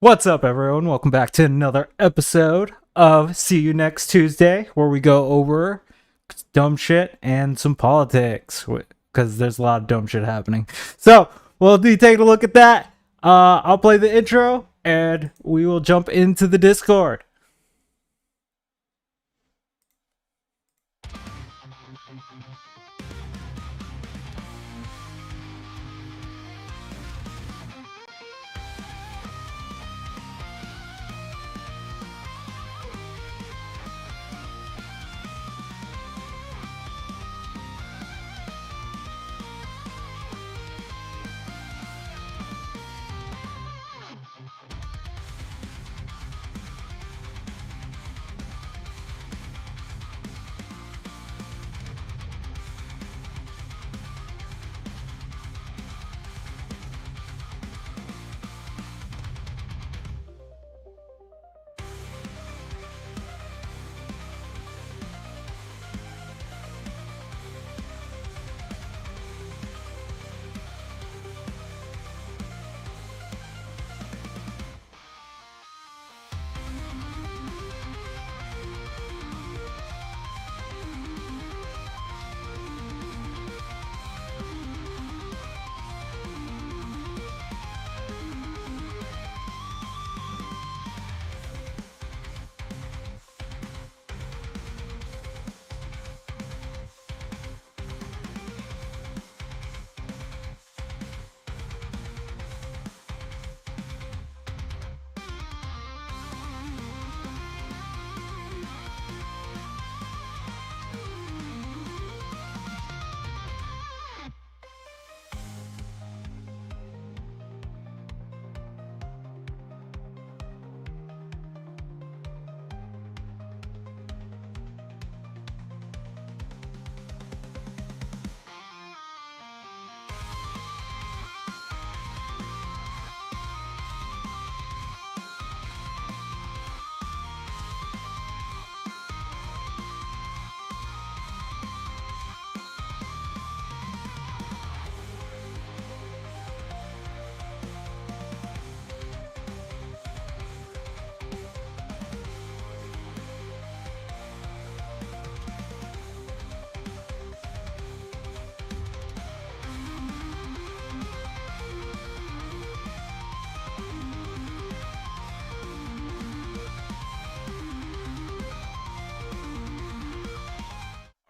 What's up, everyone? Welcome back to another episode of See You Next Tuesday, where we go over dumb shit and some politics, because there's a lot of dumb shit happening. So, we'll be taking a look at that. I'll play the intro, and we will jump into the Discord.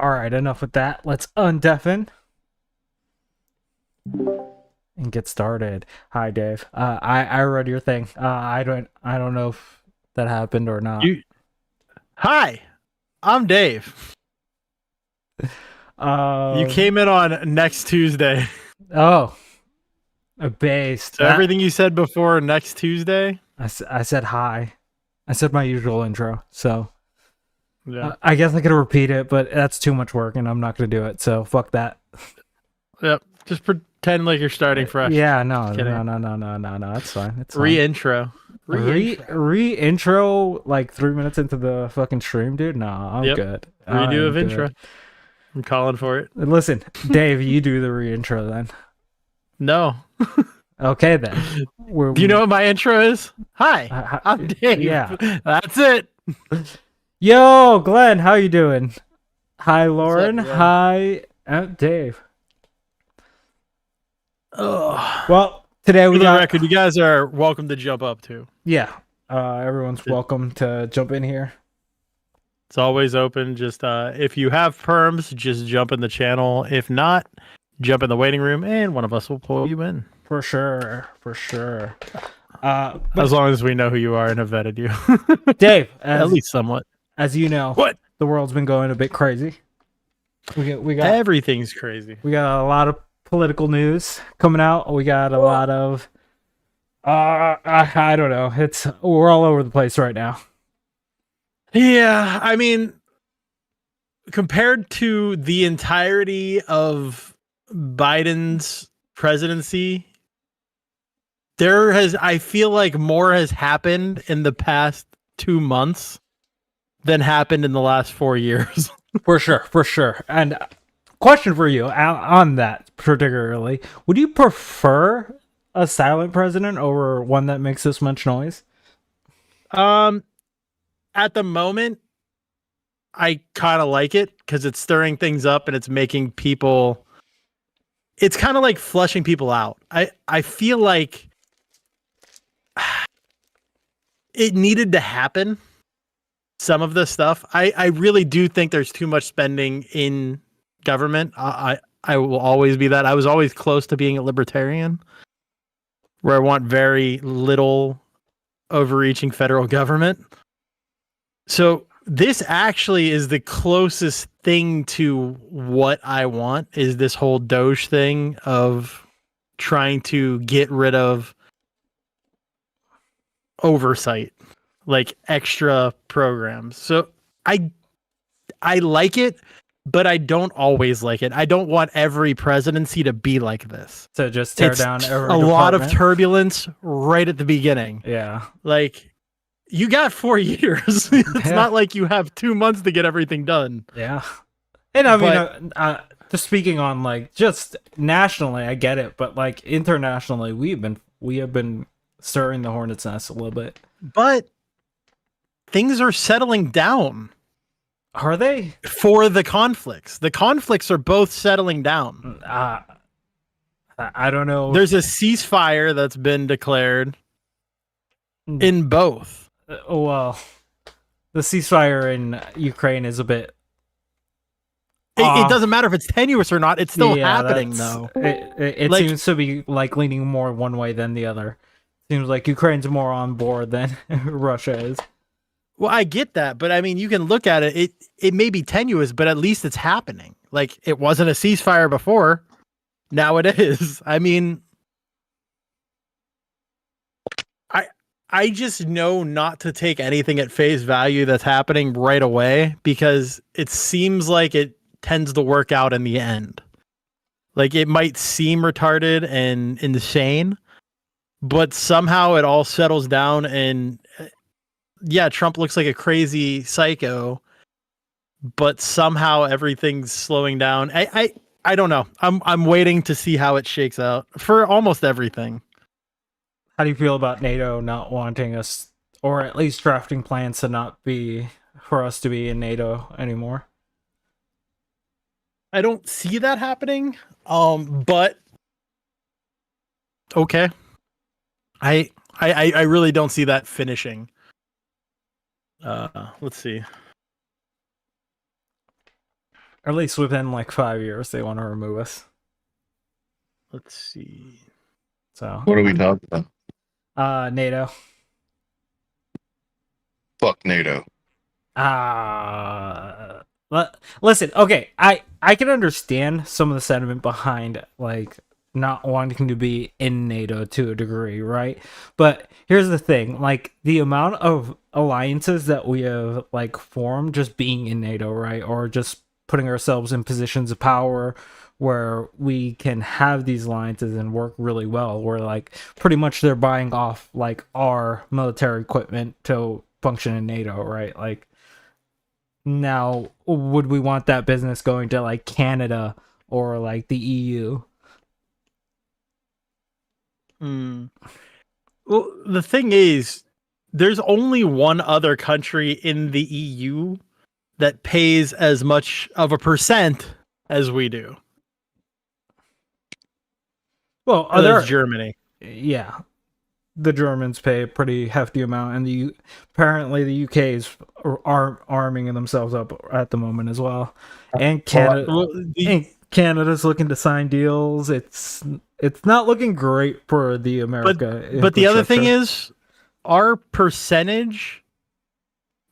Alright, enough with that. Let's undeafen and get started. Hi, Dave. I read your thing. I don't know if that happened or not. Hi, I'm Dave. You came in on next Tuesday. Oh, based. So everything you said before next Tuesday? I said hi. I said my usual intro. So Yeah. I guess I could repeat it, but that's too much work, and I'm not going to do it. So fuck that. Yep. Just pretend like you're starting fresh. Yeah, no. That's fine. It's fine. Re-intro. Re-intro like 3 minutes into the fucking stream, dude. No, I'm good. Redo of intro. I'm calling for it. Listen, Dave, you do the re-intro then. No. Okay then. Do you know what my intro is? Hi, I'm Dave. Yeah. That's it. Yo, Glenn, how you doing? Hi, Lauren. What's up, Hi, Dave. Oh. Well, today we For the got record, you guys are welcome to jump up too. Yeah, everyone's welcome to jump in here. It's always open. Just if you have perms, just jump in the channel. If not, jump in the waiting room, and one of us will pull you in. For sure. As long as we know who you are and have vetted you. Dave, at least somewhat. As you know, what the world's been going a bit crazy. We got everything's crazy. We got a lot of political news coming out. We got a lot of I don't know. We're all over the place right now. Yeah, I mean, compared to the entirety of Biden's presidency, I feel like more has happened in the past 2 months than happened in the last 4 years. For sure. And question for you on that particularly: would you prefer a silent president over one that makes this much noise? At the moment, I kind of like it because it's stirring things up and it's making people. It's kind of like flushing people out. I feel like it needed to happen. Some of this stuff, I really do think there's too much spending in government. I will always be that. I was always close to being a libertarian, where I want very little overreaching federal government. So this actually is the closest thing to what I want, is this whole Doge thing of trying to get rid of oversight, like extra programs. So I like it, but I don't always like it. I don't want every presidency to be like this. To just tear It's down every a lot of department? turbulence right at the beginning. Yeah. Like, you got 4 years. It's Yeah. not like you have 2 months to get everything done. Yeah. And I mean, But- just speaking on like just nationally, I get it, but like internationally, we have been stirring the hornet's nest a little bit. But things are settling down Are they? for the conflicts. The conflicts are both settling down. I don't know. There's a ceasefire that's been declared in both. Well, the ceasefire in Ukraine is a bit. It doesn't matter if it's tenuous or not. It's still Yeah, happening, that's- though. It Like- seems to be like leaning more one way than the other. Seems like Ukraine's more on board than Russia is. Well, I get that, but I mean, you can look at it. It may be tenuous, but at least it's happening. Like, it wasn't a ceasefire before. Now it is. I mean, I just know not to take anything at face value that's happening right away, because it seems like it tends to work out in the end. Like, it might seem retarded and insane, but somehow it all settles down, and yeah, Trump looks like a crazy psycho, but somehow everything's slowing down. I don't know. I'm waiting to see how it shakes out for almost everything. How do you feel about NATO not wanting us, or at least drafting plans to not be, for us to be in NATO anymore? I don't see that happening. But okay. I really don't see that finishing. Let's see. Or at least within like 5 years, they want to remove us. Let's see. So, What are we talking about? NATO. Fuck NATO. Listen, okay, I can understand some of the sentiment behind like not wanting to be in NATO to a degree, right? But here's the thing, like the amount of alliances that we have like formed just being in NATO, right? Or just putting ourselves in positions of power where we can have these alliances and work really well, where like pretty much they're buying off like our military equipment to function in NATO, right? Like, now, would we want that business going to like Canada or like the EU? Well, the thing is, there's only one other country in the EU that pays as much of a percent as we do. Well, And that's Germany. yeah, the Germans pay a pretty hefty amount, and apparently the UK is arming themselves up at the moment as well, and Canada. Well, and Canada's looking to sign deals. It's not looking great for the America. But the other thing infrastructure. is, our percentage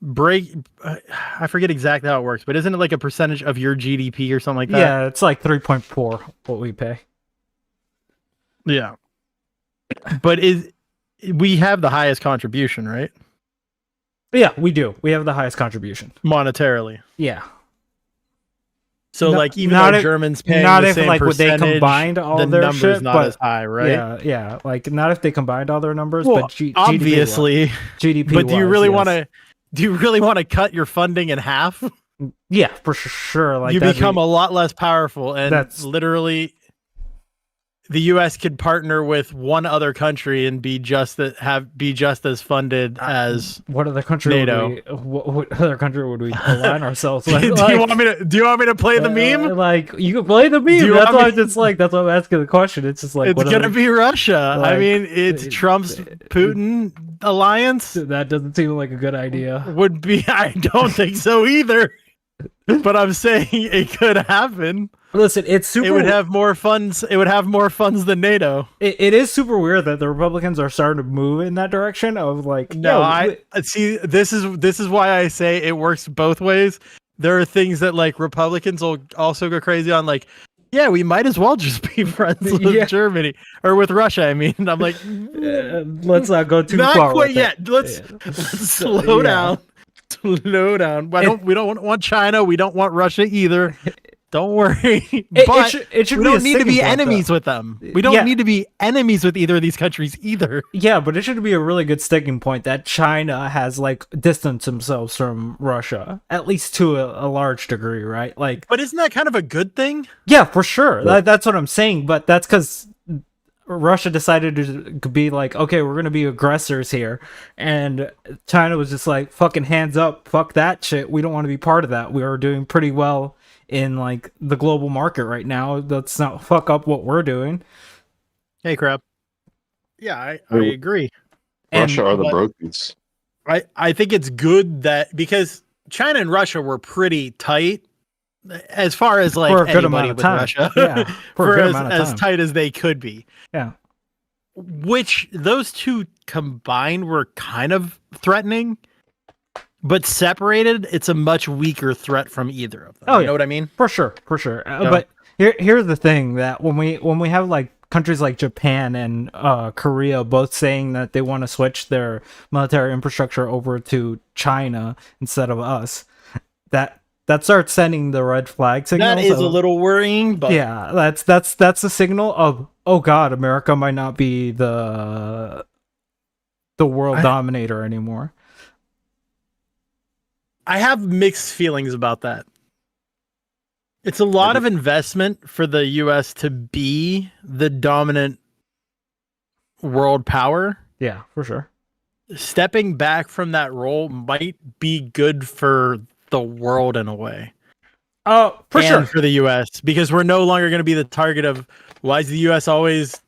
I forget exactly how it works, but isn't it like a percentage of your GDP or something like that? Yeah, it's like 3.4 what we pay. Yeah. But we have the highest contribution, right? Yeah, we do. We have the highest contribution. Monetarily. Yeah. So No- like, even not though if- Germans paying not the if, same like, would they percentage, combined all the their number's shit, not but- as high, right? Yeah. Like, not if they combined all their numbers, Well, but GDP. obviously. GDP. But do you really yes. want to? Do you really want to cut your funding in half? Yeah, for sure. Like you that'd become be- a lot less powerful, and That's- literally, the U.S. could partner with one other country and be just as funded as What other country NATO. would we? What other country would we align ourselves with? Do you want me to play the meme? Like you can play the meme. you That's want why me- it's just like that's why I'm asking the question. It's just like It's what gonna other- be Russia. I like, mean, it's Trump's Putin alliance That doesn't seem like a good idea. would be. I don't think so either. But I'm saying it could happen. Listen, it's super. It would have more funds. It would have more funds than NATO. It is super weird that the Republicans are starting to move in that direction of like. No, yo, I see. This is why I say it works both ways. There are things that like Republicans will also go crazy on, like, yeah, we might as well just be friends with Yeah. Germany or with Russia. I mean, I'm like, let's not go too not far. quite with yet. it. Let's Yeah. slow Yeah. down. Slow down. We don't want China. We don't want Russia either. Don't worry. But it should we be don't a need to sticking be point, enemies though. with them. We don't Yeah. need to be enemies with either of these countries either. Yeah, but it should be a really good sticking point that China has like distanced themselves from Russia, at least to a large degree, right? Like, But isn't that kind of a good thing? yeah, for sure. That's what I'm saying. But that's because Russia decided to be like, okay, we're gonna be aggressors here, and China was just like, fucking hands up, fuck that shit. We don't want to be part of that. We are doing pretty well in like the global market right now. Let's not fuck up what we're doing. Hey, crap. Yeah, I Hey, agree. Russia are the but- brokies. I think it's good that because China and Russia were pretty tight as far as like For a good anybody amount of with time. Russia. Yeah, for a good amount of as time. tight as they could be. Yeah. Which those two combined were kind of threatening, but separated, it's a much weaker threat from either of them. Oh, You yeah. know what I mean? For sure. Yeah. But here's the thing that when we have like countries like Japan and Korea both saying that they want to switch their military infrastructure over to China instead of us, that starts sending the red flag signals. That is of- a little worrying, but yeah, that's a signal of, oh god, America might not be the world dominator anymore. I have mixed feelings about that. It's a lot of investment for the US to be the dominant world power. Yeah, for sure. Stepping back from that role might be good for the world in a way. Oh, for And sure. for the US, because we're no longer going to be the target of, why is the US always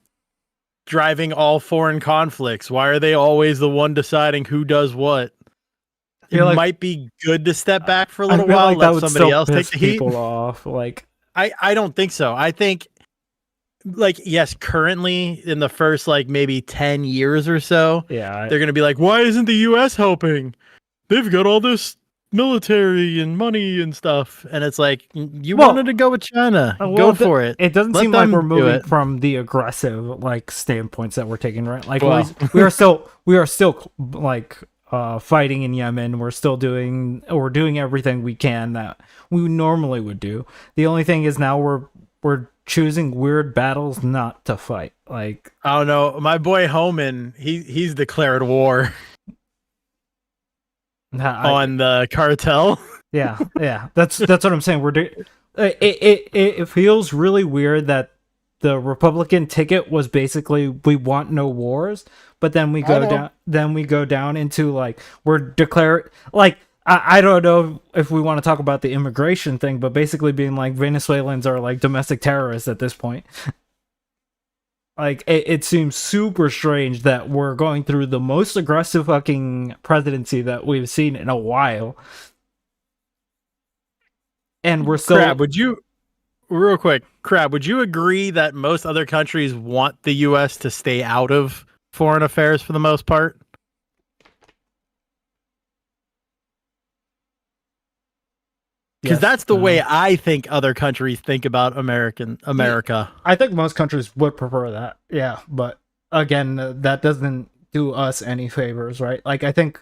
driving all foreign conflicts? Why are they always the one deciding who does what? It feel like- might be good to step back for a I little feel while, like that let would somebody still else take piss the heat. people off. Like, I don't think so. I think, like, yes, currently in the first like maybe 10 years or so, yeah, they're gonna be like, why isn't the US helping? They've got all this military and money and stuff. And it's like, you Well, wanted to go with China. well, Go for it. It doesn't Let seem like them we're do moving it. from the aggressive like standpoints that we're taking, right? Like Well. we are still like fighting in Yemen. We're doing everything we can that we normally would do. The only thing is now we're choosing weird battles not to fight. Like, I don't know. My boy Homan, he's declared war on the cartel. yeah, that's what I'm saying. It feels really weird that the Republican ticket was basically, we want no wars, but then we go down into like, we're declare like, I don't know if we want to talk about the immigration thing, but basically being like Venezuelans are like domestic terrorists at this point. Like, it seems super strange that we're going through the most aggressive fucking presidency that we've seen in a while. And we're still... Crab, would you agree that most other countries want the US to stay out of foreign affairs for the most part? Because Yes, that's the no. way I think other countries think about America. I think most countries would prefer that. Yeah, but again, that doesn't do us any favors, right? Like, I think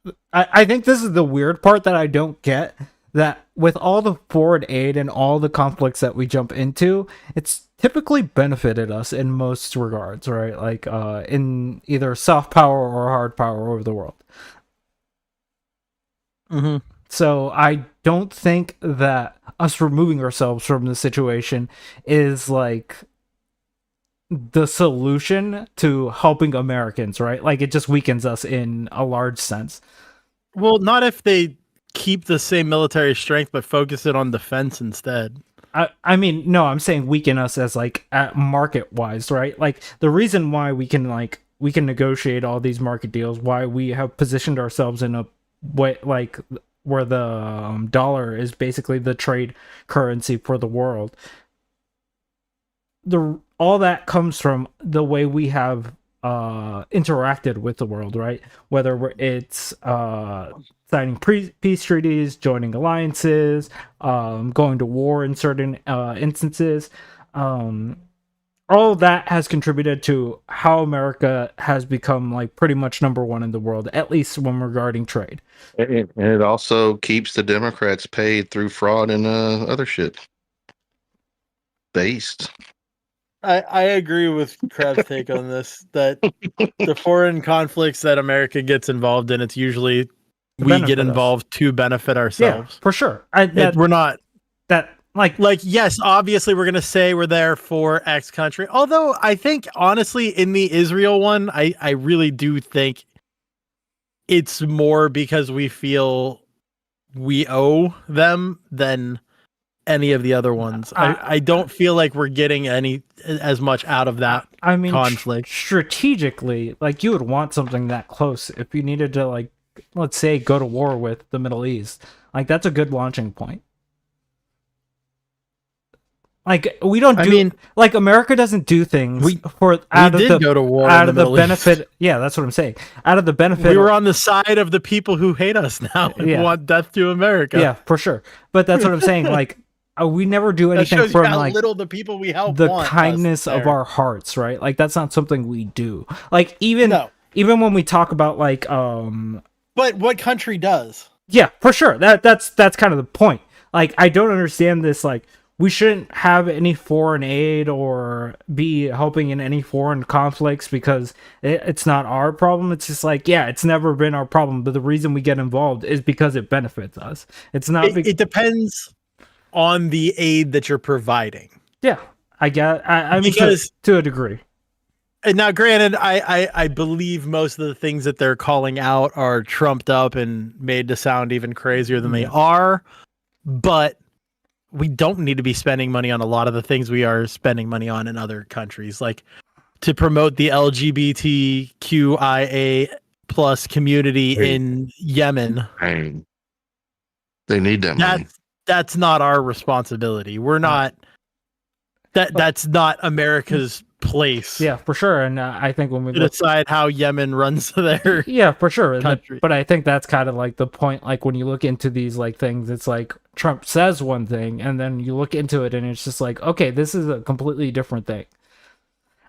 this is the weird part that I don't get, that with all the foreign aid and all the conflicts that we jump into, it's typically benefited us in most regards, right? Like, in either soft power or hard power over the world. Mm-hmm. So I don't think that us removing ourselves from the situation is like the solution to helping Americans, right? Like it just weakens us in a large sense. Well, not if they keep the same military strength but focus it on defense instead. I mean, no, I'm saying weaken us as like at market wise, right? Like the reason why we can negotiate all these market deals, why we have positioned ourselves in a way like where the dollar is basically the trade currency for the world. All that comes from the way we have interacted with the world, right? Whether it's signing peace treaties, joining alliances, going to war in certain instances. All of that has contributed to how America has become like pretty much number one in the world, at least when regarding trade. And it also keeps the Democrats paid through fraud and other shit. Based. I agree with Crab's take on this, that the foreign conflicts that America gets involved in, it's usually we get involved to benefit ourselves. Yeah, for sure. We're not that like yes, obviously we're gonna say we're there for X country. Although I think honestly in the Israel one, I really do think it's more because we feel we owe them than any of the other ones. I don't feel like we're getting as much out of that. I mean, conflict strategically, like you would want something that close if you needed to, like, let's say, go to war with the Middle East. Like that's a good launching point. Like we don't do. I mean, like America doesn't do things go to war out of the benefit. East. Yeah, that's what I'm saying. Out of the benefit, we were on the side of the people who hate us now and want death to America. Yeah, for sure. But that's what I'm saying. Like. We never do anything from how like little the people we help the kindness of our hearts, right? Like that's not something we do. Like even when we talk about like But what country does? Yeah, for sure. That's kind of the point. Like I don't understand this. Like we shouldn't have any foreign aid or be helping in any foreign conflicts because it's not our problem. It's just like, yeah, it's never been our problem. But the reason we get involved is because it benefits us. It's not. It depends on the aid that you're providing. Yeah, I get. I mean, to a degree. And now, granted, I believe most of the things that they're calling out are trumped up and made to sound even crazier than they are. But we don't need to be spending money on a lot of the things we are spending money on in other countries, like to promote the LGBTQIA plus community in Yemen. Dang. They need that money. That's not our responsibility. We're not. That's not America's place. Yeah, for sure. And I think when we decide how Yemen runs their for sure. But I think that's kind of like the point. Like when you look into these like things, it's like Trump says one thing, and then you look into it, and it's just like, okay, this is a completely different thing.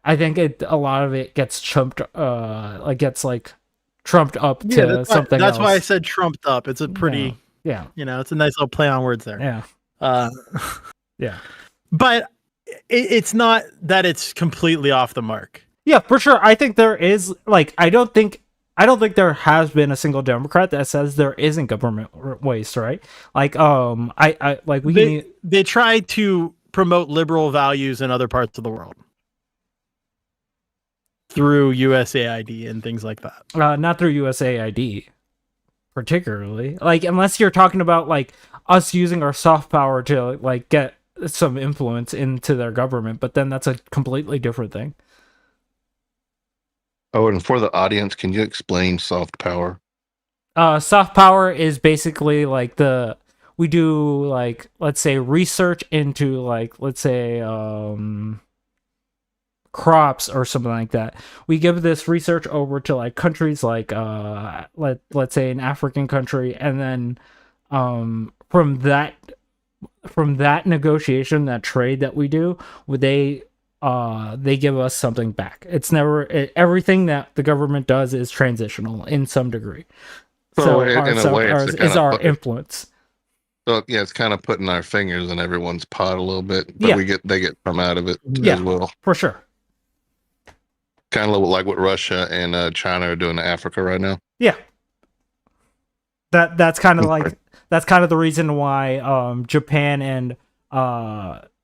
I think a lot of it gets trumped up to something. That's why I said trumped up. It's a pretty. Yeah. It's a nice little play on words there. Yeah. Yeah. But it's not that it's completely off the mark. Yeah, for sure. I think there is like I don't think there has been a single Democrat that says there isn't government waste, right? Like I like they try to promote liberal values in other parts of the world through USAID and things like that. Not through USAID. Particularly, like unless you're talking about like us using our soft power to like get some influence into their government, but then that's a completely different thing. Oh, and for the audience, can you explain soft power? Soft power is basically like we do like, let's say, research into like, let's say crops or something like that. We give this research over to like countries like let's say an African country, and then from that negotiation, that trade that we do, they give us something back. It's never everything that the government does is transitional in some degree. So is our influence. So yeah, it's kind of putting our fingers in everyone's pot a little bit, but they get some out of it as well. For sure. Kind of like what Russia and China are doing to Africa right now. Yeah. That's kind of like the reason why Japan and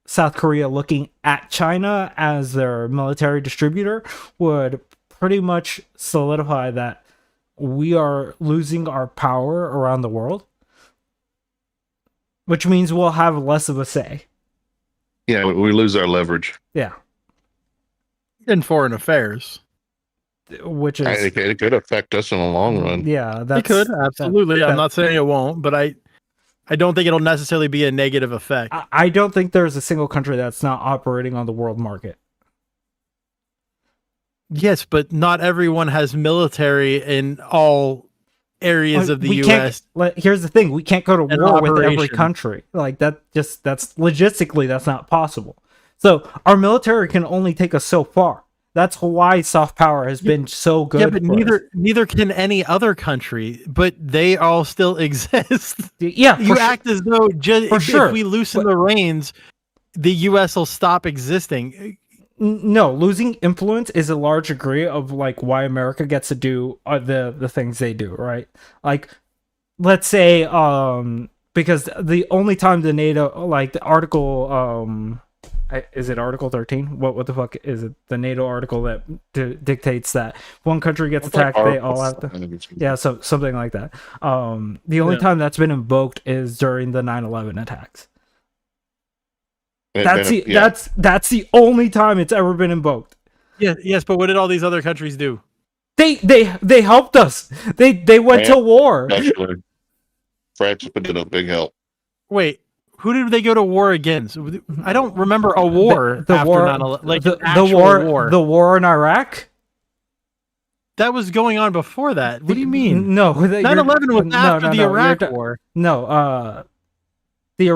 South Korea looking at China as their military distributor would pretty much solidify that we are losing our power around the world, which means we'll have less of a say. Yeah, we lose our leverage. Yeah. In foreign affairs. Which is... It could affect us in the long run. Yeah, it could, absolutely. I'm not saying it won't, but I don't think it'll necessarily be a negative effect. I don't think there's a single country that's not operating on the world market. Yes, but not everyone has military in all areas of the U.S. Here's the thing: we can't go to war with every country. Like that's logistically that's not possible. So our military can only take us so far. That's why soft power has been so good. Yeah, but neither can any other country. But they all still exist. Yeah, you act as though if we loosen the reins, the U.S. will stop existing. No, losing influence is a large degree of like why America gets to do the things they do, right? Like, let's say, because the only time the NATO, like the article, is it Article 13? What the fuck is it? The NATO article that dictates that one country gets attacked, they all have to. Yeah, so something like that. The only time that's been invoked is during the 9/11 attacks. That's the only time it's ever been invoked. Yes, but what did all these other countries do? They helped us. They went to war. Actually, France did a big help. Wait, who did they go to war against? I don't remember a war the after war, 9/11, like the war in Iraq. That was going on before that. What do you mean? No, 9/11 was after the Iraq War. No, the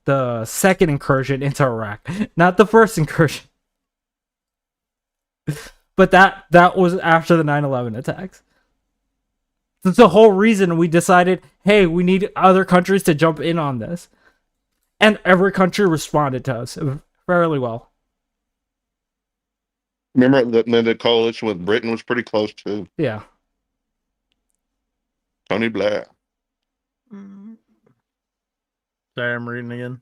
the second incursion into Iraq, not the first incursion. But that was after the 9/11 attacks. That's the whole reason we decided, hey, we need other countries to jump in on this. And every country responded to us fairly well. Remember the coalition with Britain was pretty close too. Yeah. Tony Blair. Sorry, I'm reading again.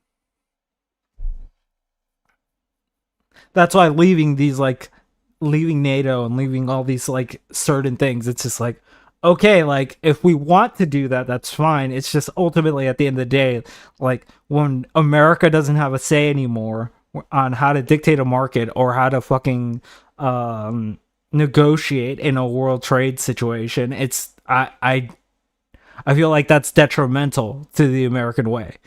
That's why leaving NATO and leaving all these like certain things, it's just like, okay, like if we want to do that, that's fine. It's just ultimately at the end of the day, like when America doesn't have a say anymore on how to dictate a market or how to fucking negotiate in a world trade situation, it's I feel like that's detrimental to the American way.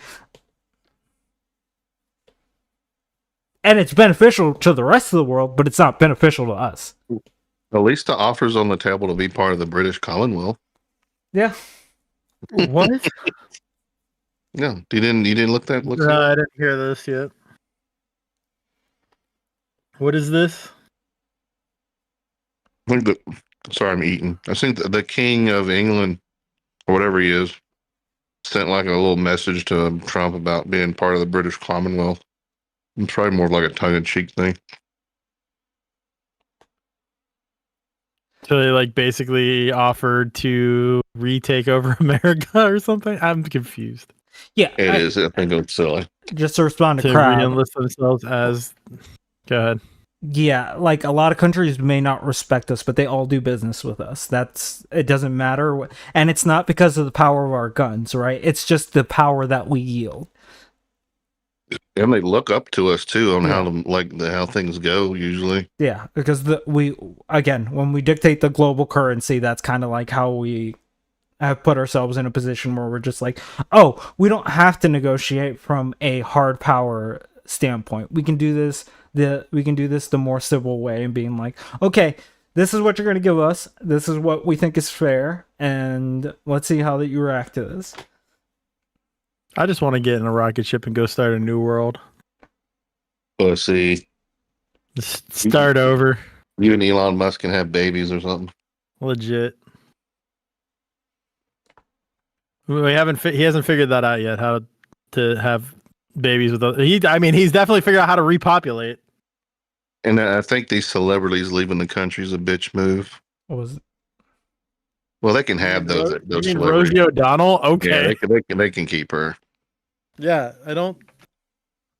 And it's beneficial to the rest of the world, but it's not beneficial to us. At least the offer's on the table to be part of the British Commonwealth. Yeah. What? No, you didn't look that. No, I didn't hear this yet. What is this? Sorry, I'm eating. I think the King of England, or whatever he is, sent like a little message to Trump about being part of the British Commonwealth. It's probably more like a tongue-in-cheek thing. So they like basically offered to retake over America or something? I'm confused. Yeah. It is. I think it's silly. Just to respond to Crab. Re-enlist themselves as... Go ahead. Yeah, like a lot of countries may not respect us, but they all do business with us. It doesn't matter. And it's not because of the power of our guns, right? It's just the power that we yield. And they look up to us too on how things go usually. Yeah, because when we dictate the global currency, that's kind of like how we have put ourselves in a position where we're just like, oh, we don't have to negotiate from a hard power standpoint. We can do this the more civil way and being like, okay, this is what you're going to give us. This is what we think is fair, and let's see how that you react to this. I just want to get in a rocket ship and go start a new world. Let's see. Just start over. You and Elon Musk can have babies or something. Legit. He hasn't figured that out yet. How to have babies with he's definitely figured out how to repopulate. And I think these celebrities leaving the country is a bitch move. What was it? Well, they can have those. Rosie O'Donnell. Okay, yeah, they can keep her. Yeah, I don't.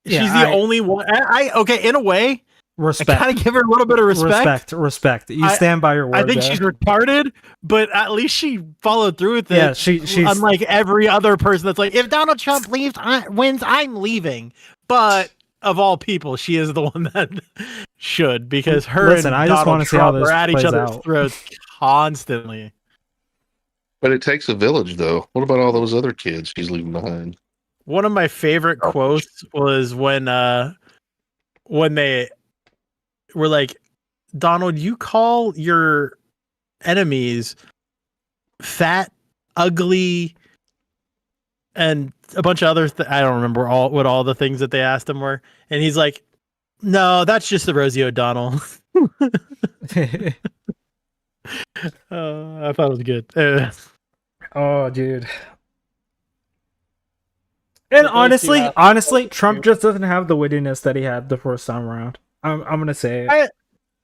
Yeah, She's the only one. Okay, in a way, respect. I gotta give her a little bit of respect. Respect. You stand by your word. I think there. she's retarded, but at least she followed through with it. Yeah, she's unlike every other person that's like, if Donald Trump wins, I'm leaving. But of all people, she is the one that should, because her Listen, and I just Donald want to see how Trump this are at each plays other's out. throats constantly. But it takes a village, though. What about all those other kids she's leaving behind? One of my favorite quotes was when they were like, Donald, you call your enemies fat, ugly, and a bunch of other I don't remember what all the things that they asked him were, and he's like, no, that's just the Rosie O'Donnell. I thought it was good. Oh, dude. And honestly, Trump just doesn't have the wittiness that he had the first time around. I'm gonna say it.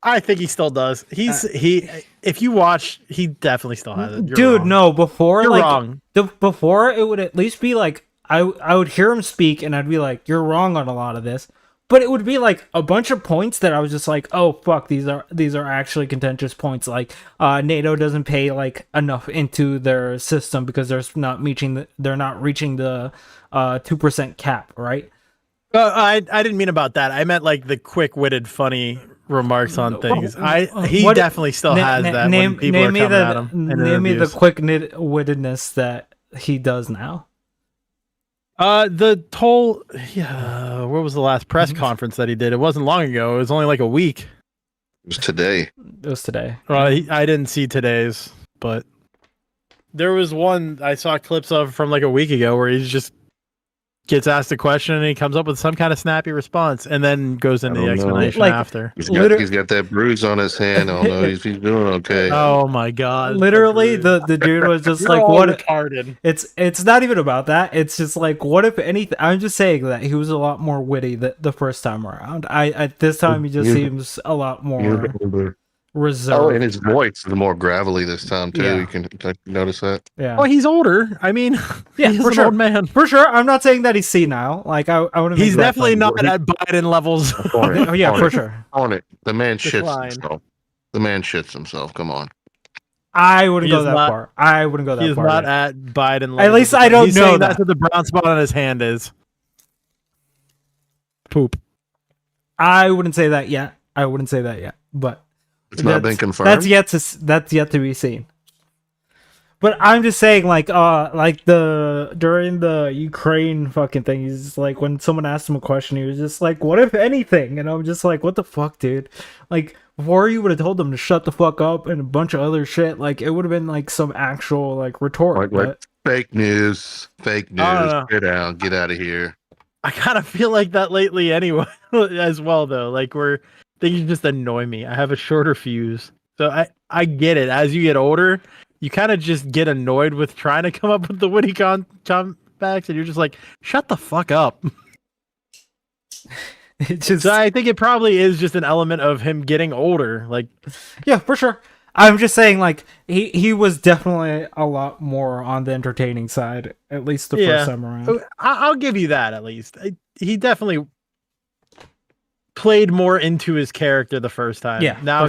I think he still does. If you watch, he definitely still has it. Dude, wrong. No, before you're wrong. Before it would at least be like I would hear him speak and I'd be like, you're wrong on a lot of this. But it would be like a bunch of points that I was just like, oh fuck, these are actually contentious points. Like NATO doesn't pay like enough into their system because they're not reaching the 2% cap, right? I didn't mean about that. I meant like the quick-witted, funny remarks on things. He definitely still has that when people are coming at him. Name me the quick-wittedness that he does now. The whole where was the last press conference that he did? It wasn't long ago. It was only like a week. It was today. Well, I didn't see today's, but there was one I saw clips of from like a week ago where he's just gets asked a question and he comes up with some kind of snappy response and then goes into the explanation after. He's got that bruise on his hand. I don't know. He's doing okay. Oh my god! Literally, the dude was just like, "What?" Retarded. It's not even about that. It's just like, what if anything? I'm just saying that he was a lot more witty the first time around. This time he just seems a lot more reserved. Oh, and his voice is more gravelly this time too. Yeah. You can notice that. Yeah. Oh, he's older. I mean, yeah, he's for an sure, old man. For sure. I'm not saying that he's senile. Like I want to. He's definitely not at Biden levels. Oh yeah, for sure. On it. The man shits himself. The man shits himself. Come on. I wouldn't go that far. I wouldn't go that He's far. He's not at Biden levels. At least I don't know that. That's what the brown spot on his hand is. Poop. I wouldn't say that yet. But it's not been confirmed. That's yet to be seen. But I'm just saying, like during the Ukraine fucking thing, he's just like, when someone asked him a question, he was just like, "What if anything?" And I'm just like, "What the fuck, dude?" Like, before you would have told them to shut the fuck up and a bunch of other shit, like it would have been like some actual like retort. Like fake news. Get out of here. I kind of feel like that lately anyway, as well though. Like things just annoy me. I have a shorter fuse. So I get it. As you get older, you kind of just get annoyed with trying to come up with the witty comebacks, and you're just like, shut the fuck up. So I think it probably is just an element of him getting older. Like, yeah, for sure. I'm just saying, like, he was definitely a lot more on the entertaining side, at least the first time around. I'll give you that, at least. He definitely played more into his character the first time. Yeah, now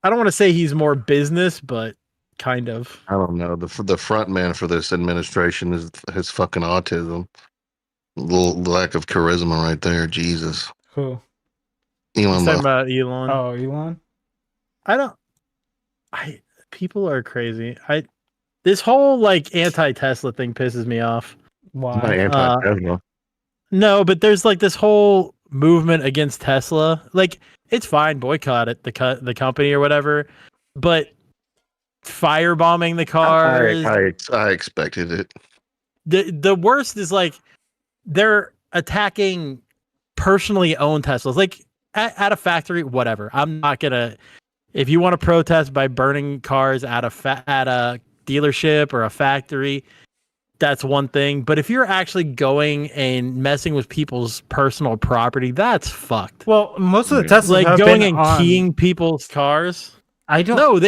I don't want to say he's more business, but kind of. I don't know. The front man for this administration is his fucking autism. Little lack of charisma right there. Jesus. Who? Elon. Talking about Elon. Oh, Elon. People are crazy. This whole like anti-Tesla thing pisses me off. Why? Not anti-Tesla. No, but there's like this whole movement against Tesla. Like, it's fine, boycott it, the company or whatever, but firebombing the cars. I expected it. The worst is like they're attacking personally owned Teslas. Like at a factory, whatever. I'm not gonna. If you want to protest by burning cars at a dealership or a factory, that's one thing. But if you're actually going and messing with people's personal property, that's fucked. Well, most of the Teslas like have going been and keying people's cars. I don't. No,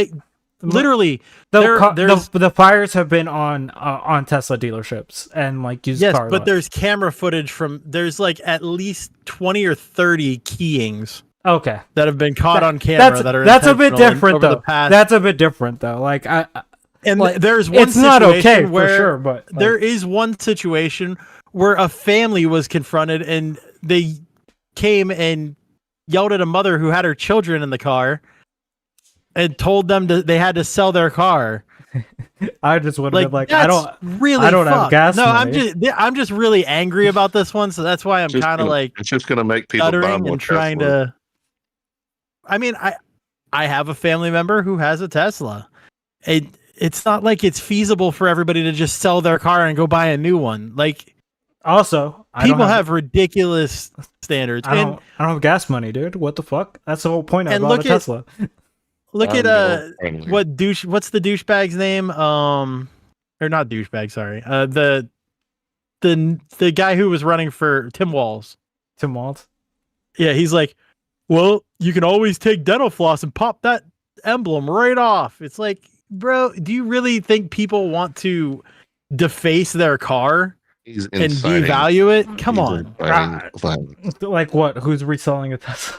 Literally, the fires have been on Tesla dealerships and like used yes, car but lots. there's camera footage there's like at least 20 or 30 keyings Okay, that have been caught on camera that's a bit different over though. the past. That's a bit different though. Like There's one it's not okay situation for where sure, but like, there is one situation where a family was confronted and they came and yelled at a mother who had her children in the car and told them they had to sell their car. I just would have been like, I that's don't really have fucked. gas No, money. I'm just really angry about this one, so that's why I'm Just kind of gonna- like it's just gonna make people buy stuttering more and trying Teslas. to. I mean, I have a family member who has a Tesla. It's not like it's feasible for everybody to just sell their car and go buy a new one. Like Also, I don't people have ridiculous standards. I And don't have gas money, dude. What the fuck? That's the whole point of And bought a look at- Tesla. look I'm at going friendly. what's the douchebag's name? Or not douchebag, sorry. The guy who was running for Tim Walz. Tim Walt. Yeah, he's like, well, you can always take dental floss and pop that emblem right off. It's like, bro, do you really think people want to deface their car He's and inciting- devalue it? Come he's on. inciting violence. Like what? Who's reselling a Tesla?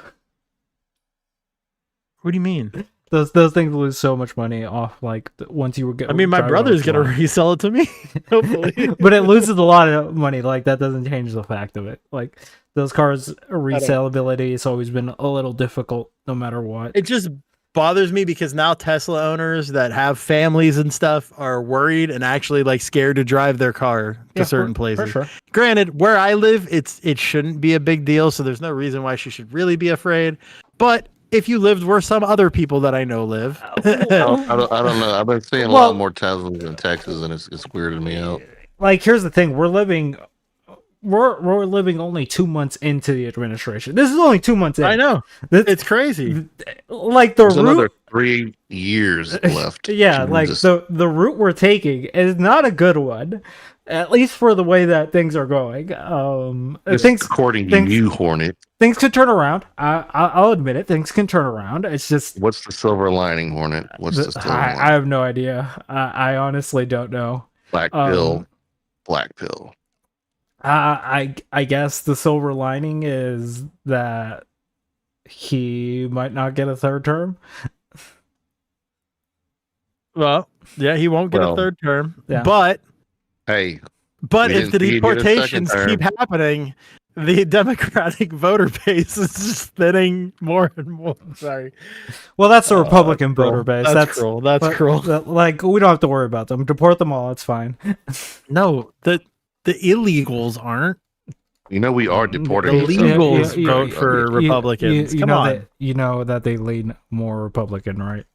What do you mean? Those things lose so much money off. Like once you get. I mean, my brother's gonna resell it to me. Hopefully, but it loses a lot of money. Like that doesn't change the fact of it. Like those cars' resaleability has always been a little difficult, no matter what. it just bothers me because now Tesla owners that have families and stuff are worried and actually like scared to drive their car to certain places. For sure. Granted, where I live, it shouldn't be a big deal, so there's no reason why she should really be afraid. But if you lived where some other people that I know live, I don't know. I've been seeing a lot more Teslas in Texas, and it's weirded me out. Like here's the thing: we're living only 2 months into the administration. This is only 2 months in. I know it's crazy. Like the There's another route, 3 years left. yeah, like Jesus. the route we're taking is not a good one, at least for the way that things are going. Just Things according to things- you, Hornet. things could turn around. I'll admit it. Things can turn around. It's just What's the silver lining, Hornet? What's the silver lining? I have no idea. I honestly don't know. Black pill. Black pill. I guess the silver lining is that he might not get a third term. Well, yeah, he won't get Well, a third term, yeah. but Hey, if the he didn't get a second deportations term. keep happening, the Democratic voter base is just thinning more and more. Sorry, Well, that's the Republican cruel. voter base. That's cruel. That's but- cruel. Like we don't have to worry about them. Deport them all. It's fine. No, the illegals aren't. you know we are deporting. The some legals people. vote for Republicans. You Come know on. that you know that they lean more Republican, right?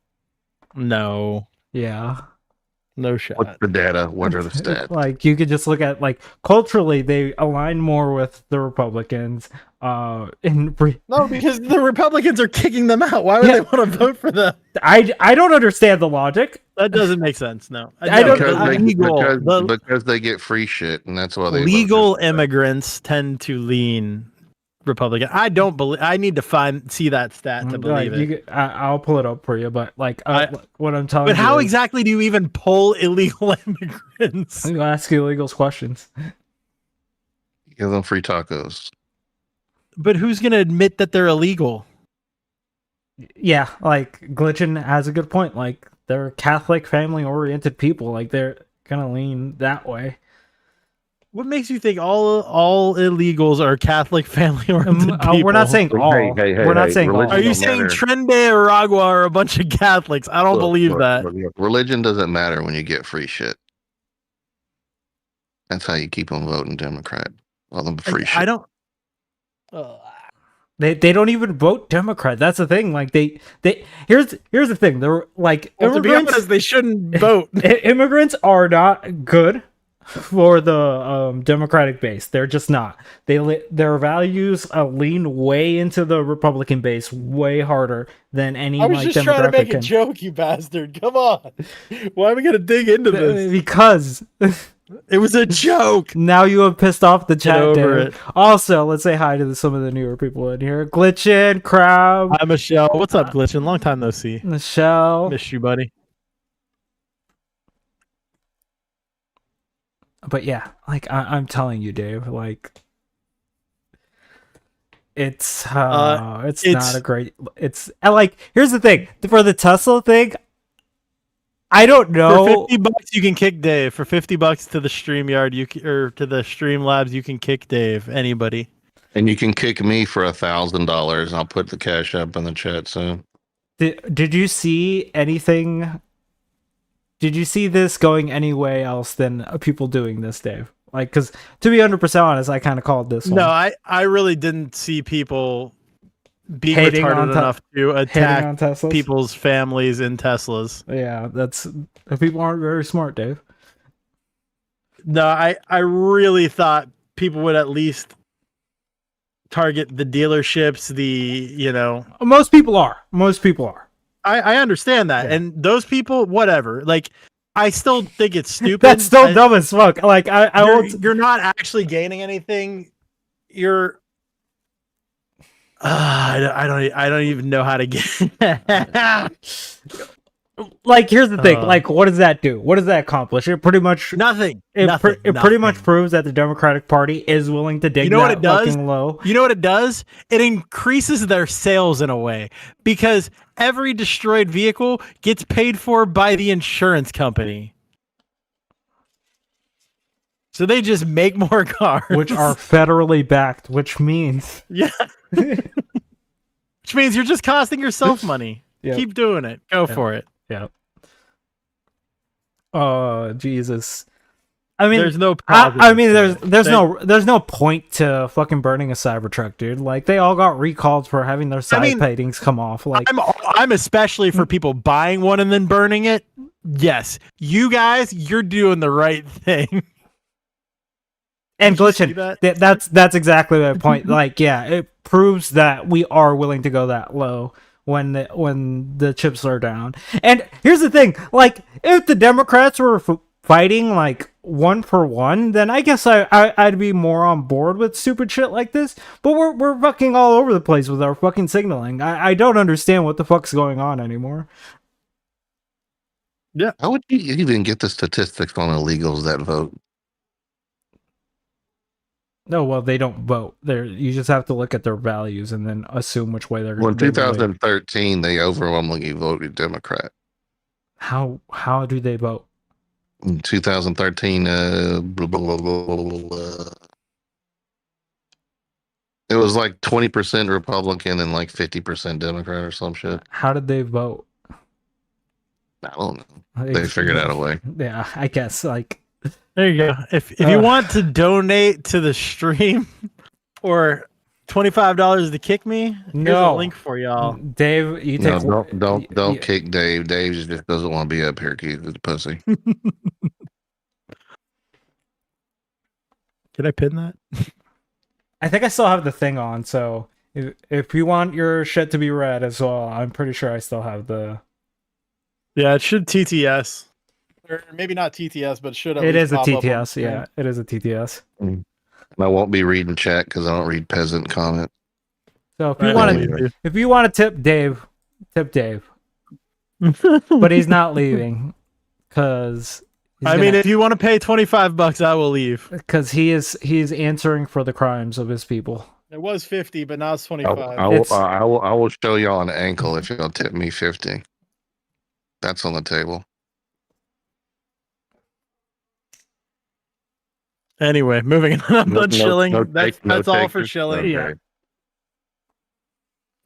No, Yeah. no shot. What's the data? What are the stats? Like you could just look at like culturally they align more with the Republicans. No, because the Republicans are kicking them out. Why would Yeah. they want to vote for them? I don't understand the logic. That doesn't make sense. No, I don't- Because they get free shit, and that's why they vote legal for- immigrants tend to lean Republican. I don't believe. I need to see that stat to believe it. I'll pull it up for you, but like what I'm telling But you. how is- exactly do you even poll illegal immigrants? I'm gonna ask you illegals questions. Give them free tacos. But who's going to admit that they're illegal? Yeah, like Glitchin has a good point. Like they're Catholic, family-oriented people. Like they're gonna lean that way. What makes you think all illegals are Catholic family-oriented people? We're not saying all. Hey, We're not saying all. religion Are you don't saying matter. Trende Aragua are a bunch of Catholics? I don't believe that. Look, religion doesn't matter when you get free shit. That's how you keep them voting Democrat. All them free shit. I don't. They don't even vote Democrat. That's the thing. Like they here's the thing. They're like Well, to be immigrants. honest, they shouldn't vote. Immigrants are not good for the Democratic base. They're just not. Their values lean way into the Republican base, way harder than any like Democratic. joke, you bastard. Come on. Why are we gonna dig into this? Because It was a joke. now you have pissed off the chat. over Dave. Also, let's say hi to some of the newer people in here. Glitchin, Crab, Hi, Michelle. What's up, Glitchin? Long time no see. Michelle. Miss you, buddy. but yeah, like I'm telling you, Dave, like it's it's- not a great. It's like here's the thing for the Tesla thing. I don't For know. $50, you can kick Dave. For $50 to the StreamYard, or to the Streamlabs, you can kick Dave. Anybody. And you can kick me for $1,000. I'll put the cash up in the chat soon. Did you see anything? Did you see this going any way else than people doing this, Dave? Like, because to be 100% honest, I kind of called this one. No, I really didn't see people being Hating retarded on enough to hating attack on Teslas. people's families in Teslas. Yeah, that's people aren't very smart, Dave. No, I really thought people would at least target the dealerships, Most people are. Most people are. I understand that. Yeah. And those people, whatever. Like, I still think it's stupid. That's still dumb as fuck. Like You're not actually gaining anything. You're I don't even know how to get like here's the thing. Uh. Like, what does that do? What does that accomplish? It pretty much nothing. it pretty much Nothing. proves that the Democratic Party is willing to dig You know what that it does? fucking low. You know what it does? It increases their sales in a way, because every destroyed vehicle gets paid for by the insurance company. So they just make more cars, Which are federally backed, which means yeah, which means you're just costing yourself money. Yep. Keep doing it. Go for it. yeah. Oh Jesus! I mean, There's no. I mean, there's They- there's no point to fucking burning a Cybertruck, dude. Like they all got recalled for having their side mean, paintings come off. Like I'm especially for people buying one and then burning it. Yes, you guys, you're doing the right thing. and Did you see glitching. that? That's exactly my point. Like, yeah, it proves that we are willing to go that low when the chips are down. And here's the thing: like, if the Democrats were fighting like one for one, then I guess I'd be more on board with stupid shit like this. But we're fucking all over the place with our fucking signaling. I don't understand what the fuck's going on anymore. How would you even get the statistics on illegals that vote? No, well, they don't vote. You just have to look at their values and then assume which way they're Well, in they relate. 2013, they overwhelmingly voted Democrat. How do they vote? In 2013, blah, blah, blah, blah, blah, blah. It was like 20% Republican and like 50% Democrat or some shit. How did they vote? I don't know. They figured out a way. Yeah, I guess. Like, There you go. If you want to donate to the stream or $25 to kick me, here's No. a link for y'all. Dave, you take. No, don't you- kick Dave. Dave just doesn't want to be up here. He's a pussy. Can I pin that? I think I still have the thing on. So if you want your shit to be read as well, I'm pretty sure I still have the. Yeah, it should TTS. Or maybe not TTS, but it should. It is a TTS. Yeah, it is a TTS. And I won't be reading chat because I don't read peasant comment. So if Right, you want yeah. to, if you want to tip Dave, but he's not leaving because. I mean, if you want to pay $25, I will leave. because he's answering for the crimes of his people. It was 50, but now it's I 25. will show y'all an ankle if y'all tip me 50. That's on the table. Anyway, moving on. I'm done shilling. That's all takers. for shilling. Okay. Yeah.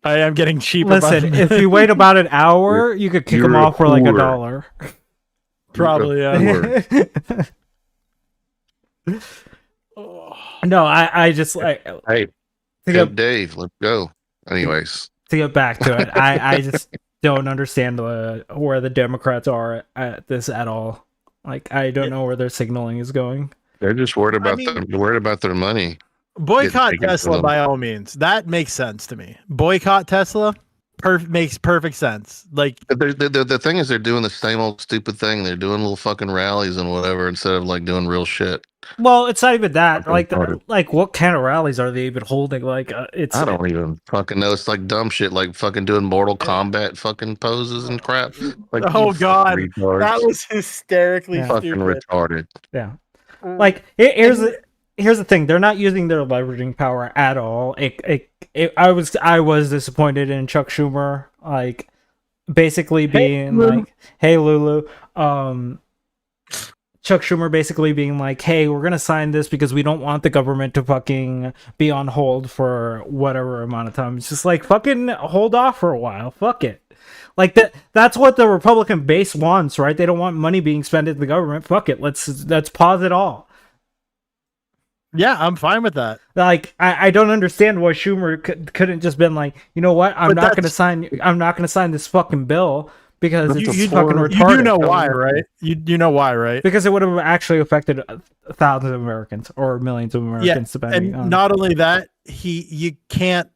I am getting cheaper. Listen, if you wait about an hour, you could kick him you're a off for like whore. $1. probably, yeah. No, I just like Hey, to tip get Dave. Let's go. Anyways, back to it. I just don't understand where the Democrats are at this at all. Like I don't know where their signaling is going. they're just worried about mean- they're worried about their money. Boycott taken from Tesla them. by all means. That makes sense to me. Boycott Tesla makes perfect sense. Like, But the thing is, they're doing the same old stupid thing. They're doing little fucking rallies and whatever instead of like doing real shit. Well, it's not even that. Fucking Like, retarded. like what kind of rallies are they even holding? Like, it's I don't even fucking know. It's like dumb shit, like fucking doing Mortal Kombat fucking poses and crap. Like, Oh, you God. retards. that was hysterically Yeah. fucking stupid. retarded. yeah. Like here's the thing: they're not using their leveraging power at all. I was disappointed in Chuck Schumer, like basically being like, "Hey Lulu," Chuck Schumer basically being like, "Hey, we're gonna sign this because we don't want the government to fucking be on hold for whatever amount of time." It's just like fucking hold off for a while. Fuck it. Like that's what the Republican base wants, right? They don't want money being spent at the government. Fuck it. Let's pause it all. Yeah, I'm fine with that. Like I don't understand why Schumer couldn't just been like, you know what? I'm not gonna sign this fucking bill because it's fucking retarded. You do know why, right? You know why, right? Because it would have actually affected thousands of Americans or millions of Americans, depending and on. not only that, you can't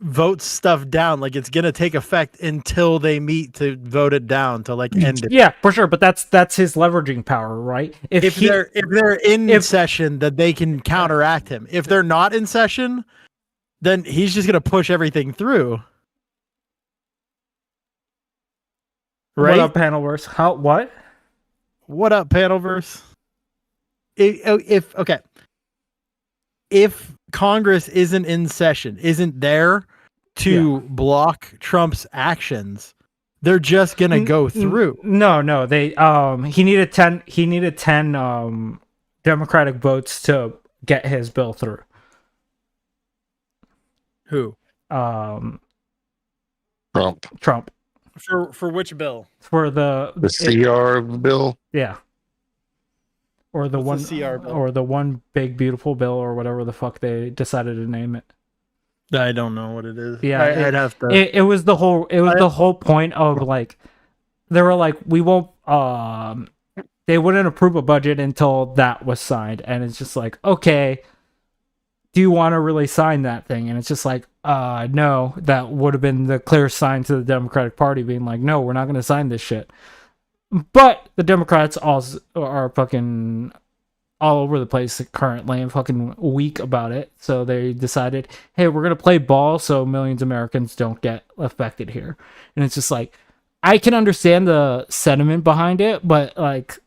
vote stuff down. Like it's gonna take effect until they meet to vote it down to like end it. Yeah, for sure. But that's his leveraging power, right? If they're in session, that they can counteract him. If they're not in session, then he's just gonna push everything through. Right? What up, Panelverse? How? What? What up, Panelverse? If Congress isn't in session, isn't there to block Trump's actions, they're just gonna go through. No. They he needed 10 Democratic votes to get his bill through. Who? Trump. For which bill? For the CR bill. Yeah. Or the What's one the CR bill? or the one big beautiful bill or whatever the fuck they decided to name it. I don't know what it is. Yeah, I'd have to. It was the whole point of like they were like we won't they wouldn't approve a budget until that was signed, and it's just like, okay, do you want to really sign that thing? And it's just like, no, that would have been the clear sign to the Democratic Party being like, no, we're not going to sign this shit. But the Democrats also are fucking all over the place currently and fucking weak about it. So they decided, hey, we're going to play ball so millions of Americans don't get affected here. And it's just like, I can understand the sentiment behind it, but like,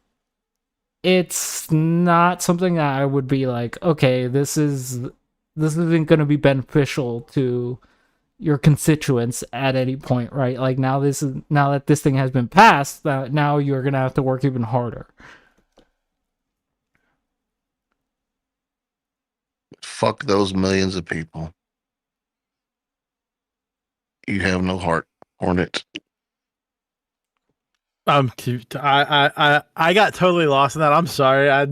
it's not something that I would be like, okay, this isn't going to be beneficial to your constituents at any point, right? Like now that this thing has been passed, now you're going to have to work even harder. Fuck those millions of people. You have no heart, Hornet. I got totally lost in that. I'm sorry. I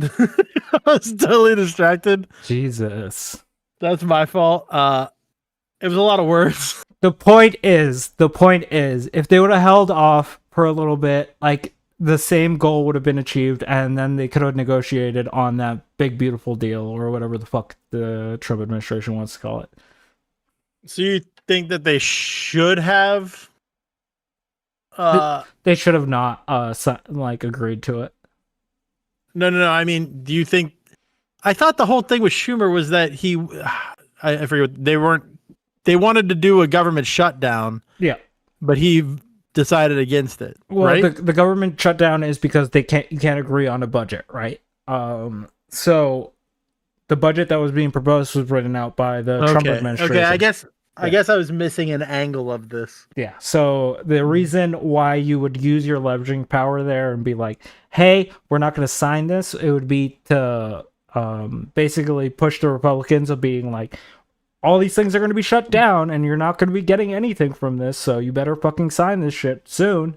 was totally distracted. Jesus. That's my fault. It was a lot of words. The point is, if they would have held off for a little bit, like the same goal would have been achieved, and then they could have negotiated on that big beautiful deal or whatever the fuck the Trump administration wants to call it. So you think that they should have? They should have not agreed to it. No. I mean, do you think? I thought the whole thing with Schumer was that I forget. They wanted to do a government shutdown. Yeah, but he decided against it. Well, right? the government shutdown is because you can't agree on a budget, right? So the budget that was being proposed was written out by the Trump administration. Okay, I guess I was missing an angle of this. Yeah. So the reason why you would use your leveraging power there and be like, hey, we're not going to sign this, it would be to basically push the Republicans of being like, all these things are going to be shut down and you're not going to be getting anything from this, so you better fucking sign this shit soon.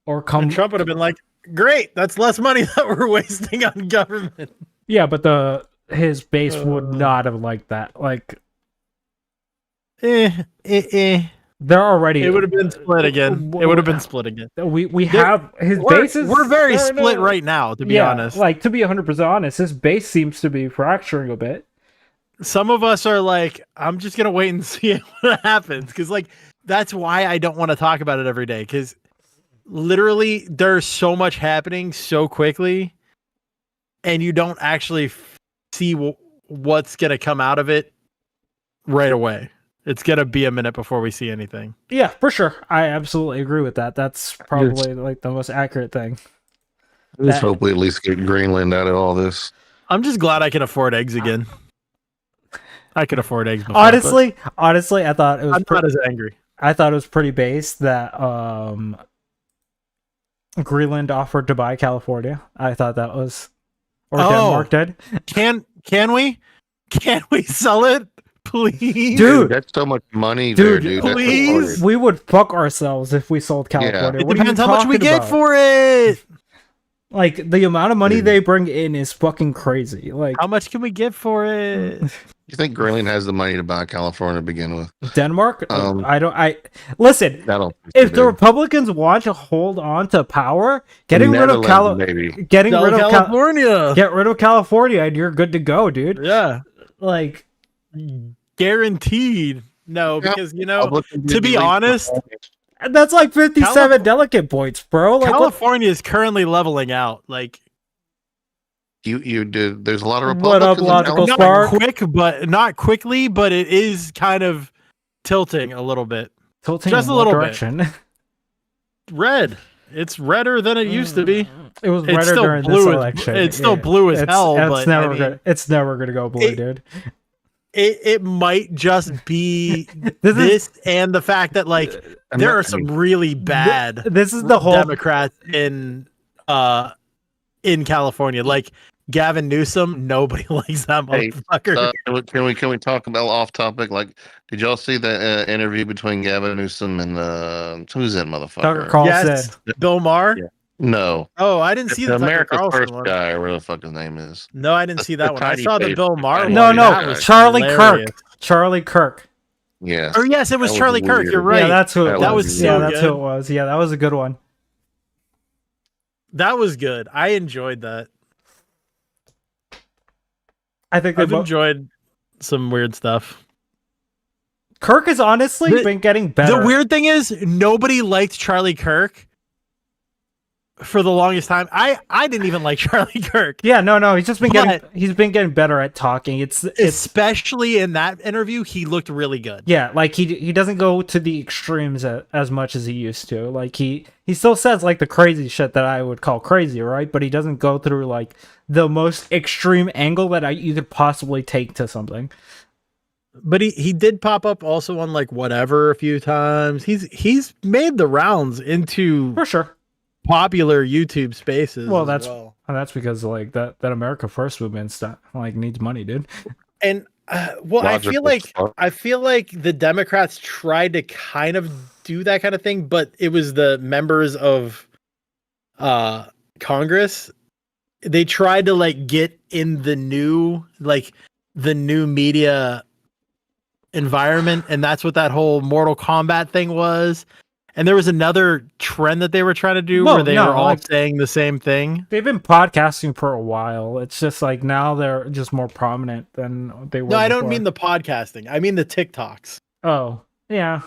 Or come. And Trump would have been like, great, that's less money that we're wasting on government. Yeah, but his base would not have liked that. Like, They're already. It would have been split again. It would have been split again. We have his bases. We're very split right now, to be honest. Like, to be 100% honest, his base seems to be fracturing a bit. Some of us are like, I'm just gonna wait and see what happens, because like that's why I don't want to talk about it every day, because literally there's so much happening so quickly, and you don't actually see what's gonna come out of it right away. It's gonna be a minute before we see anything. Yeah, for sure. I absolutely agree with that. That's probably like the most accurate thing. Let's hope we at least get Greenland out of all this. I'm just glad I can afford eggs again. I could afford eggs before. Honestly, I thought it was I'm not as angry. I thought it was pretty base that Greenland offered to buy California. I thought that was, or Denmark did. Can we sell it, please? Dude, that's so much money, dude, there, dude. please. We would fuck ourselves if we sold California. It What are you depends how much we talking get about? for it. Like, the amount of money Dude. they bring in is fucking crazy. Like, How much can we get for it? You think Greenland has the money to buy California to begin with? Denmark? Um, Listen, I don't. think if they the do. Republicans want to hold on to power, getting rid of Netherlands, maybe. Sell California. get rid of California and you're good to go, dude. Yeah, Like, guaranteed. No, Yeah. because to To be honest, that's like 57 delegate points, bro. Like, California is currently leveling out. Like, you did. There's a lot of What up, Republicans. in Logical California. Spark? not quickly, but it is kind of tilting a little bit. tilting just in a what little bit. direction? Red. It's redder than it used to be. It was It's redder still during blue this as- election. it's still blue as hell, but, I mean, it's never gonna go blue, it- dude. It might just be This this and the fact that like there are some really bad This is the whole. Democrats in California. Like Gavin Newsom, nobody likes that Hey, motherfucker. Can we talk about off topic? Like, did y'all see the interview between Gavin Newsom and who's that motherfucker? Tucker Carlson. Yes, Bill Maher. Yeah. No, Oh, I didn't see the Tucker America's Carlson First one. guy, or whatever the fuck his name is. No, I didn't see that the one. I tiny saw the face Bill guy. Maher one. No, That no, was Charlie hilarious. Kirk. Charlie Kirk. Yeah. Oh yes, it was That was Charlie Kirk. weird. You're right. Yeah, that's who it That was. was so yeah, that's who good. it was. Yeah, that was a good one. That was good. I enjoyed that. I think they I've enjoyed some weird stuff. Kirk has honestly The- been getting better. The weird thing is nobody liked Charlie Kirk for the longest time. I didn't even like Charlie Kirk. Yeah, no, he's just been But- getting better at talking. It's Especially in that interview, he looked really good. yeah, like he doesn't go to the extremes as much as he used to. Like he still says like the crazy shit that I would call crazy, right? But he doesn't go through like the most extreme angle that you could possibly take to something. But he did pop up also on like whatever a few times. He's made the rounds into For sure. popular YouTube spaces. Well, as that's well. and that's because like that America First movement stuff like needs money, dude. And well, Logical Spark. I feel like the Democrats tried to kind of do that kind of thing, but it was the members of Congress. They tried to like get in the new media environment, and that's what that whole Mortal Kombat thing was. And there was another trend that they were trying to do Well, where they no, were all like- saying the same thing. They've been podcasting for a while. It's just like now they're just more prominent than they were. No, I don't before. mean the podcasting. I mean the TikToks. Oh, yeah.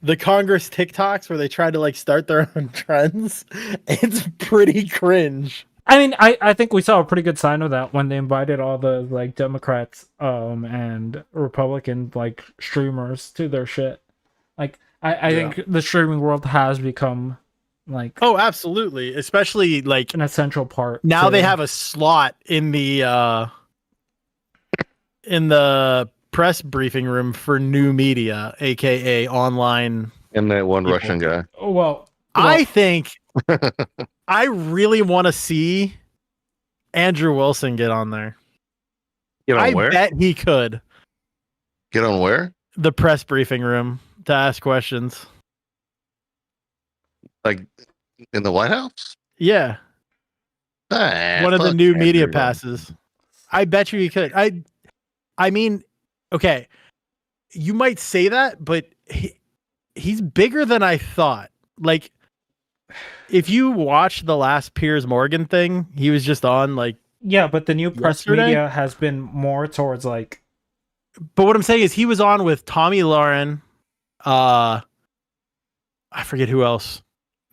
The Congress TikToks where they tried to like start their own trends. It's pretty cringe. I mean, I think we saw a pretty good sign of that when they invited all the like Democrats and Republican like streamers to their shit. Like I Yeah. think the streaming world has become like Oh, absolutely. Especially like an essential part. now to- they have a slot in the press briefing room for new media, aka online. And that one People. Russian guy. well, I think I really want to see Andrew Wilson get on there. Get on I where? bet he could. Get on where? The press briefing room to ask questions. Like in the White House? Yeah. One of the fuck new Andrew media Wilson. passes. I bet you he could. I mean, okay. You might say that, but he's bigger than I thought. Like, if you watch the last Piers Morgan thing, he was just on like. yeah, but the new press Yesterday? media has been more towards like But what I'm saying is, he was on with Tommy Lauren. I forget who else.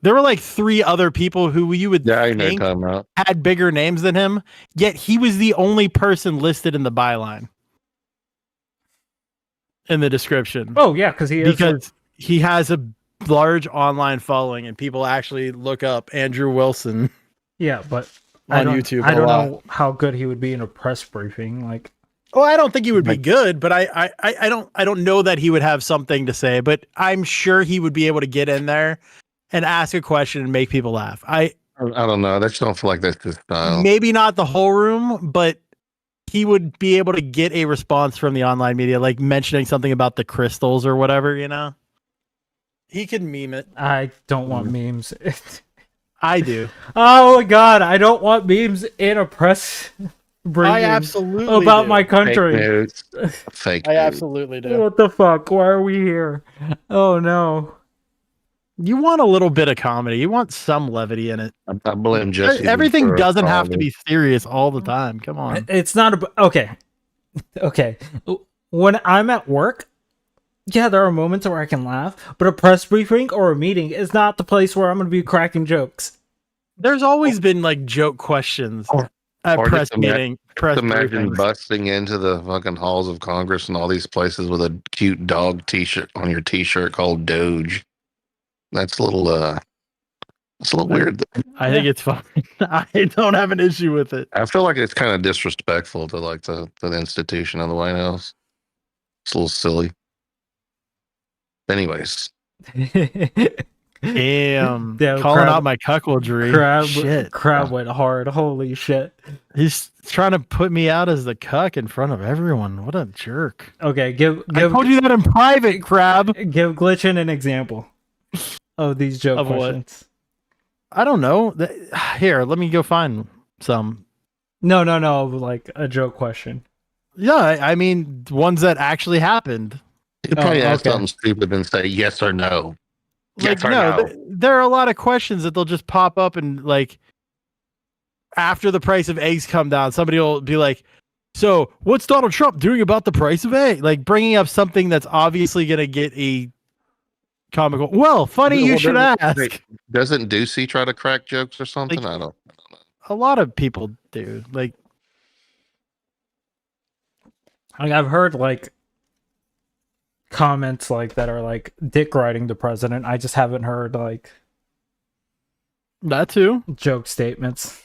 There were like 3 other people who you would Yeah, I know what think you're talking about. had bigger names than him, yet he was the only person listed in the byline in the description. oh yeah, because he is Because he has a large online following and people actually look up Andrew Wilson. Yeah, but on YouTube. I a don't lot. know how good he would be in a press briefing. Like, Oh, I don't think he would be good, but I don't know that he would have something to say, but I'm sure he would be able to get in there and ask a question and make people laugh. I don't know. I just don't feel like that's his style. Maybe not the whole room, but he would be able to get a response from the online media, like mentioning something about the crystals or whatever, you know? He could meme it. I don't want memes. I do. Oh my god, I don't want memes in a press briefing I absolutely about do. my Fake country. news. Fake I news. absolutely do. What the fuck? Why are we here? Oh no. You want a little bit of comedy. You want some levity in it. I blame Jesse. Everything Ventura doesn't for all have to this. be serious all the time. Come on. It's not a okay. Okay. When I'm at work, yeah, there are moments where I can laugh, but a press briefing or a meeting is not the place where I'm going to be cracking jokes. There's always been like joke questions at or press just ima- meeting, press Imagine briefings. busting into the fucking halls of Congress and all these places with a cute dog T-shirt on your T-shirt called Doge. That's a little it's a little weird. I think it's fine. I don't have an issue with it. I feel like it's kind of disrespectful to like the institution of the White House. It's a little silly. Anyways, Damn. Damn, Calling Crab- out my cuckoldry. Shit. Crab went hard. Holy shit. He's trying to put me out as the cuck in front of everyone. What a jerk. Okay, give I told you that in private, Crab. give Glitchin an example of these joke Of what? questions. I don't know. Here, let me go find some. No, like a joke question. Yeah, I mean, ones that actually happened. you probably ask okay. something stupid and say yes or no. Like, Yes or no, no. there are a lot of questions that they'll just pop up and like after the price of eggs come down, somebody will be like, so what's Donald Trump doing about the price of eggs? Like bringing up something that's obviously going to get a comical. Well, funny you Well, should doesn't- ask. wait, Doesn't Ducey try to crack jokes or something? Like- I don't. A lot of people do. Like, I've heard like comments like that are like dick riding the president. I just haven't heard like that too. joke statements.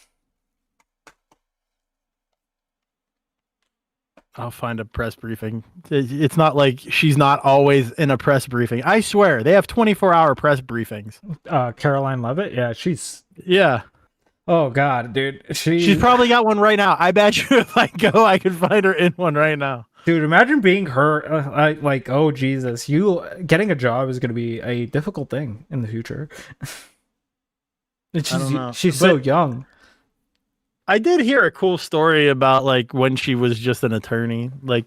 I'll find a press briefing. It's not like she's not always in a press briefing. I swear they have 24-hour press briefings. Caroline Levitt, yeah, she's Yeah. oh god, dude, She's probably got one right now. I bet you if I go, I could find her in one right now. dude. Imagine being her. Like, oh Jesus, you getting a job is going to be a difficult thing in the future. And I don't know. she's so young. I did hear a cool story about like when she was just an attorney, like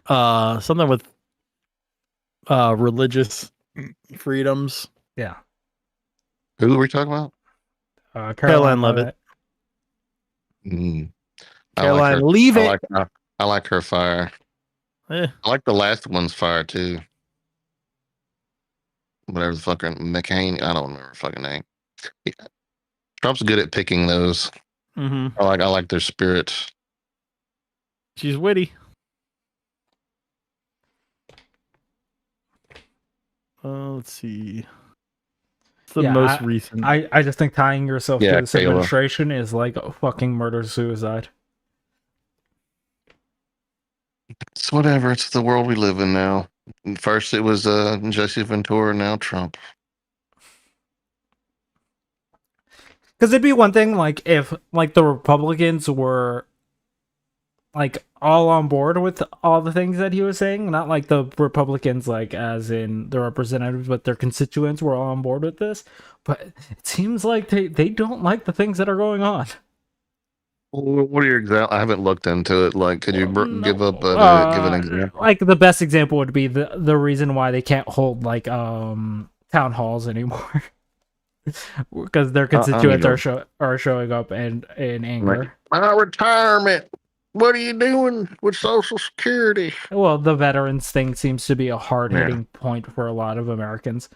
something with religious freedoms. Yeah, Who are we talking about? Caroline Levitt. Mm. I Caroline, like her. leave I it. like her fire. Eh, I like the last one's fire too. Whatever the fucking McCain. I don't remember her fucking name. Yeah. Trump's good at picking those. mhm. I like their spirit. She's witty. Let's see. It's the Yeah, most recent. I just think tying yourself Yeah, to this Kayla. administration is like a fucking murder suicide. It's whatever. It's the world we live in now. First it was Jesse Ventura, now Trump. Because it'd be one thing like if like the Republicans were like all on board with all the things that he was saying, not like the Republicans like as in the representatives, but their constituents were all on board with this. But it seems like they don't like the things that are going on. What are your examples? I haven't looked into it. Like, could you give up give an example? Like the best example would be the reason why they can't hold like town halls anymore. Because their constituents are showing up and in anger. My retirement. What are you doing with Social Security? Well, the veterans thing seems to be a hard hitting point for a lot of Americans.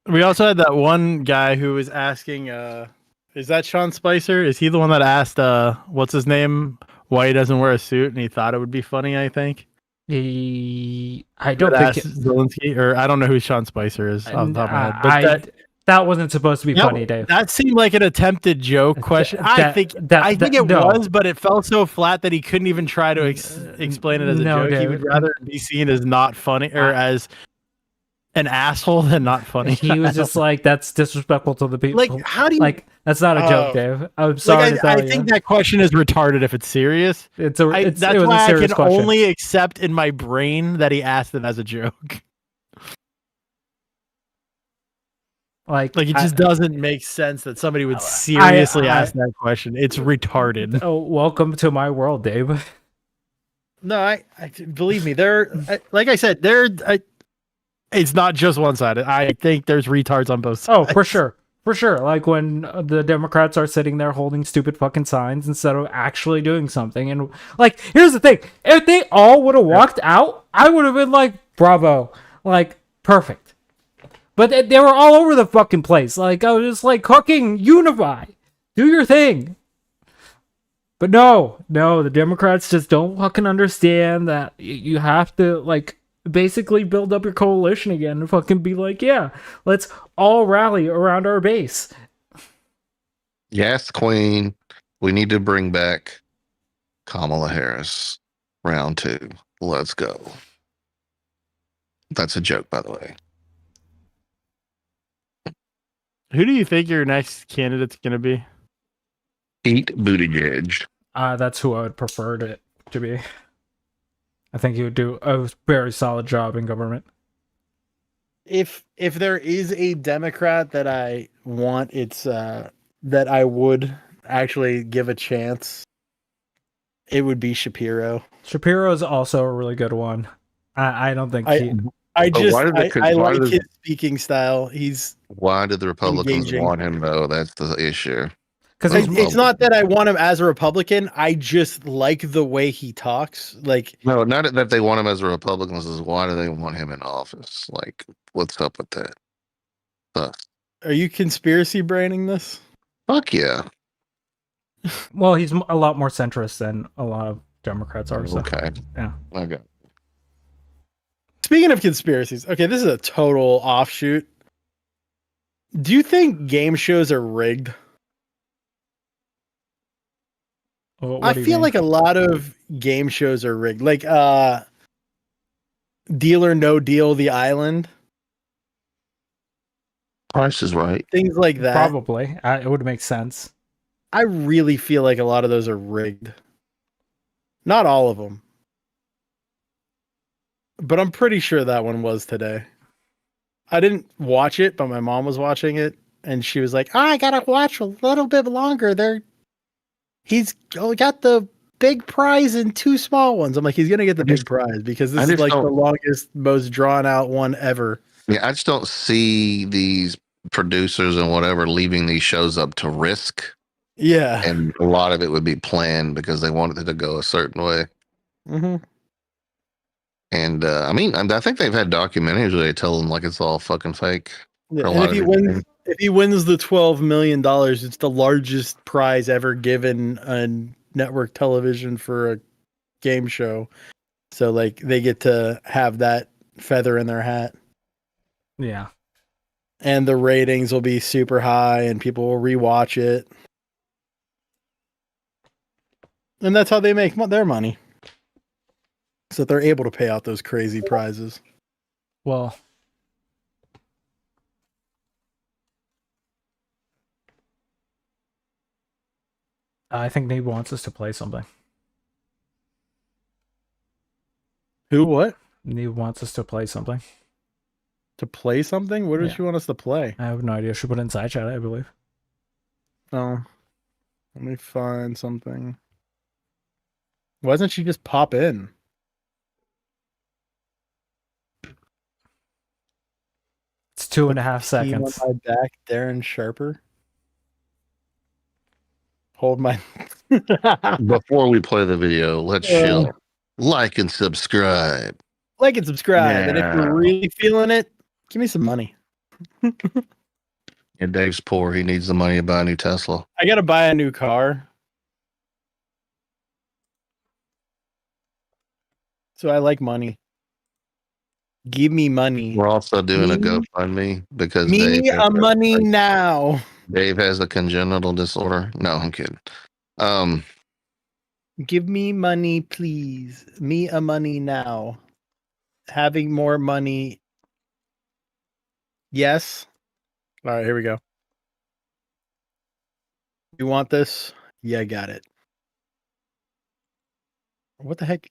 We also had that one guy who was asking, is that Sean Spicer? Is he the one that asked, what's his name, why he doesn't wear a suit? And he thought it would be funny, I think. I don't That think asked Zelensky, or I don't know who Sean Spicer is off the top of my head. But That wasn't supposed to be That- funny, Dave. That seemed like an attempted joke question. I think it no. was, but it fell so flat that he couldn't even try to explain it as a No, joke. He David. would rather be seen as not funny or as an asshole than not funny. He was just like, that's disrespectful to the people. like, how do you Like, that's not a joke, Oh. Dave. I'm sorry to tell I you. think that question is retarded if it's serious. It That's was a why I serious can question. only accept in my brain that he asked it as a joke. Like Like it just doesn't make sense that somebody would seriously ask that question. It's retarded. Oh, welcome to my world, Dave. No, I believe me. Like I said, it's not just one sided. I think there's retards on both sides. Oh, for sure. Like when the Democrats are sitting there holding stupid fucking signs instead of actually doing something. And like, here's the thing: if they all would have walked out, I would have been like, bravo, like perfect. But they were all over the fucking place. Like, I was just like, fucking unify. Do your thing. But no, the Democrats just don't fucking understand that you have to, like, basically build up your coalition again and fucking be like, yeah, let's all rally around our base. Yes, Queen. We need to bring back Kamala Harris. Round 2. Let's go. That's a joke, by the way. Who do you think your next candidate's gonna be? Pete Buttigieg. That's who I would prefer it to be. I think he would do a very solid job in government. If there is a Democrat that I want, it's that I would actually give a chance, it would be Shapiro. Shapiro is also a really good one. I don't think he. I But just why did I why like did- his speaking style. Why did the Republicans Engaging. want him, though? That's the issue. Because It's not that I want him as a Republican. I just like the way he talks. Like, No, not that they want him as a Republican. Is why do they want him in office? Like, what's up with that? are you conspiracy braining this? Fuck yeah. well, he's a lot more centrist than a lot of Democrats are. So. Okay. Yeah. Okay. Speaking of conspiracies, okay, this is a total offshoot. Do you think game shows are rigged? I feel like a lot of game shows are rigged. Like Deal or No Deal, The Island, Price is Right. things like that. Probably. It would make sense. I really feel like a lot of those are rigged. Not all of them. But I'm pretty sure that one was today. I didn't watch it, but my mom was watching it, and she was like, I gotta watch a little bit longer. He's got the big prize and 2 small ones. I'm like, he's gonna get the big prize because this is like the longest, most drawn out one ever. Yeah, I just don't see these producers and whatever leaving these shows up to risk. Yeah. And a lot of it would be planned because they wanted it to go a certain way. Mm-hmm. And I mean, I think they've had documentaries where they tell them like it's all fucking fake. Yeah, and if he wins the $12 million, it's the largest prize ever given on network television for a game show. So like they get to have that feather in their hat. Yeah. And the ratings will be super high and people will rewatch it. And that's how they make their money. So that they're able to pay out those crazy prizes. Well, I think Nate wants us to play something. Who? What? Nate wants us to play something. To play something? What does she want us to play? I have no idea. She put it inside chat, I believe. Oh. Let me find something. Why doesn't she just pop in? It's 2.5 seconds. On my back, Darren Sharper. Hold my. Before we play the video, let's chill. Like and subscribe. Like and subscribe. And if you're really feeling it, give me some money. And Dave's poor. He needs the money to buy a new Tesla. I gotta buy a new car. So I like money. Give me money. We're also doing a Me- GoFundMe because Me a money now. Dave has a congenital disorder. No, I'm kidding. Um, Give me money, please. Me a money now. Having more money. Yes. All right, here we go. You want this? Yeah, I got it. What the heck?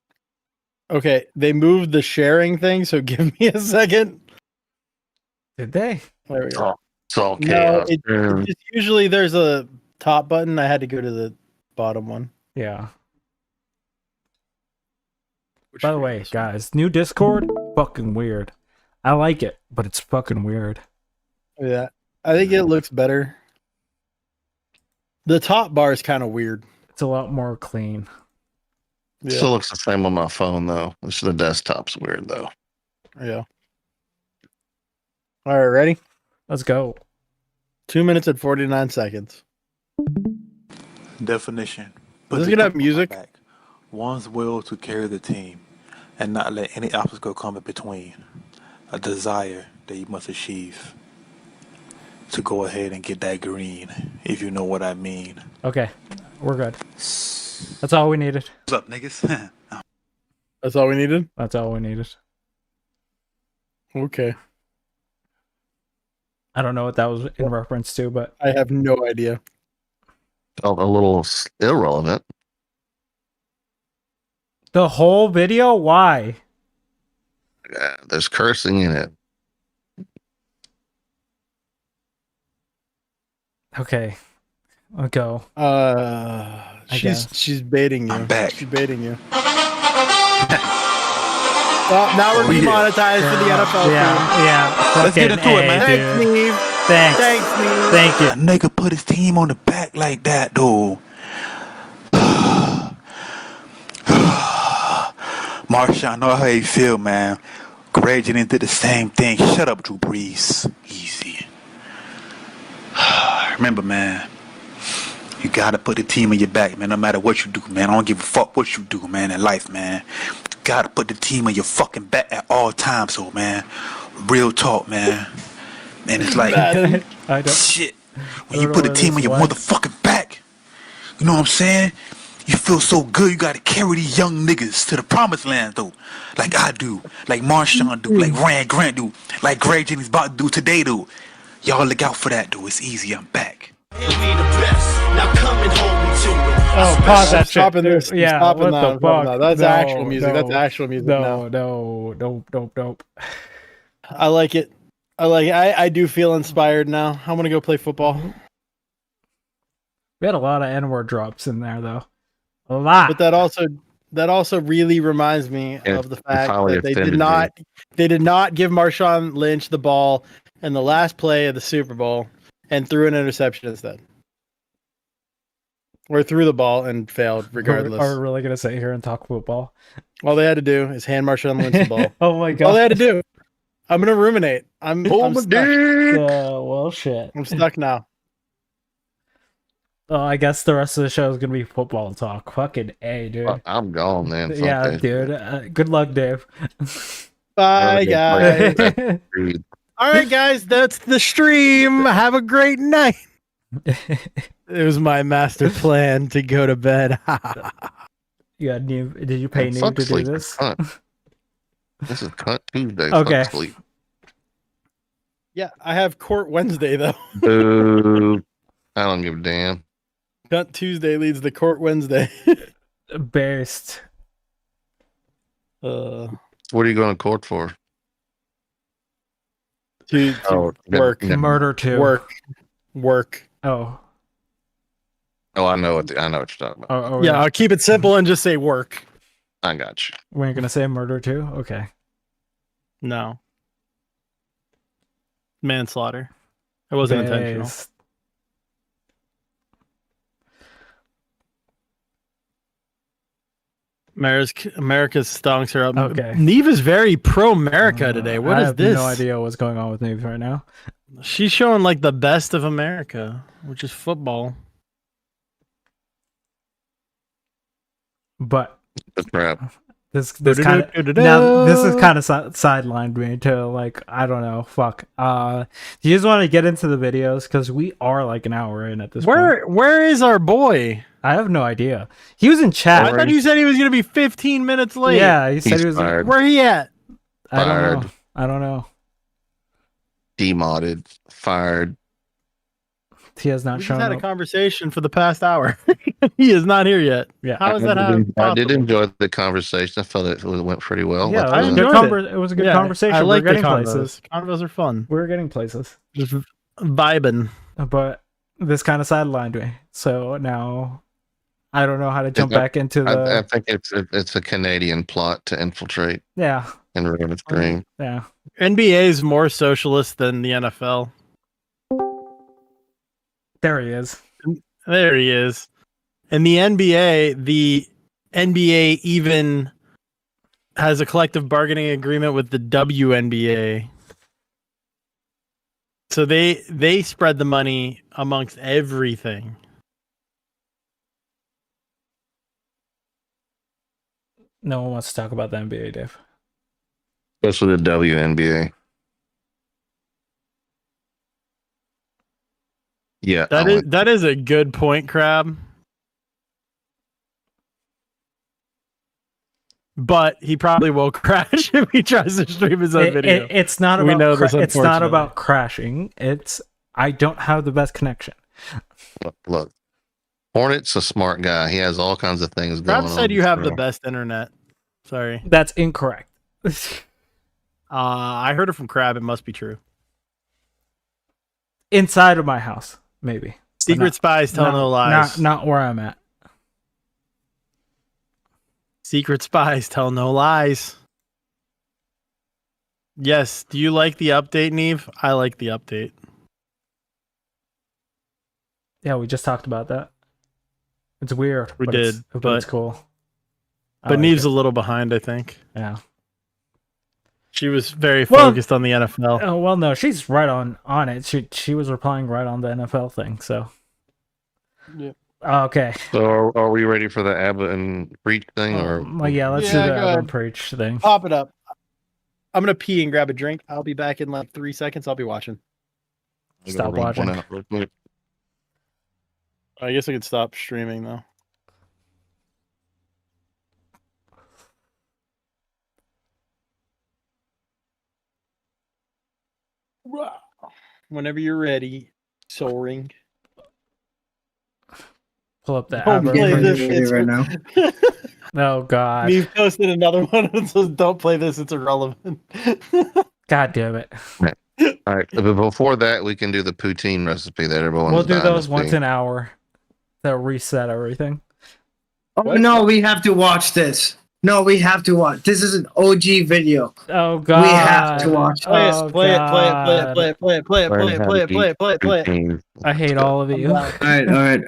Okay, they moved the sharing thing, so give me a second. Did they? There we go. it's all No, chaos. it just usually there's a top button. I had to go to the bottom one. Yeah. Which By the one? way, This one. guys, new Discord, fucking weird. I like it, but it's fucking weird. Yeah, I think it looks better. The top bar is kind of weird. It's a lot more clean. Yeah, Still looks the same on my phone though. It's the desktop's weird though. yeah. All right, ready? Let's go. 2 minutes and 49 seconds. Definition. Is this the gonna have team on my music? back. One's will to carry the team and not let any obstacle come in between. A desire that you must achieve. To go ahead and get that green, if you know what I mean. Okay, we're good. That's all we needed. What's up, niggas? That's all we needed. That's all we needed. Okay, I don't know what that was in reference to, but I have no idea. Felt a little irrelevant. the whole video, why? There's cursing in it. Okay, I'll go. She's guess. she's baiting you. I'm back. She's baiting you. Well, now we're Oh, yeah. demonetized for the NFL Yeah, team. yeah. Let's get fucking into it, A, man. Thanks, dude. Neve. Thanks. Thanks, Neve. Thank you. A nigga put his team on the back like that, though. Marshawn, I know how you feel, man. Greg Jennings did the same thing. Shut up, Drew Brees. Easy. Remember, man, you gotta put the team on your back, man, no matter what you do, man. I don't give a fuck what you do, man, in life, man. Gotta put the team on your fucking back at all times, so, man. Real talk, man. And it's like, I don't. shit. When I you don't put know the team on this your one. motherfucking back, you know what I'm saying? You feel so good, you gotta carry these young niggas to the promised land, though. Like I do, like Marshawn do, like Rand Grant do, like Greg Jennings about to do today, though. Y'all look out for that, though. It's easy, I'm back. He'll be the best. Now come and hold me to it. Oh, pause that shit. Stopping this. Yeah, Stopping what that. the I'm stopping fuck? that. That's No, actual music. no, That's actual music No, now. nope. I like it. I do feel inspired now. I want to go play football. We had a lot of N-word drops in there, though. A lot. But that also really reminds me Yeah, of the fact highly that they offended did not give Marshawn Lynch the ball in the last play of the Super Bowl and threw an interception instead. Or threw the ball and failed regardless. Are we really gonna sit here and talk football? All they had to do is hand Marshawn Lynch the ball. Oh my All they god. had to do. I'm gonna ruminate. I'm stuck. Well, shit. I'm stuck now. Oh, I guess the rest of the show is gonna be football talk. Fucking A, dude. I'm gone, man. Fuck Yeah, that dude. Good luck, Dave. Bye, Okay, guys. shit. Agreed. All right, guys, that's the stream. Have a great night. It was my master plan to go to bed. Yeah, Neve, did you pay Neve Fuck to do sleep. this? Cunt. This is Cunt Tuesday. Okay. Fuck sleep. Yeah, I have court Wednesday though. Boo. I don't give a damn. Cunt Tuesday leads the court Wednesday. Based. uh, What are you going to court for? to work, Murder 2. work. Oh. Oh, I know what you're talking about. Oh, Yeah, I'll keep it simple and just say work. I got you. We're gonna say murder 2? Okay. No. Manslaughter. It wasn't intentional. Based. America's stonks are up. Okay. Neve is very pro America today. What I is have this? no idea what's going on with Neve right now. She's showing like the best of America, which is football. But The trap. This kind of now this is kind of sidelined me to like I don't know. Fuck. Do you just want to get into the videos because we are like an hour in at this point. Where is our boy? I have no idea. He was in I chat. thought you said he was gonna be 15 minutes late. Yeah, he said He's he was. fired. Where he at? I don't know. Fired. I don't know. Demodded, fired. He has not We just shown had a up. conversation for the past hour. He is not here yet. Yeah. How is that I did possible? enjoy the conversation. I felt it went pretty well. Yeah, I it was, a enjoyed good it was a good Yeah, conversation. I like We're getting the convos. places. Convos are fun. We're getting places. Just vibing. But this kind of sidelined me. So now I don't know how to jump back into I the. think it's a Canadian plot to infiltrate Yeah. and Raven's Green. Yeah. NBA is more socialist than the NFL. There he is. There he is. And the NBA even has a collective bargaining agreement with the WNBA. So they spread the money amongst everything. No one wants to talk about the NBA, Dave. Especially the WNBA. Yeah. That is a good point, Crab. But he probably will crash if he tries to stream his own video. It's not We about know this, it's not unfortunately. about crashing. It's I don't have the best connection. Look. Hornet's a smart guy. He has all kinds of things going Crab on. said you have the So, best internet. Sorry. That's incorrect. I heard it from Crab. It must be true. Inside of my house, maybe. Secret spies tell no lies. Not where I'm at. Secret spies tell no lies. Yes. Do you like the update, Neve? I like the update. Yeah, we just talked about that. It's weird. We but it's- did, but but- it's cool. I But like Neve's it. a little behind, I think. Yeah. She was very Well- focused on the NFL. Oh well, no, she's right on it. She was replying right on the NFL thing. So. Yeah. Okay. So are we ready for the Abbott and Breach thing? Or Well, yeah, let's Yeah, do go the ahead. Adam Preach thing. Pop it up. I'm gonna pee and grab a drink. I'll be back in like 3 seconds. I'll be watching. I gotta Stop run watching. one out real quick. I guess I could stop streaming though. Whenever you're ready, soaring. Pull up the Don't Adam play Preach. this. Video right now. Oh God. We've posted another one that says, "Don't play this; it's irrelevant." God damn it. All right. But before that, we can do the poutine recipe that everyone. We'll do those once an hour. That'll reset everything. Oh What? no, we have to watch this. No, we have to watch. This is an OG video. Oh God. We have to watch Play Oh, it, play it, play it, play it, God. play it, play it, play it, play it, play it, play it, play it, play it. Poutine. I hate all of you. All right.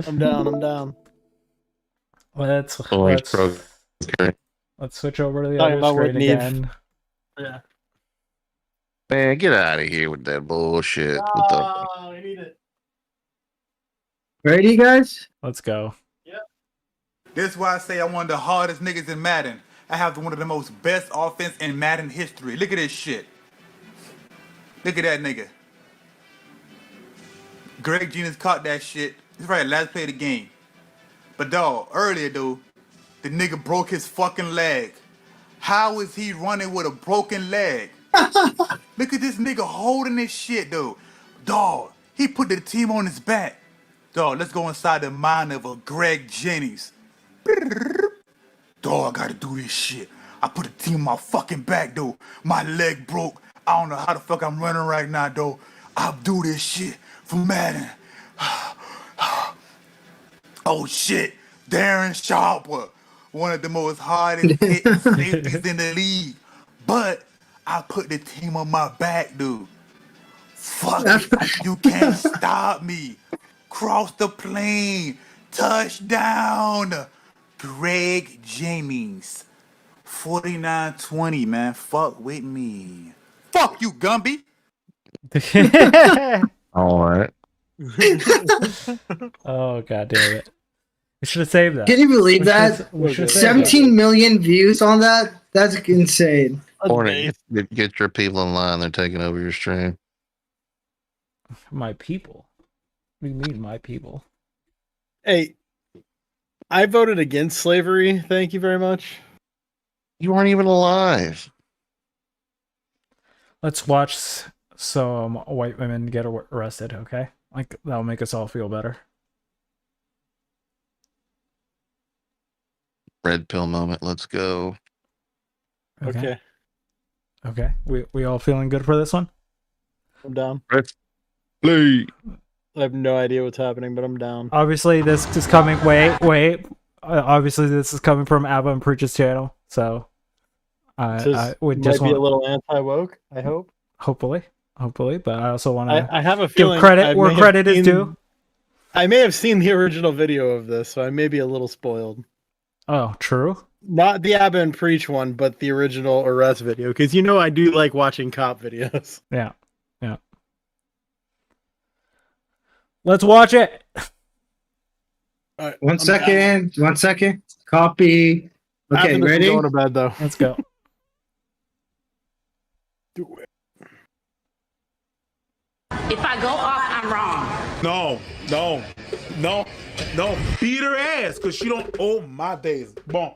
I'm down. I'm down. Let's Orange let's, Pro- Okay. let's switch over to the Talking other about what screen Neve- again. Yeah. Man, get out of here with that bullshit. What the- Oh, we need it. Ready, guys? Let's go. This is why I say I'm one of the hardest niggas in Madden. I have one of the most best offense in Madden history. Look at this shit. Look at that nigga. Greg Genius caught that shit. This is right, last play of the game. But dog, earlier though, the nigga broke his fucking leg. How is he running with a broken leg? Look at this nigga holding this shit though. Dog, he put the team on his back. Dog, let's go inside the mind of a Greg Jennings. Dog, I gotta do this shit. I put the team on my fucking back though. My leg broke. I don't know how the fuck I'm running right now though. I'll do this shit for Madden. Oh shit, Darren Sharper, one of the most hardest hit safeties in the league. But I put the team on my back, dude. Fuck it, you can't stop me. Cross the plane, touchdown. Greg Jennings, 49-20, man. Fuck with me. Fuck you, Gumby. All right. Oh God damn it. We should have saved that. Can you believe We that? should've- we should've saved that. 17 million views on that? That's insane. Hornet, get your people in line. They're taking over your stream. My people. What do you mean, my people? Hey, I voted against slavery. Thank you very much. You aren't even alive. Let's watch some white women get arrested, okay? Like, that'll make us all feel better. Red pill moment. Let's go. Okay, Okay. We all feeling good for this one? I'm down. Lee. I have no idea what's happening, but I'm down. Obviously, this is coming. Wait. Obviously, this is coming from Abba and Preach's channel. So, I would might just be a want, little anti-woke. I hope. hopefully, but I also want to I have a give feeling credit I where may have credit is seen- due. I may have seen the original video of this, so I may be a little spoiled. Oh, true. Not the Abba and Preach one, but the original arrest video, because you know I do like watching cop videos. Yeah. Let's watch it. All right, One second. Copy. Okay, Abin isn't ready? Going to bed though. Let's go. Do it. If I go off, I'm wrong. No. Beat her ass, cause she don't. Oh my days. Bon,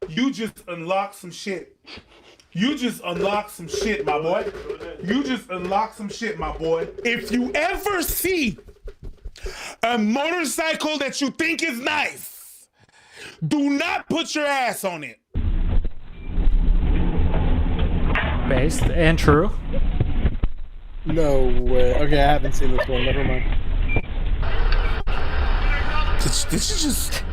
you just unlocked some shit. My boy. If you ever see a motorcycle that you think is nice, do not put your ass on it. Based and true. No way. Okay, I haven't seen this one. Never mind. Did you just?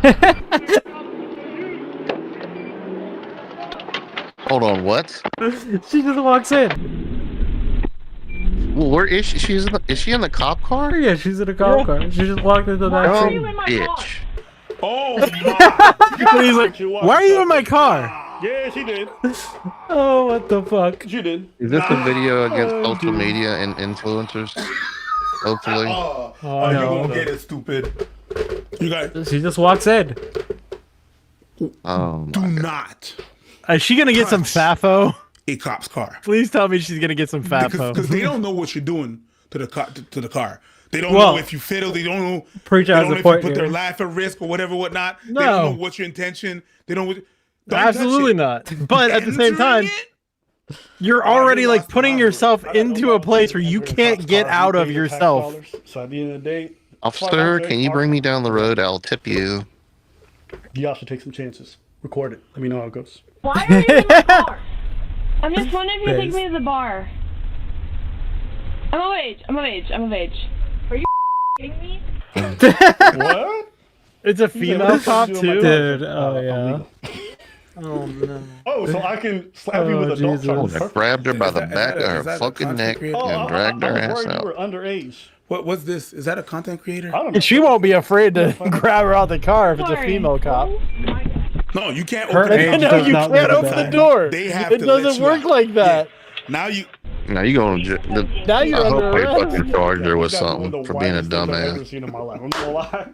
Hold on. What? She just walks in. Well, where is she? Is she in the cop car? Yeah, she's in a cop car. She just walked into the back Why are seat. you in my car? Bitch. Oh my! He's like, why are you in my car? Yeah, she did. Oh, what the fuck? She did. Is this a video against social media and influencers? Hopefully. Oh, you no. gonna get it, stupid. You guys She just walks in. Oh do my God. not Is she gonna get some FAFO? a cop's car. Please tell me she's gonna get some Because FAFO. they don't know what you're doing to the car. To the car. They don't Well, know if you fiddle. They don't know. Preacher They has don't a know if point you put their here. life at risk or whatever. They No. don't know what's your intention. They don't. Don't Absolutely touch it. not. But at the same time, Entering it? you're Oh, already you like lost putting the yourself money. into a place where you can't get out of yourself. So at the end of the day, Officer, can you bring me down the road? I'll tip you. you also take some chances. Record it. Let me know how it goes. Why are you in my car? I'm just wondering if you take me to the bar. I'm of age. Are you kidding me? What? It's a female cop too. Dude, oh yeah. Oh no. Oh, so I can slap you Oh, with adult Jesus. charges. I Perfect. grabbed her by Is the that- back is of her that a fucking content neck creator? Oh, and dragged her I was ass worried you out. were underage. What's this? Is that a content creator? I don't know. And she won't be afraid to grab her out the car if it's a Sorry. female cop. Oh my God. No, you can't Her open age it. No, does you not can't make open it the bad. door. They have It to let doesn't you work out. like that. Now you. Now you going to Now you're I hope under they arrest. fucking charged her with This guy's one of something the for being a whitest things I've ever dumbass. seen in my life. I'm not gonna lie.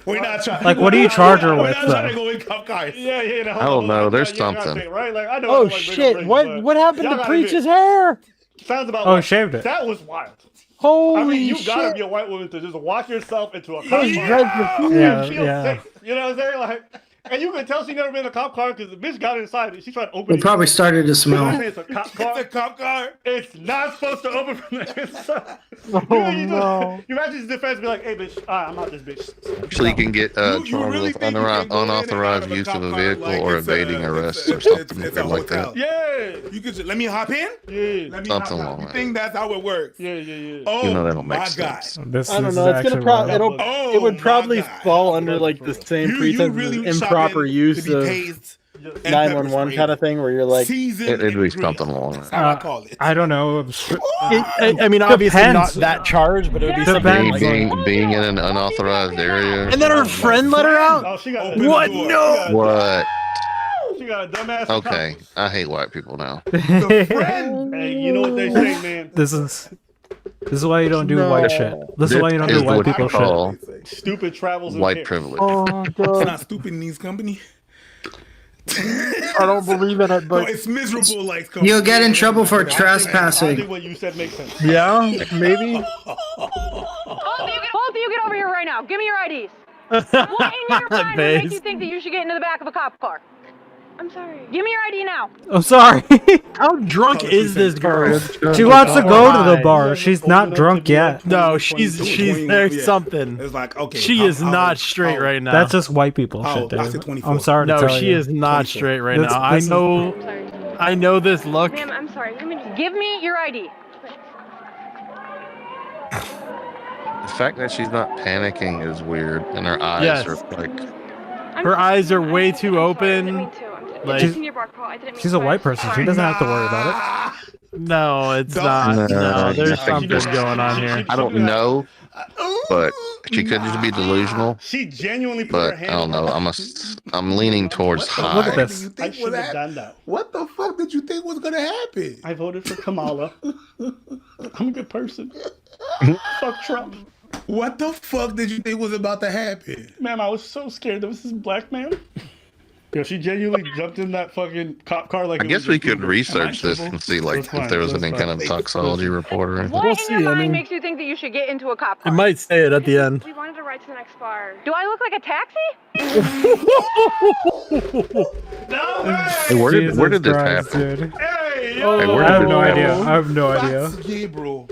We're not trying. Like, what do you charge her We're with, not trying to though? go in cop cars. Yeah. No, I don't know, there's you gotta something. say, right? Like, I know Oh it's like big shit! rings, What but what happened y'all to gotta Preach's admit, hair? Sounds about Oh, like, shaved it. That was wild. Holy I mean, you shit! gotta be a white woman to just watch yourself into a That cop was car. dreadful. Yeah, She yeah. was sick. You know what I'm saying? Like, and you can tell she never been in a cop car because the bitch got inside it. She tried to open It it. probably started to You know smell. what I'm saying? It's a cop It's car. a cop car. It's not supposed to open from the inside. Oh no! You imagine his defense be like, hey, bitch, I'm not this bitch. Actually, you can get You charged really with think you can go in and out unauthorized of a use cop of a car vehicle like or it's a- evading it's arrest a- or something it's a like that. hotel. Yeah. You could just let me hop in. Yeah. Let me Something hop along in. You that. think that's how it works? Yeah. Oh You know that don't my make God. sense. This I don't is know. It's actually gonna probably wild. it'll Oh, it would my probably God. fall under like the same You pretense really of shot improper in use to be of tased and pepper 911 sprayed. kind of thing, where you're like, Seasoned It'd and be grilled. something along That's that. how I call it. I don't know. I mean, obviously Depends. not that charge, but it would be Depends. something Being, like. being in an unauthorized area. And then her friend let her out. Oh, she got Open What? the door. No. What? She got a dumbass. Okay, I hate white people now. The friend. Hey, you know what they say, man. This is This is why you don't do white shit. This is why you don't do is white what you people shit. call Stupid travels and white pairs. privilege. Oh It's god. not stupid in these company. I don't believe in it, No, but it's miserable like You'll get in trouble for I think trespassing. what you said makes sense. yeah, maybe. Both of you get over here right now. Give me your IDs. What in your mind would make you think that you should get into the back of a cop car? I'm sorry. Give me your ID now. I'm sorry. How drunk is this girl? She wants to go to the Hi. bar. She's not drunk yet. No, she's there's Yeah. something. It's like, okay. She is not straight right now. That's just white people Oh, shit, I said dude. 24. I'm sorry to no, tell she you. is not 24. straight right This- now. this is- I know this look. Ma'am, I'm sorry. Give me your ID. The fact that she's not panicking is weird, and her eyes Yes. are like. Her eyes are way too open. Like, She's a white person. She doesn't have to worry about it. no, it's No. not. No, No, there's no. something going on here. I don't know, but she could just be delusional. She genuinely put her But hand I don't know. I'm leaning towards Look at high. this. I should have done that. What the fuck did you think was gonna happen? I voted for Kamala. I'm a good person. Fuck Trump. What the fuck did you think was about to happen? Man, I was so scared. There was this black man. Yo, she genuinely jumped in that fucking cop car like I it guess was we just could Uber. research this and see like That's fine, if there was that's any fine. kind of toxology report or anything. What We'll in see, your I mind mean- makes you think that you should get into a cop It car? might say it at the end. We wanted to ride to the next bar. Do I look like a taxi? Hey, where did Jesus this Christ, happen? dude. Hey, Hey, yo. where I did have this no happen? idea. I have no idea. That's Gabriel.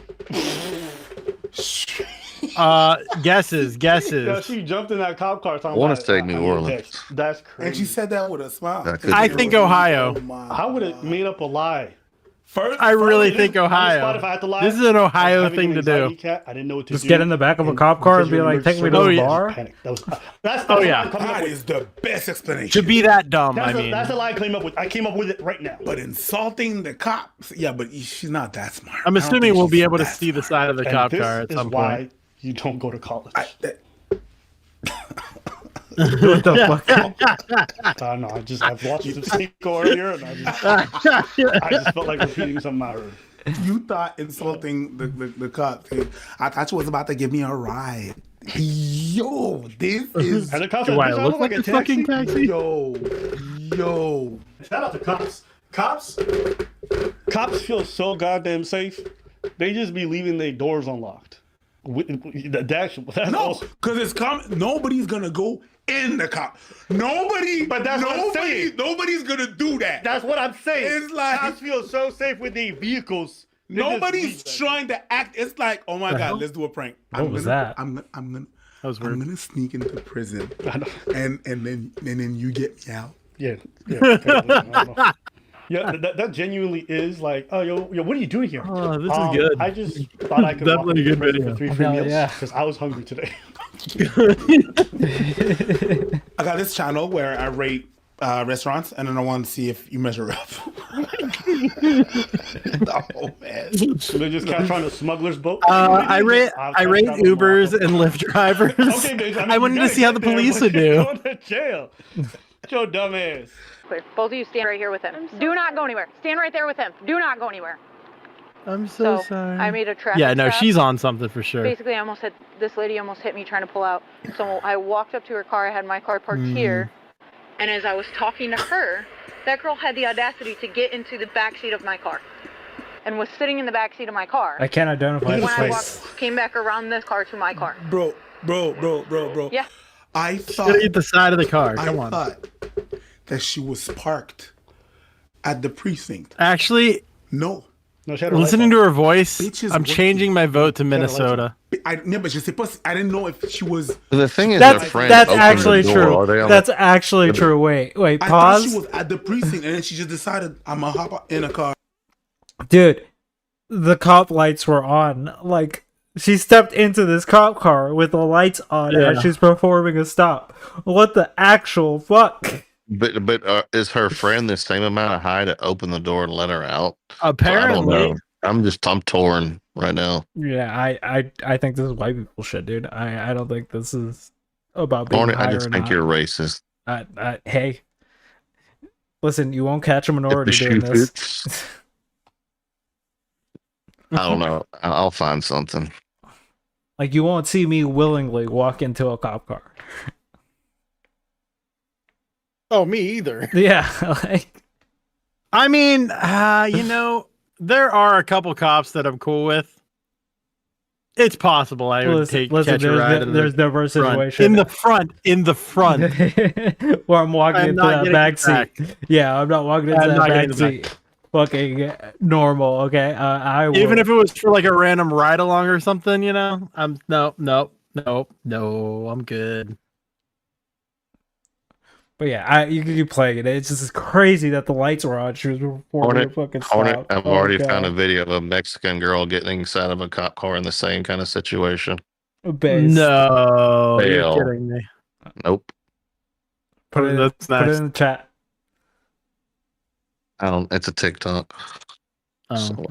Guesses. Yo, she jumped in that cop car. I want to say New Orleans. That's crazy. And she said that with a smile. That could I be think wrong. Ohio. Oh my How would it God. made up a lie? First, I really First, think on the spot, Ohio. if I had to lie, This is an I was Ohio having thing an to do. anxiety attack. I didn't know what to Just do. get in the back of a cop car and be like, take me to Oh, the yeah. bar. Panic. That's Oh, what yeah. I'm coming up that with. is the best explanation. To be that dumb, That's, I mean. that's the lie I came up with. I came up with it right now. But insulting the cops, yeah, but she's not that smart. I'm I don't assuming think we'll she's be able to that see the smart. side of the And cop this car at is some why point. you don't go to college. What the fuck? I don't know. I've watched some Seiko earlier, and I just felt like repeating something I heard. You thought insulting the cop. I thought you was about to give me a ride. Yo, this is And the cops Do said, I "Bitch, look look like a fucking taxi? yo. Shout out to cops. Cops feel so goddamn safe. They just be leaving their doors unlocked. That's No, also- because it's nobody's gonna go in the cop. Nobody, But that's what I'm saying. nobody's gonna do that. That's what I'm saying. It's like- cops feel so safe with their vehicles. They just Nobody's leave that trying to act. It's like, oh my god, hell? let's do a prank. What was that? I'm That was I'm weird. gonna sneak into prison, shit. I know. and then you get me out. Yeah. Okay, I don't know. Yeah, that genuinely is like, oh, yo, what are you doing here? Oh, this is good. I just thought I could walk Definitely a into good prison video. for 3 free Hell meals yeah. because I was hungry today. I got this channel where I rate restaurants, and then I want to see if you measure up. Oh man. So they just kept trying to smuggler's boat. I rate Ubers and Lyft drivers. Okay, bitch, I wanted to see how the police would do. Go to jail. Your dumb ass. Clear. Both of you stand right here with him. Do not go anywhere. Stand right there with him. Do not go anywhere. I'm so So sorry. I made a traffic Yeah, no, stop. she's on something for sure. Basically, this lady almost hit me trying to pull out. So I walked up to her car. I had my car parked here. And as I was talking to her, that girl had the audacity to get into the backseat of my car and was sitting in the backseat of my car. I can't identify When this I place. came back around this car to my car. Bro. Yeah. I Gotta thought eat the side of the car. I Come on. thought that she was parked at the precinct. Actually, No. No, she had her listening lights to her voice, Bitches I'm working. changing my vote to Minnesota. I didn't know if she was. The thing is, her That's friend that's opened actually the door. Are they true. on That's actually true. Wait, I thought pause. she was at the precinct, and then she just decided I'm gonna hop in a car. Dude, the cop lights were on. Like, she stepped into this cop car with the lights on Yeah. as she's performing a stop. What the actual fuck? But is her friend the same amount of high to open the door and let her out? I don't Apparently, know. I'm torn right now. Yeah, I think this is white people shit, dude. I don't think this is about being Hornet, high I just or think not. you're racist. Hey, listen, you won't catch a If the minority shoe doing this. fits. I don't know. I'll find something. Like, you won't see me willingly walk into a cop car. Oh, me either. Yeah, like, I mean, there are a couple cops that I'm cool with. It's possible I would catch a ride. There's never a situation in the front. where I'm walking I'm into not that getting back it back. seat. Yeah, I'm not walking into I'm that not back getting it seat. Fucking normal, okay? I will. Even if it was for like a random ride along or something, I'm no, I'm good. But yeah, you can keep playing it. It's just crazy that the lights were on. She was before we fucking stopped. I've already found a video of a Mexican girl getting inside of a cop car in the same kind of situation. Based. No, Fail. you're kidding me. Nope. Put it in the chat. It's a TikTok. Oh. So,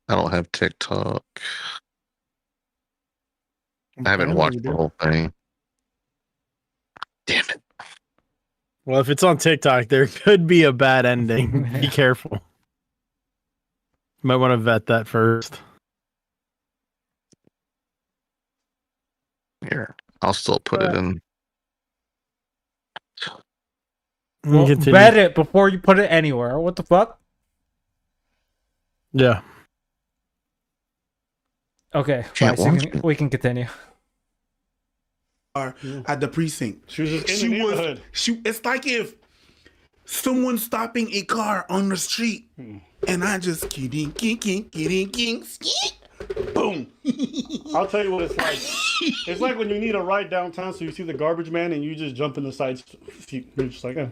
I don't have TikTok. I haven't watched the whole thing. Damn it. Well, if it's on TikTok, there could be a bad ending. Be careful. You might want to vet that first. Here, I'll still put it in. Well, Continue. bet it before you put it anywhere. What the fuck? Yeah. Okay, Can't fine, watch it. we can continue. At the precinct. She was just in the neighborhood. It's like if someone's stopping a car on the street and I just boom. I'll tell you what it's like. It's like when you need a ride downtown, so you see the garbage man and you just jump in the side seat. You're just like, eh.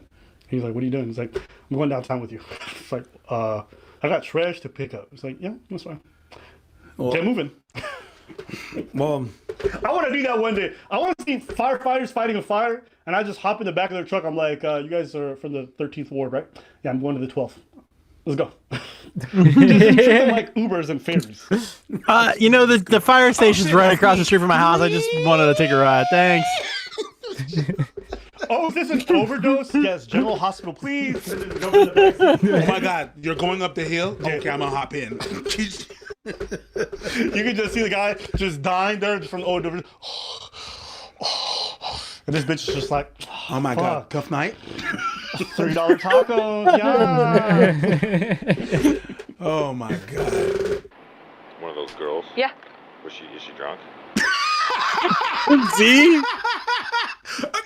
He's like, what are you doing? He's like, I'm going downtown with you. It's like, I got trash to pick up. It's like, yeah, that's fine. Get moving. Well, I want to do that one day. I want to see firefighters fighting a fire, and I just hop in the back of their truck. I'm like, you guys are from the 13th Ward, right? Yeah, I'm going to the 12th. Let's go. Just treat them like Ubers and ferries. The fire station's right across the street from my house. I just wanted to take a ride. Thanks. Oh, is this an overdose? Yes, General Hospital, please. oh my God, you're going up the hill? Okay, I'm gonna hop in. You can just see the guy just dying there from the overdose. And this bitch is just like, Oh my God, tough night? $3 tacos, yeah. Oh my God. One of those girls? Yeah. Is she drunk? See?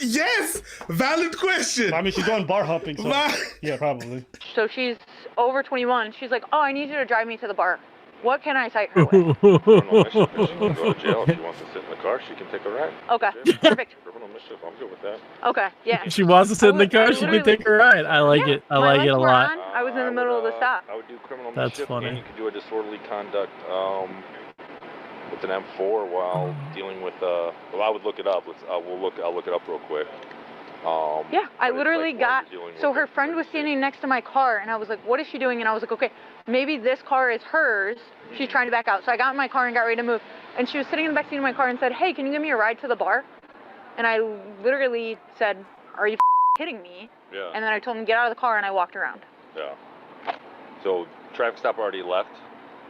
Yes! Valid question. I mean, she's going bar hopping, so yeah, probably. So she's over 21. She's like, oh, I need you to drive me to the bar. What can I cite her with? Criminal mischief. If she can go to jail. If she wants to sit in the car, she can take a ride. Okay, perfect. Criminal mischief. I'm good with that. Okay, yeah. She wants to sit in the car. She can take a ride. I like it. I like it a lot. I was in the middle of the stop. I would do criminal That's mischief. funny. And you can do a disorderly conduct with an M4 while dealing with. Well, I would look it up. I'll look it up real quick. Yeah, I but it's literally like while got. you're dealing So with her it. friend was standing next to my car, and I was like, "What is she doing?" And I was like, "Okay, maybe this car is hers. She's trying to back out." So I got in my car and got ready to move, and she was sitting in the backseat of my car and said, "Hey, can you give me a ride to the bar?" And I literally said, "Are you kidding me?" Yeah. And then I told him to get out of the car, and I walked around. Yeah. So traffic stop already left.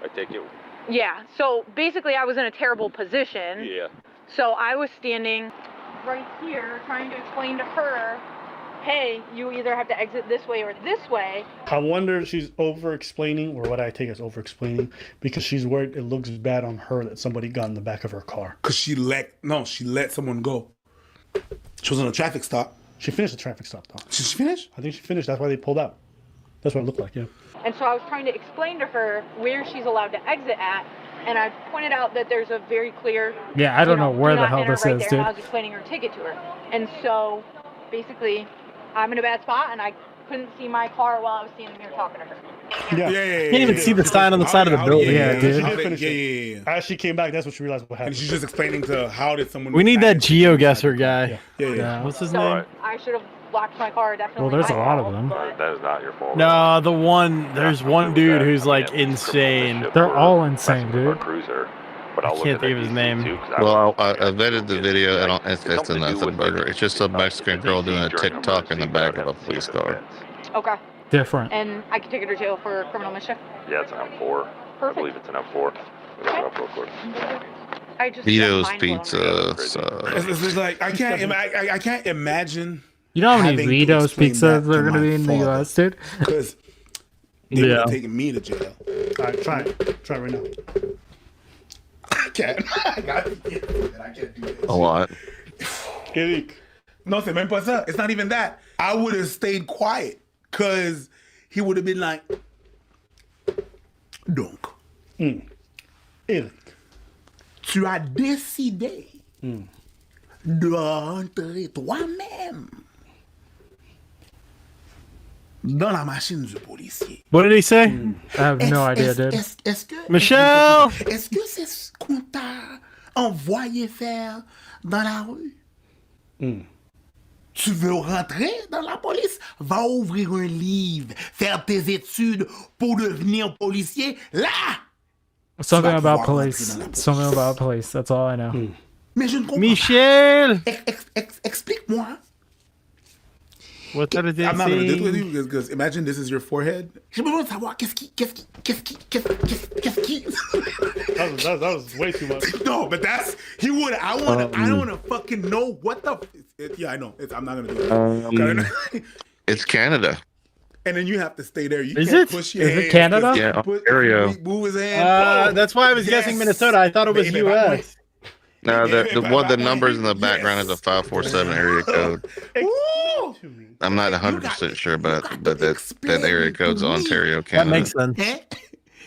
I take it. Yeah. So basically, I was in a terrible position. Yeah. So I was standing right here trying to explain to her, hey, you either have to exit this way or this way. I wonder if she's over-explaining, or what I take as over-explaining, because she's worried it looks bad on her that somebody got in the back of her car. Because she let someone go. She was on a traffic stop. She finished the traffic stop, though. Did she finish? I think she finished. That's why they pulled out. That's what it looked like, yeah. And so I was trying to explain to her where she's allowed to exit at, and I pointed out that there's a very clear... Yeah, I don't know where do the not hell enter this right is, there, dude. And I was explaining her ticket to her. And so, basically, I'm in a bad spot, and I couldn't see my car while I was standing here talking to her. Yeah. You can't even see the sign on the side of the building. Yeah, dude. She did finish it. Yeah. As she came back, that's what she realized what And happened. she's just explaining to how did someone... We need that GeoGuessr guy. Yeah. What's his So name? I should have locked my car, definitely. Well, there's a my lot of fault, them. but- That is not your fault. No, there's one dude who's like insane. They're all insane, dude. Cruiser. But I'll I can't think of his name. Well, I vetted the video. It's a nothing burger. It's just a Mexican girl doing a TikTok in the back of a police car. Okay. Different. And I can take her to jail for criminal mischief? Yeah, it's an M4. I believe it's an M4. Look it up real quick. I just Vito's mind blown. Pizza. It's like I can't imagine. You know how many having to Vito's explain pizzas that are to going to my be in the father. US, dude? Because they would Yeah. have taken me to jail. All right, try it. Try it right now. I can't. I can't do this. A lot. Eric. No, c'est même pas ça. It's not even that. I would have stayed quiet because he would have been like, donc, Eric. tu as décidé de rentrer toi-même dans la machine du policier. What did he say? I have no idea, dude. Est-ce que Michelle! Est-ce que c'est ce qu'on t'a envoyé faire dans la rue? Tu veux rentrer dans la police? Va ouvrir un livre, faire tes études pour devenir policier. Là! Something vas about pouvoir police. rentrer dans la Something about police. That's all I know. Mais je ne comprends Michel! pas. Explique-moi. What did he I'm not going to do it with say? you because imagine this is your forehead. J'ai besoin de savoir qu'est-ce qui... That was way too much. No, but that's... I don't want to fucking know what the... Yeah, I know. I'm not going to do it. It's Canada. And then you have to stay there. You Is can't it? push your Is it hands, Canada? Yeah, put- Ontario. Move his hand. That's why I was guessing Minnesota. I thought it was Baby, US. No, the numbers in the background is a 547 area code. Ooh. I'm not 100% sure, but that area code's Ontario, That Canada. makes sense. Hein?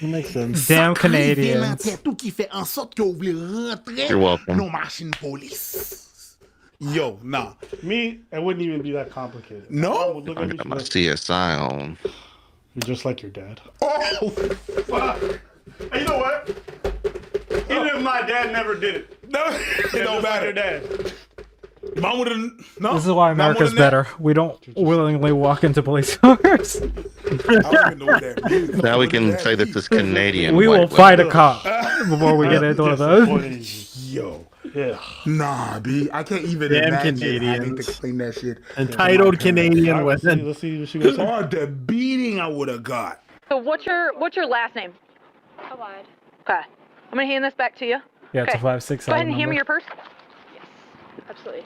That makes sense. Damn Sacré Canadians. vilain tout qui fait en sorte que vous voulez rentrer You're welcome. dans machine police. Yo, nah. Me, it wouldn't even be that complicated. No? I would look I at you got my like, CSI on. you're just like your dad. Oh, fuck. And you know what? Even if my dad never did it, No, it it's don't just like your matter. dad. Mom would've... No. This is why not more America's than that. better. We don't willingly walk into police cars. I don't even know what that means. Now we What can does say that mean? this Canadian. We white will woman- fight a cop before we get into one of those. Disappointing. Yo. Yeah. Nah, B. I can't even Damn imagine having to Canadians. explain that shit. Entitled Canadian All right, women. let's see what she gonna say. Or the beating I would have got. So what's your last name? Awad. Okay. I'm gonna hand this back to you. Yeah, it's a Okay. 5-6. Go ahead and hand me your purse. Yes. Absolutely.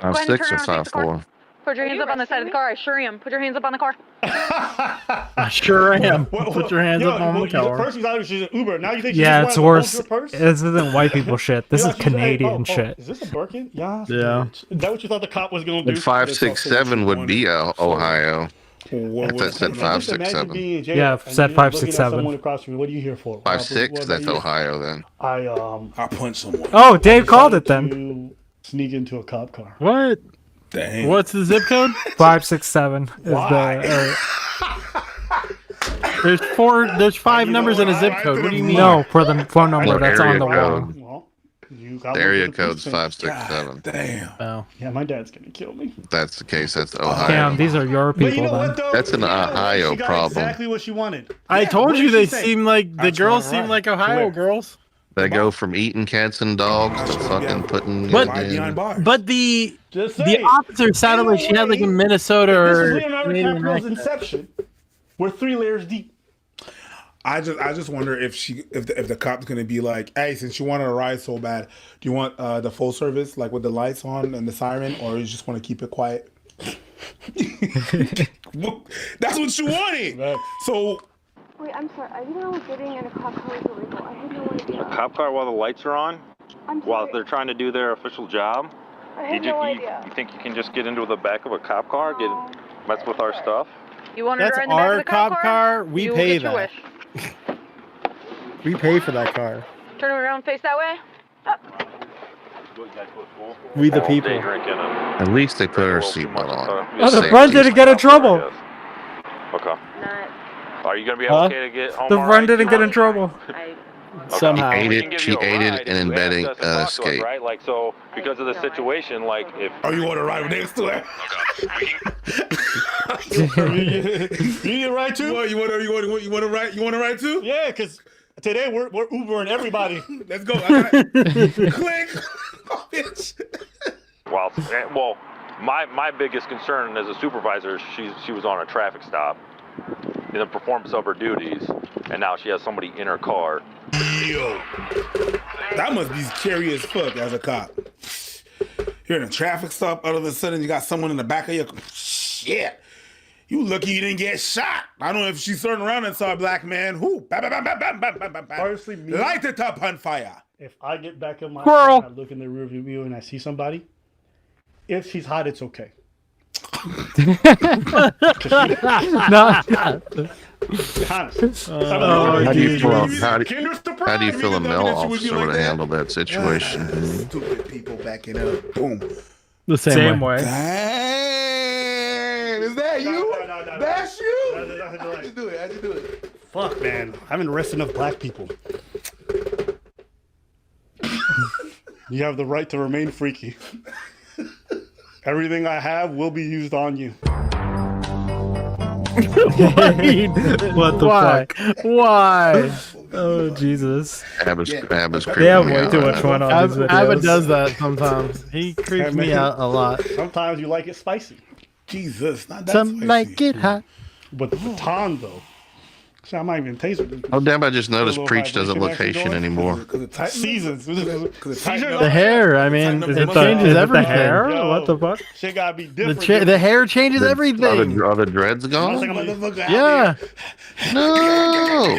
I'm Go ahead and 6 or turn around and face the 5'4". Put your Are hands you up on the side of arresting the car. I sure am. Put your hands up on the car. I sure am. Put your hands up on the car. First you thought she's an Uber. Now you think Yeah, she it's just worse. wanted to hold your This isn't white people shit. This Yeah, is she's like, Canadian oh, shit. Is this a Birkin? Yeah. Yeah. Is that what you thought the cop was going to do? And 567 would be Ohio. What If that said Now, just imagine 567. being in jail Yeah, and said you're looking at 567. someone across from you. What are you here for? 5'6", that's Ohio then. I punch someone. Oh, Dave called it then. To sneak into a cop car. What? Dang. What's the zip code? 567 is Why? There's five numbers in a zip code. What do you mean? no, for the phone number What that's on area the wall. code? Well, you got The one area for the police code's station. 567. Damn. Oh. Yeah, my dad's gonna kill me. If that's the case, that's Ohio. Damn, these are your But you people know then. what though? That's an You know what? Ohio She got problem. Exactly what she wanted. I Yeah, told what you did they she say? seem like the That's girls all seem right. like Ohio Where? girls. They go from eating cats and dogs to fucking putting But- Right in. behind bars. But the Just the saying. officer sounded like she had like a Minnesota This is or Leonardo Canadian DiCaprio's accent. Inception. We're 3 layers deep. I just wonder if the cop's gonna be like, hey, since you wanted a ride so bad, do you want the full service, like with the lights on and the siren, or you just want to keep it quiet? Well, that's what you wanted. Right. So Wait, I'm sorry. I didn't know getting in a cop car was illegal. I had no idea. A cop car while the lights are on, I'm while sorry. they're trying to do their official job. I had no idea. You think you can just get into the back of a cop car, mess with our stuff? You want to That's ride in the back our of the cop cop car. We You will pay get your that. wish. We pay for that car. Turn around, face that way. Up. We the All people. day drinking and At least they put her a little too much seatbelt on. stuff. Oh, the Safety. front didn't get in trouble. Okay. Not. Are you gonna be Huh? okay to get home? The all front right? didn't get in trouble. I. Somehow. We Aided- can give she you a aided ride in if you embedding ask us to talk to us, escape. right? Like so, because of the situation, like if oh, you want to ride next to her? You get right too? What, you want to ride? You want to ride too? Yeah, because today we're Ubering everybody. Let's go. I got it. Click. Oh, bitch. well, my biggest concern as a supervisor, she was on a traffic stop, in the performance of her duties, and now she has somebody in her car. Yo, that must be scary as fuck as a cop. You're in a traffic stop, all of a sudden you got someone in the back of your shit. You lucky you didn't get shot. I don't know if she turned around and saw a black man. Who? Bam, bam, bam, bam, bam, bam, bam, bam. Honestly, me, Light it up on fire. if I get back in my Squirrel. car and I look in the rearview mirror and I see somebody, if she's hot, it's okay. No. Honest. How do you feel? How do you feel a me male that she would be officer like would that? handle that situation? Stupid people backing up. Boom. The Same way. Dang, is that you? No. That's you? No. How'd you do it? Fuck, man. I haven't arrested enough black people. You have the right to remain freaky. Everything I have will be used on you. What the fuck? Why? Oh Jesus! Abba's creeping They have me way out too right much now. fun on these videos. Abba does that sometimes. He creeps me out a lot. Sometimes you like it spicy. Jesus, not that Some spicy. like it hot. But the baton, though. See, I might even taser this. Oh damn! I just noticed Little Preach doesn't look vibration Haitian actually anymore. Cause it tightens. Seasons. The hair, I mean, Is it it changes is it everything. the hair? Yo. What the fuck? Shit gotta be The, different. the hair changes everything. Are the dreads gone? Motherfucker, Yeah. No.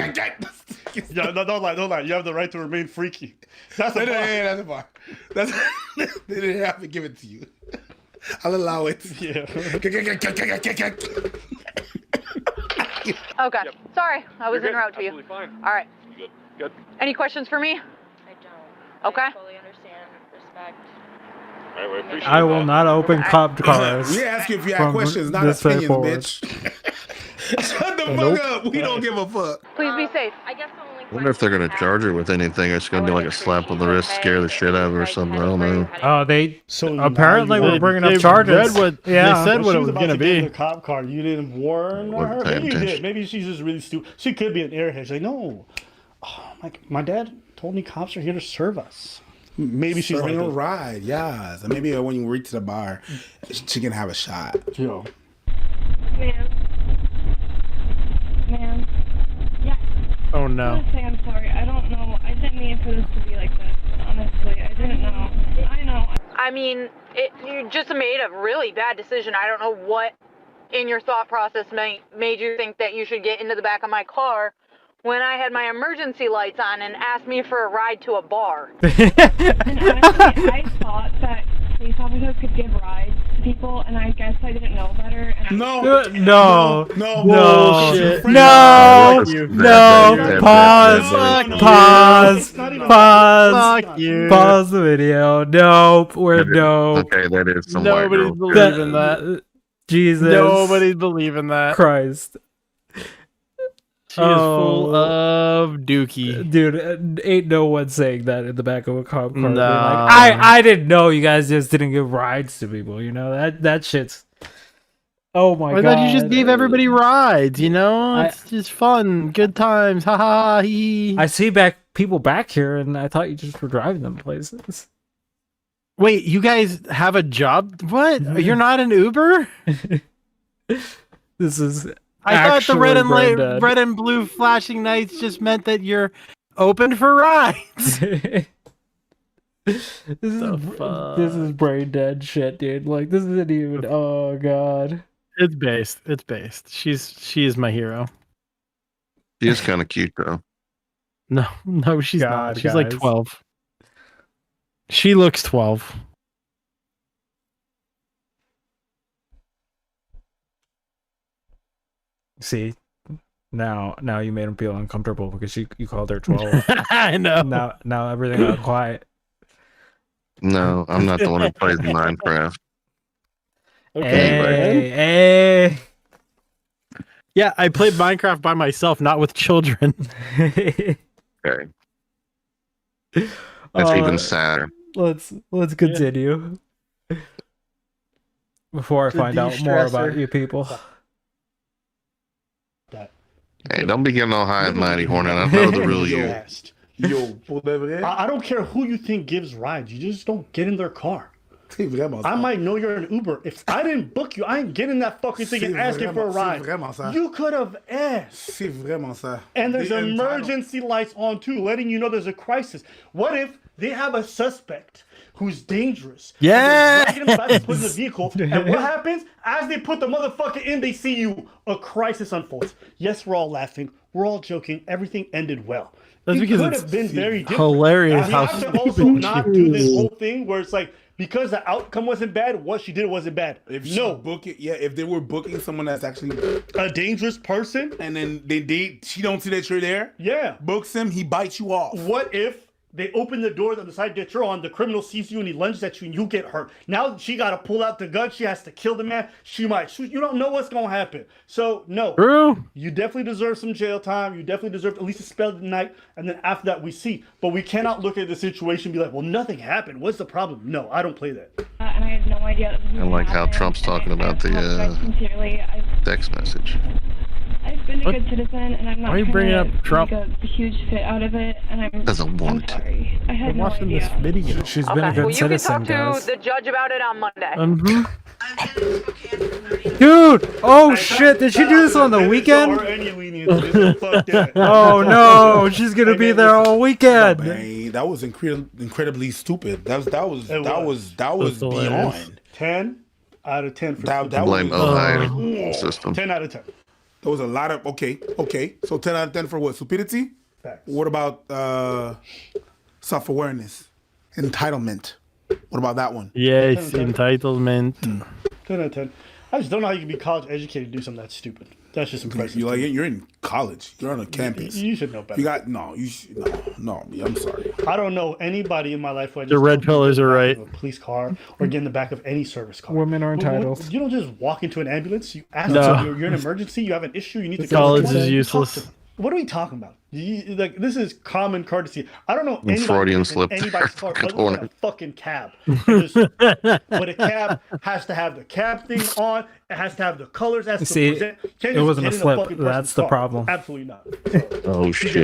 Yeah, no, don't lie. You have the right to remain freaky. That's a bar. That's a bar. That's they didn't have to give it to you. I'll allow it. Yeah. Okay. Sorry, I was You're en good. route to you. Absolutely fine. All right. You good? Any questions for me? I don't. Okay. I fully understand. Respect. All right, we appreciate I will that. not open cop cars. We ask you if you have From questions, not this day opinions, forward. bitch. Shut the Nope. fuck up. We don't give a fuck. Please be safe. I guess the only I wonder if they're gonna charge her with anything, or it's gonna be like a slap on the wrist, scare the shit out of her or something. I don't know. Oh, they So apparently now you we're bringing up They charges. read what- yeah, they said When what she it was was about gonna to get in be. the cop car, you didn't warn Wasn't her. paying Maybe you did. attention. Maybe she's just really stupid. She could be an airhead. She's like, no, my dad told me cops are here to serve us. Maybe she's Serving like, a ride, yeah. So maybe when you reach the bar, she can have a shot. yo, Man. Yeah. Oh I no. want to say I'm sorry. I don't know. I didn't mean for this to be like this. Honestly, I didn't know. I know. I mean, you just made a really bad decision. I don't know what in your thought process made you think that you should get into the back of my car when I had my emergency lights on and asked me for a ride to a bar. And honestly, I thought that police officers could give rides to people, and I guess I didn't know better. And No. No. No. No. Bullshit. No. That- No. that- Pause. that- Pause. It's not even- Pause. Fuck you. Pause the video. Nope. We're nope. Okay, that is some white Nobody's girl. believing that. Jesus. Nobody's believing that. Christ. She is full of dookie. Dude, ain't no one saying that in the back of a cop car. Being Nah. Like, I didn't know you guys just didn't give rides to people. You know that shit's. Oh my I god! thought you just gave everybody rides. You know, it's just fun, good times. Ha ha ha. Hee. I see people back here, and I thought you just were driving them places. Wait, you guys have a job? What? You're not an Uber? This is. I thought the red and Brandon. red and blue flashing lights just meant that you're open for rides. This is brain dead shit, dude. Like this isn't even. Oh god. It's based. It's based. She is my hero. She is kind of cute though. No, she's God, not. She's like guys. 12. She looks 12. See, now you made him feel uncomfortable because you called her 12. I know. Now everything got quiet. No, I'm not the one who plays Minecraft. Hey, hey. Yeah, I played Minecraft by myself, not with children. Okay, that's even sadder. Let's continue before I It's a find out more about de-stressor. you people. Hey, don't be getting all high and mighty, Hornet. I know the real you. Yo, pour de vrai? I don't care who you think gives rides. You just don't get in their car. C'est vraiment ça. I might know you're an Uber. If I didn't book you, I ain't getting that fucking thing and C'est asking for a vraiment- ride. c'est vraiment ça. You could have asked. C'est vraiment ça. And there's They entitled. emergency lights on too, letting you know there's a crisis. What if they have a suspect who's dangerous? Yes! And they're dragging him back to put in the vehicle. And what happens? As they put the motherfucker in, they see you. A crisis unfolds. Yes, we're all laughing. We're all joking. Everything ended well. That's It because could it's have been very different. hilarious We how have to also stupid not she do this is. whole thing where it's like, because the outcome wasn't bad, what she did wasn't bad. If she No, book it, yeah. If they were booking someone that's actually, a dangerous person. and then she don't see that you're there, Yeah. books him, he bites you off. What if they open the door on the side that you're on, the criminal sees you and he lunges at you and you get hurt? Now she got to pull out the gun. She has to kill the man. She might shoot. You don't know what's going to happen. So, no. True. You definitely deserve some jail time. You definitely deserve at least a spell the night. And then after that, we see. But we cannot look at the situation and be like, well, nothing happened. What's the problem? No, I don't play that. And I had no idea that this was I like how happening, Trump's and talking I about the, apologize sincerely. Text message. I've been a What? good citizen, and I'm not Why are you trying bringing to up Trump? make a huge fit out of it. And I'm Doesn't want to. sorry. I had I'm no watching idea. this video. She's been a good well, you can citizen, talk to guys. the judge about it on Monday. Dude! Oh shit! Did she do this on the They didn't weekend? show her any leniency. They said, "Fuck that." Oh no! She's gonna be there all weekend. Man, that was incredibly stupid. That was That's hilarious. beyond. 10 out of 10 for That Blame was, Ohio system. 10 out of 10. there was a lot of okay. So 10 out of 10 for what? Stupidity. Facts. What about self-awareness, entitlement? What about that one? Yes, entitlement. 10 out of 10. I just don't know how you can be college educated and do something that stupid. That's just impressive. You're in college. You're on a campus. You should know better. You got no. I'm sorry. I don't know anybody in my life who I The just red told pillars to are get in the right. back of a police car or get in the back of any service car. Women are entitled. You don't just walk into an ambulance. You ask No. them, you're in an emergency. You have an issue. You need to College go to is the- useless. Talk to them. What are we talking about? Like this is common courtesy. I don't know anybody Freudian who's in slip there, anybody's car other than corner. a fucking cab. But a cab has to have the cab thing on. It has to have the colors. It has See, to present. Can't it just wasn't get a in slip. fucking person's That's the car. problem. Absolutely not. Oh shit. You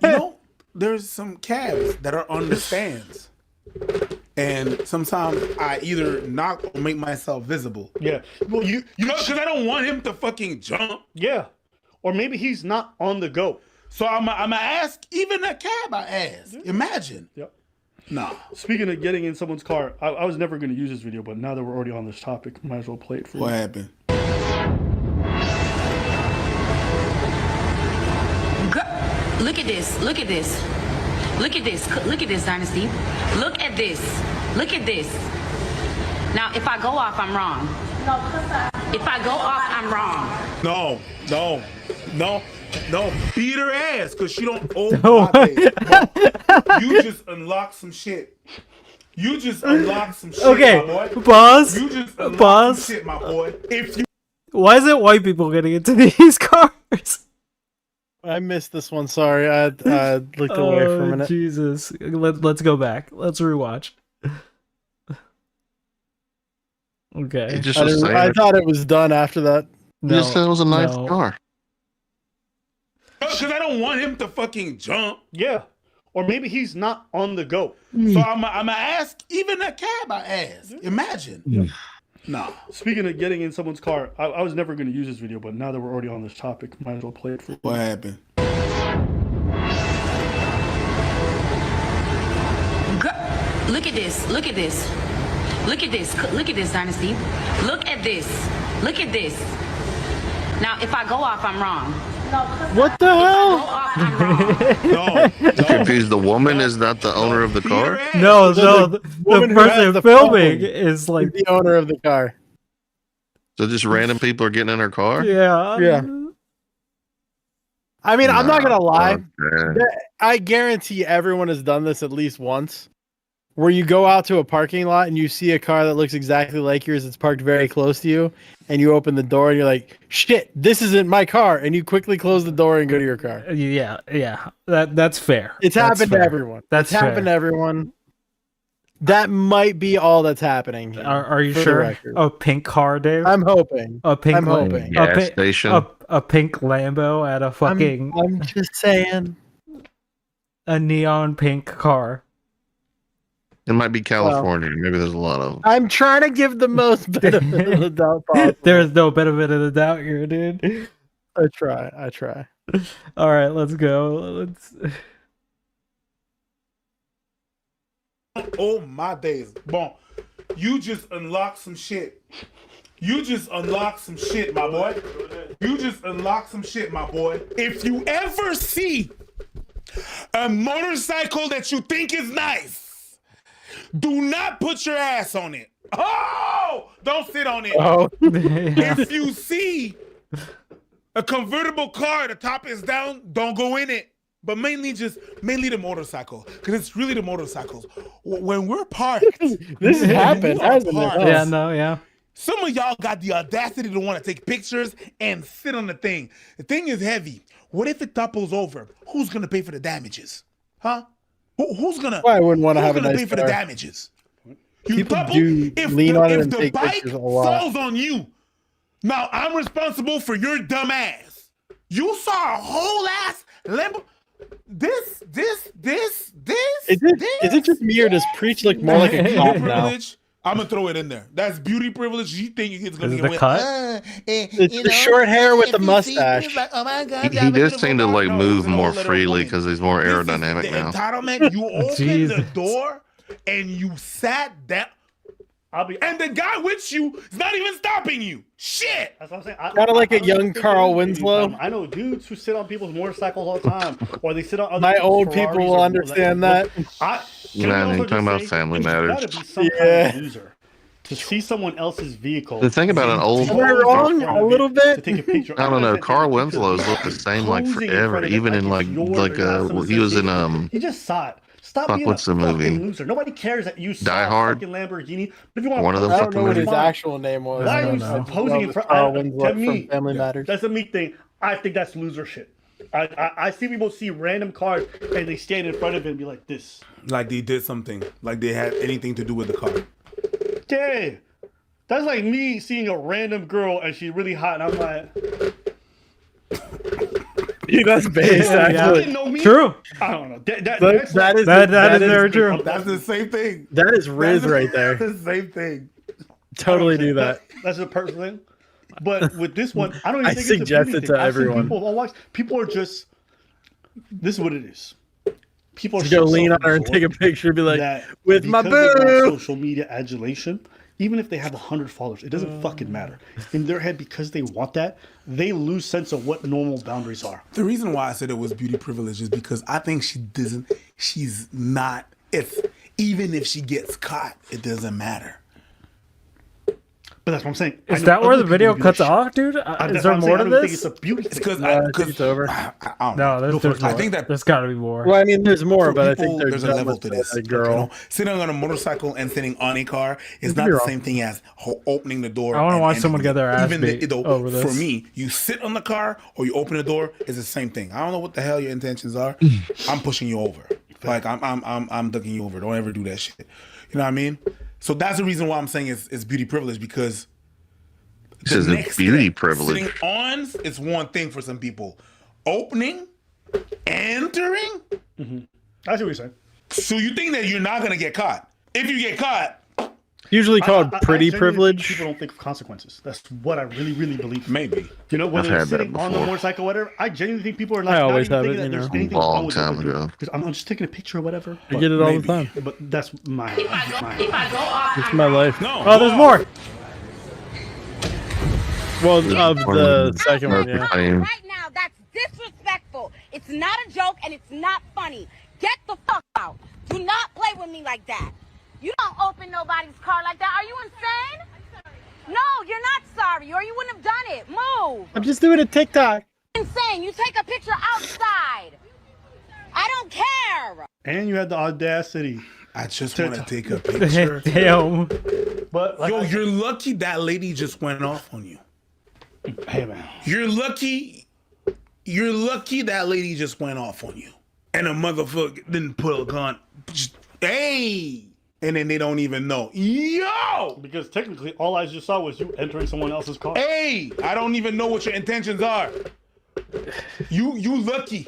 know, there's some cabs that are on the stands. And sometimes I either knock or make myself visible. Yeah. Well, you know, because I don't want him to fucking jump. Yeah. Or maybe he's not on the go. So I'm going to ask, even a cab I ask. Imagine. Yep. No. Speaking of getting in someone's car, I was never going to use this video, but now that we're already on this topic, might as well play it for What you. happened? Look at this. Look at this. Look at this. Look at this, Dynasty. Look at this. Look at this. Now, if I go off, I'm wrong. If I go off, I'm wrong. No. Beat her ass because she don't owe No. my babe. You just unlocked some shit. Okay, my boy. pause. You just unlocked Pause. some shit, my boy. If you Why is it white people getting into these cars? I missed this one. Sorry, I looked away for a minute. Jesus. Let's go back. Let's rewatch. Okay. He just I, was didn't- saying I it. thought it was done after that. He just said it was a nice no. car. because I don't want him to fucking jump. Yeah. Or maybe he's not on the go. So I'm going to ask, even a cab I ask. Imagine. No. Speaking of getting in someone's car, I was never going to use this video, but now that we're already on this topic, might as well play it for you. What happened? Look at this. Look at this. Look at this. Look at this, Dynasty. Look at this. Look at this. Now, if I go off, I'm wrong. What the Go hell? off, I'm wrong. No. Confused. The woman is not the owner of the car. No, the woman who has person the filming phone is like, The owner of the car. So just random people are getting in her car. yeah. Yeah. I mean, I'm not gonna lie. Okay. I guarantee everyone has done this at least once, where you go out to a parking lot and you see a car that looks exactly like yours that's parked very close to you, and you open the door and you're like, "Shit, this isn't my car," and you quickly close the door and go to your car. Yeah. That's fair. It's That's happened to fair. everyone. That's it's happened to fair. everyone. That might be all that's happening. Here, Are you for the sure? record. A pink car, Dave? I'm hoping. A pink. I'm hoping. Gas station. A pink Lambo at a fucking I'm just saying. a neon pink car. It might be California. Maybe there's a lot of them. I'm trying to give the most benefit of the doubt possible. There's no benefit of the doubt here, dude. I try. All right, let's go. Oh my days. Bon, you just unlocked some shit. You just unlocked some shit, my boy. You just unlocked some shit, my boy. If you ever see a motorcycle that you think is nice, do not put your ass on it. Oh, don't sit on it. Oh, If you see a convertible car, the top is down, don't go in it. But mainly the motorcycle, because it's really the motorcycles. When we're parked, this happened, hasn't it? Yeah, no, yeah. Some of y'all got the audacity to want to take pictures and sit on the thing. The thing is heavy. What if it topples over? Who's gonna pay for the damages? Huh? Who's gonna? I wouldn't want to have a gonna nice pay for car. the damages? You People topple, do lean on it and the take bike pictures a lot. falls on you, now I'm responsible for your dumb ass. You saw a whole ass Lambo. This. Is it just me or does Preach look more like a Beauty cop now? privilege. I'm gonna throw it in there. That's beauty privilege. You think it's gonna Is it get the away? cut? It's the short hair with the mustache. Oh my God, He does seem to like move more freely because he's more the aerodynamic now. entitlement. You opened the Jesus. door and you sat down. And the guy with you is not even stopping you. Shit. That's what I'm saying. Kinda like a young Carl Winslow. I know dudes who sit on people's motorcycles all the time, or they sit on other My people's old people Ferraris will or- understand that. Can Nah, we man, also you're talking just about say Family there's Matters. gotta be some kind of loser to see someone else's vehicle. The thing about an old- Am I wrong? A little To bit? take a picture. I don't know. I'm not Carl saying take a picture, Winslow's looked the same like posing in forever. front of it Even in it's like yours, he was in You just saw it. Stop fuck, being what's a the fucking movie? loser. Nobody cares that you saw Die a Hard? fucking Lamborghini. But if you want One of them I don't know what his fine. actual name was. Why I are you don't know. posing in front? Carl Winslow To me, from Family Matters. that's a me thing. I think that's loser shit. I see people see random cars and they stand in front of it and be like this. Like they did something. Like they had anything to do with the car. Okay. That's like me seeing a random girl and she's really hot and I'm like, Dude, that's based, Yeah. you actually. didn't know me? True. I don't know. That is That is very true. That's the same thing. That is Riz That's right there. the same thing. Totally do that. That's a personal thing. But with this one, I don't even I think suggest it's a it beauty to thing. I've seen everyone. People, on watch, people are just, this is what it is. People are Just go so lean on her and take a self-absorbed picture and be like, that with my because they want boo. social media adulation, even if they have 100 followers, it doesn't fucking matter. In their head, because they want that, they lose sense of what normal boundaries are. The reason why I said it was beauty privilege is because I think she's not, even if she gets caught, it doesn't matter. But that's what I'm saying. Is that where the video cuts off, dude? Is there more to I don't think this? it's a beauty thing. It's because I think it's over. I don't No, know. there's more. I think that there's got to be more. Well, I mean, there's more, for but I people, think there's a level to this. A girl. You know? Sitting on a motorcycle and sitting on a car is Don't not be the wrong. same thing as opening the door. I wanna and watch someone entering get their it. ass Even beat over this. For me, you sit on the car or you open the door is the same thing. I don't know what the hell your intentions are. I'm pushing you over. Like I'm ducking you over. Don't ever do that shit. You know what I mean? So that's the reason why I'm saying it's beauty privilege, because This is a beauty privilege. sitting on is one thing for some people. Opening, entering. I see what you're saying. So you think that you're not gonna get caught? If you get caught, Usually called I pretty genuinely think privilege. People don't think of consequences. That's what I really, really believe. maybe. You know, when I've they're had that sitting on the before. motorcycle, or whatever, I genuinely think people are like, I not always even have thinking it, that you there's know. anything Long wrong with time what they're doing. ago. 'Cause I'm just taking a picture or whatever. I get it all maybe. the time. But that's my. It's my life. No. Oh, there's more. Well, of the second one, yeah. Right now, that's disrespectful. It's not a joke and it's not funny. Get the fuck out. Do not play with me like that. You don't open nobody's car like that. Are you insane? No, you're not sorry, or you wouldn't have done it. Move. I'm just doing a TikTok. Insane. You take a picture outside. I don't care. And you had the audacity. I just want to take a picture. Damn. But like Yo, I- you're lucky that lady just went off on you. hey man, You're lucky that lady just went off on you. And a motherfucker didn't pull a gun. Just, hey! And then they don't even know. Yo! because technically all I just saw was you entering someone else's car. Hey! I don't even know what your intentions are. You lucky.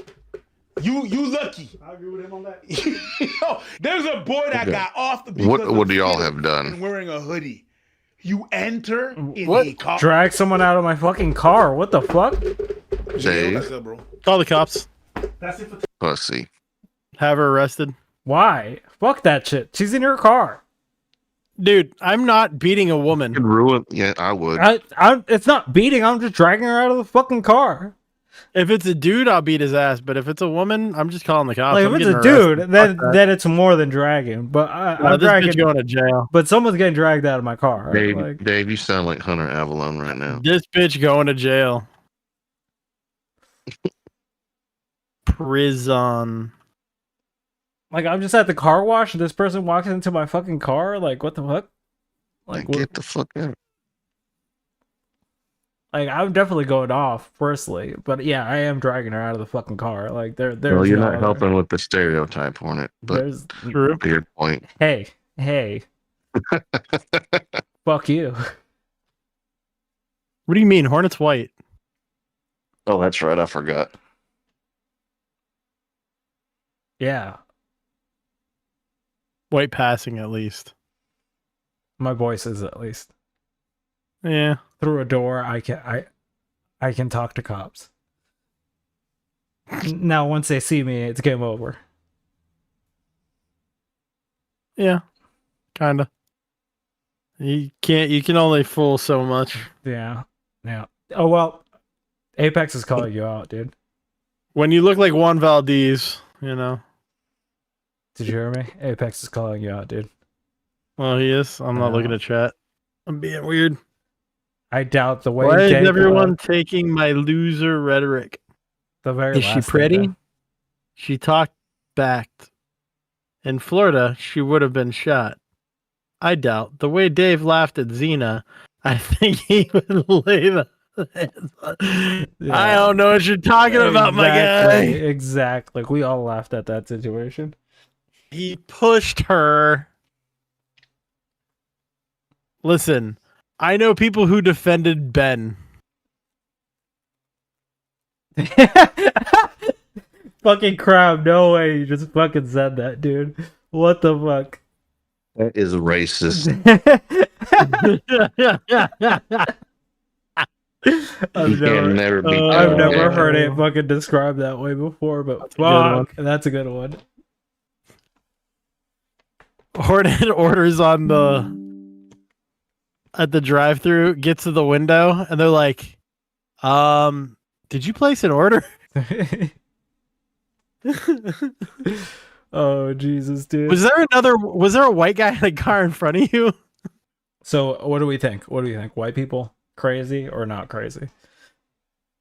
You lucky. I agree with him on that. Yo, there's a boy that Okay. got off the What do y'all have done? wearing a hoodie. You enter in What? a car. Drag someone out of my fucking car. What the fuck? Dave? What's up, bro? Call the cops. That's it for Pussy. Have her arrested. Why? Fuck that shit. She's in your car. Dude, I'm not beating a woman. Could ruin. Yeah, I would. It's not beating. I'm just dragging her out of the fucking car. If it's a dude, I'll beat his ass. But if it's a woman, I'm just calling the cops. Like I'm if it's getting a dude, arrested. then Fuck that. then it's more than dragging. But I'm This dragging. bitch going to jail. But someone's getting dragged out of my car. Dave, Like, Dave, you sound like Hunter Avalon right now. This bitch going to jail. Prison. like I'm just at the car wash and this person walks into my fucking car. Like what the fuck? Like, what- get the fuck out. Like I'm definitely going off personally, but yeah, I am dragging her out of the fucking car. Like there's Well, you're no not other- helping with the stereotype on it, but There's True. to your point. hey. Fuck you. What do you mean? Hornet's white. Oh, that's right. I forgot. Yeah, White passing at least. my voice is at least Yeah. through a door. I can talk to cops. Now once they see me, it's game over. Yeah. Kinda. You can only fool so much. Yeah. Oh well, Apex is calling you out, dude. When you look like Juan Valdez, you know. Did you hear me? Apex is calling you out, dude. Well, he is. I'm not Yeah. looking at chat. I'm being weird. I doubt the way. Why is Dave, everyone taking my loser rhetoric? the very Is she last thing, pretty? Dan. She talked back. In Florida, she would have been shot. I doubt. The way Dave laughed at Xena, I think he would lay the hands on- I don't know what you're talking about, my guy. Exactly. We all laughed at that situation. He pushed her. Listen, I know people who defended Ben. Fucking crap. No way you just fucking said that, dude. What the fuck? That is racist. I've never be I've told never that. heard it fucking described that way before, but That's a good one. fuck, that's a good one. Hornet orders on at the drive-through, gets to the window, and they're like, did you place an order? Oh Jesus, dude. Was there a white guy in a car in front of you? So what do we think? What do you think? White people crazy or not crazy?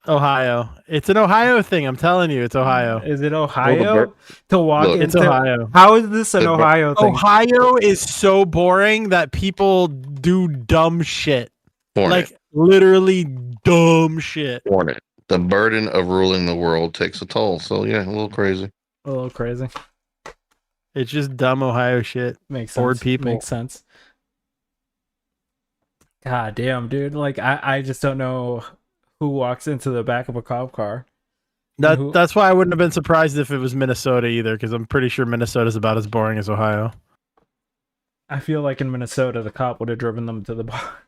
Ohio. It's an Ohio thing. I'm telling you, it's Ohio. Is it Ohio to walk Look, It's into? Ohio. How is this an The- Ohio thing? Ohio is so boring that people do dumb shit. Hornet. Like literally dumb shit. Hornet. The burden of ruling the world takes a toll. So yeah, a little crazy. A little crazy. It's just dumb Ohio shit. Makes sense. Bored people. Makes sense. God damn, dude. Like I just don't know who walks into the back of a cop car. Who- That's why I wouldn't have been surprised if it was Minnesota either, because I'm pretty sure Minnesota's about as boring as Ohio. I feel like in Minnesota the cop would have driven them to the bar.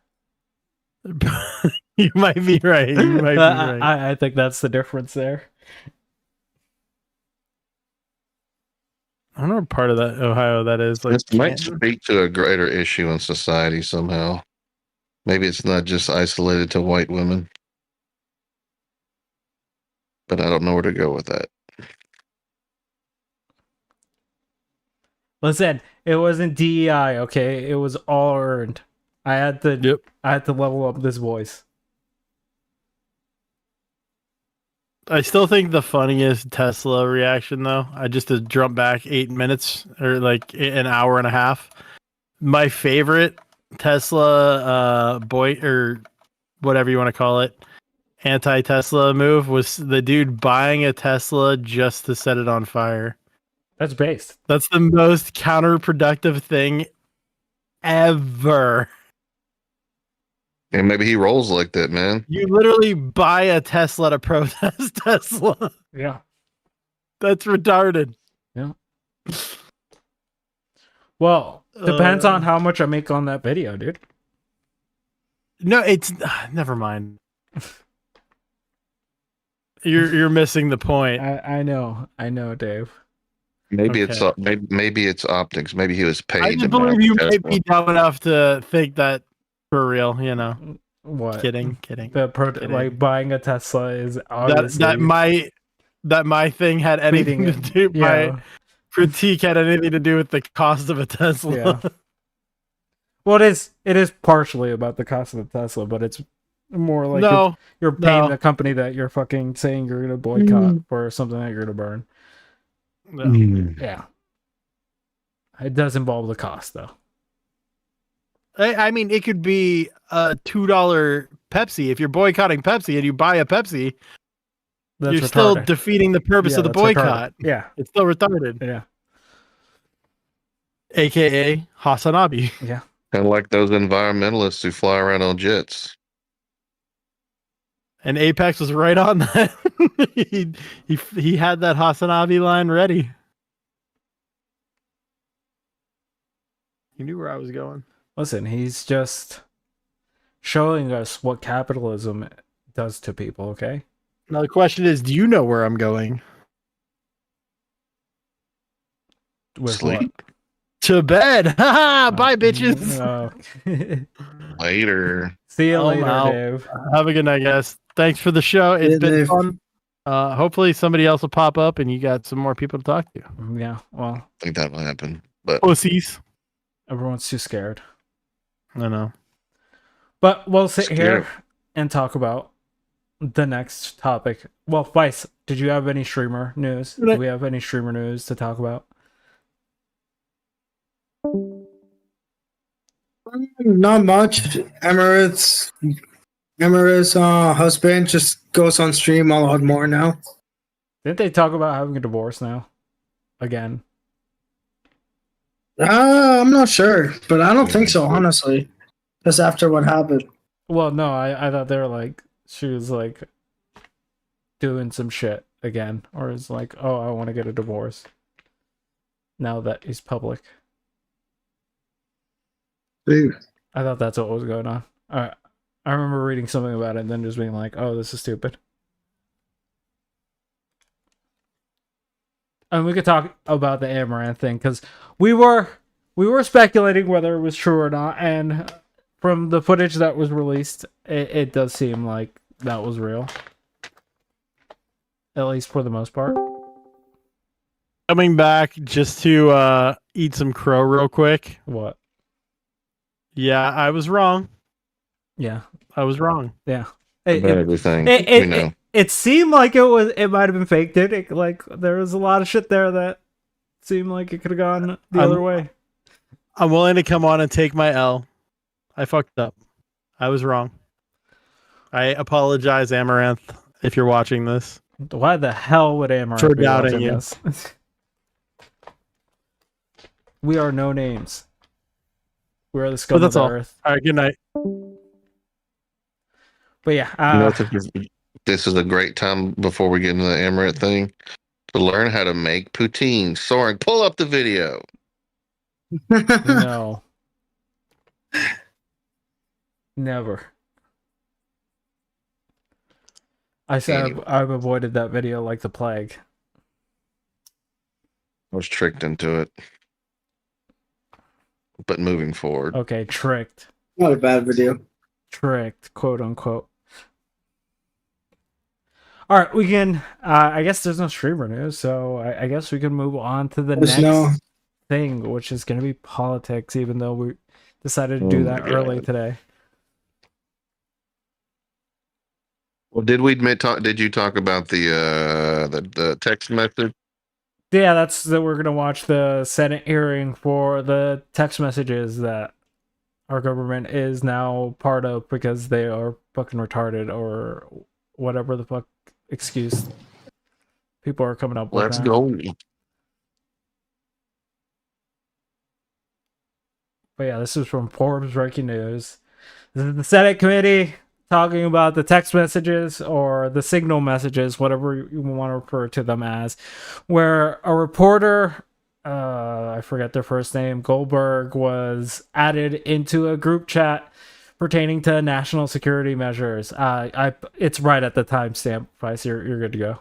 You might be right. You might be right. I think that's the difference there. I don't know what part of that Ohio that is. Like, This might Canton? speak to a greater issue in society somehow. Maybe it's not just isolated to white women. But I don't know where to go with that. Listen, it wasn't DEI, okay? It was all earned. I had to level up this voice. I still think the funniest Tesla reaction, though, I just to jump back 8 minutes or like an hour and a half. My favorite Tesla boy or whatever you want to call it, anti-Tesla move was the dude buying a Tesla just to set it on fire. That's based. That's the most counterproductive thing ever. And maybe he rolls like that, man. You literally buy a Tesla to protest Tesla. Yeah. That's retarded. Yeah. Well, depends on how much I make on that video, dude. No, it's never mind. You're missing the point. I know, Dave. Maybe Okay. maybe it's optics. Maybe he was paid. I to just buy believe the you might Tesla. be dumb enough to think that for real. What? Kidding. Kidding. Kidding. Like buying a Tesla is obviously that my thing had anything to do. Yeah. My critique had anything to do with the cost of a Tesla. Yeah. Well, it is partially about the cost of the Tesla, but it's more like you're paying the company that you're fucking saying you're gonna boycott for something that you're gonna burn. Yeah. It does involve the cost, though. I mean, it could be a $2 Pepsi. If you're boycotting Pepsi and you buy a Pepsi, you're still retarded. defeating the purpose of the that's boycott. retarded. Yeah. It's still retarded. Yeah. AKA Hasanabi. Yeah. Kind of like those environmentalists who fly around on jets. And Apex was right on that. he had that Hasanabi line ready. He knew where I was going. Listen, he's just showing us what capitalism does to people, okay? Now the question is, do you know where I'm going? With Sleep. To bed. Haha, bye bitches. Later. See you later, wow. Dave. Have a good night, guys. Thanks for the show. It's been fun. Hopefully somebody else will pop up and you got some more people to talk to. Yeah, well, I think that will happen. But pussies. Everyone's too scared. I know. But we'll sit here and talk about the next topic. Well, Vice, did you have any streamer news? Do we have any streamer news to talk about? Not much. Emirates husband just goes on stream a lot more now. Didn't they talk about having a divorce now? Again. I'm not sure, but I don't think so, honestly. Just after what happened. Well, no, I thought they were like, she was like doing some shit again, or is like, oh, I want to get a divorce now that he's public. Dude. I thought that's what was going on. I remember reading something about it and then just being like, oh, this is stupid. And we could talk about the Amaranth thing because we were speculating whether it was true or not, and from the footage that was released, it does seem like that was real, at least for the most part. Coming back just to eat some crow real quick. What? Yeah, I was wrong. Yeah, I was wrong. Yeah, everything. we know. It seemed like it might have been faked, dude. Like there was a lot of shit there that seemed like it could have gone the other way. I'm willing to come on and take my L. I fucked up. I was wrong. I apologize, Amaranth, if you're watching this. Why the hell would Amaranth For be doubting watching you. this? We are no names. We are the scum But that's of the all. earth. All right, good night. But yeah, You know, this is a great time before we get into the Amaranth thing to learn how to make poutine. Soren, pull up the video. no. Never. I said Anyway. I've avoided that video like the plague. I was tricked into it. But moving forward. Okay, tricked. Not a bad video. Tricked, quote unquote. All right, we can. I guess there's no streamer news, so I guess we can move on to the There's next no- thing, which is going to be politics. Even though we decided to do that early today. Well, did you talk about the text message? Yeah, that's that. We're gonna watch the Senate hearing for the text messages that our government is now part of because they are fucking retarded or whatever the fuck excuse people are coming up with. Let's now. go. But yeah, this is from Forbes Breaking News. This is the Senate committee talking about the text messages or the signal messages, whatever you want to refer to them as, where a reporter, I forget their first name, Goldberg, was added into a group chat pertaining to national security measures. It's right at the timestamp, Vice. You're good to go.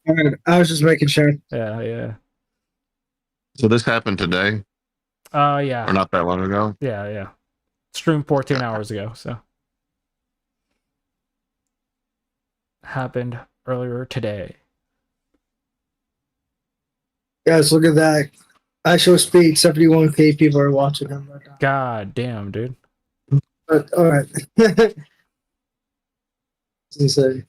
All right, I was just making sure. Yeah. So this happened today, Yeah. or not that long ago. Yeah. Streamed 14 hours ago, so. Happened earlier today. Guys, look at that. I show speed, 71K people are watching him right now. God damn, dude. But, all right. It's insane.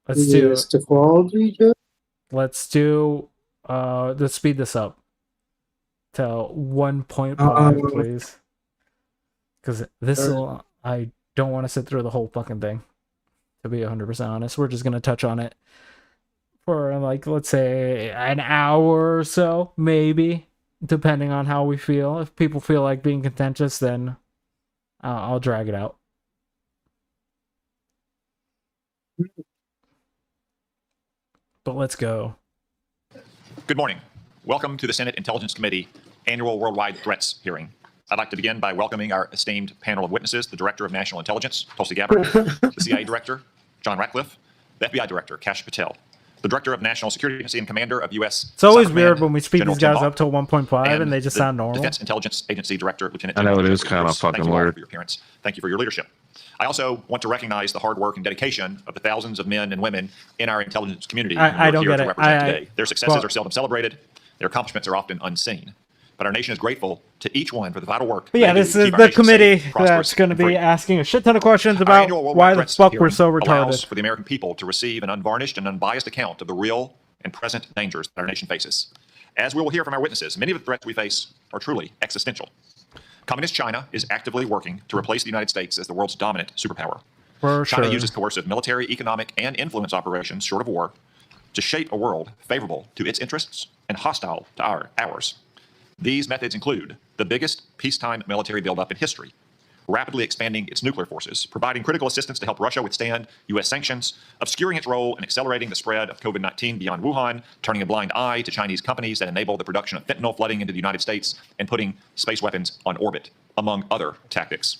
Let's do Yes, the quality, Joe? let's speed this up to 1.5, please. Because I don't want to sit through the whole fucking thing. To be 100% honest, we're just gonna touch on it for like, let's say, an hour or so, maybe, depending on how we feel. If people feel like being contentious, then I'll drag it out. But let's go. Good morning. Welcome to the Senate Intelligence Committee Annual Worldwide Threats Hearing. I'd like to begin by welcoming our esteemed panel of witnesses, the Director of National Intelligence, Tulsi Gabbard, the CIA Director, John Ratcliffe, the FBI Director, Kash Patel, the Director of National Security Agency and Commander of U.S. It's always Cyber weird Command, when we speed General these guys Tim up to 1.5 and they just the sound normal. Defense Intelligence Agency Director, Lieutenant I know General it is Tim kind of Peters. Thank fucking you all weird. for your appearance. Thank you for your leadership. I also want to recognize the hard work and dedication of the thousands of men and women in our intelligence community I who are don't here get to it. represent today. Their successes well- are seldom celebrated. Their accomplishments are often unseen. But our nation is grateful to each one for the vital work. But yeah, they do this to is keep our the nation committee safe, prosperous, that's going to and be free. asking a shit ton of questions Our about annual Worldwide why the Threats fuck we're hearing so allows retarded. for the American people to receive an unvarnished and unbiased account of the real and present dangers that our nation faces. As we will hear from our witnesses, many of the threats we face are truly existential. Communist China is actively working to replace the United States as the world's dominant superpower. For China sure. uses coercive military, economic, and influence operations short of war to shape a world favorable to its interests and hostile to ours. These methods include the biggest peacetime military buildup in history, rapidly expanding its nuclear forces, providing critical assistance to help Russia withstand U.S. sanctions, obscuring its role in accelerating the spread of COVID-19 beyond Wuhan, turning a blind eye to Chinese companies that enable the production of fentanyl flooding into the United States, and putting space weapons on orbit, among other tactics.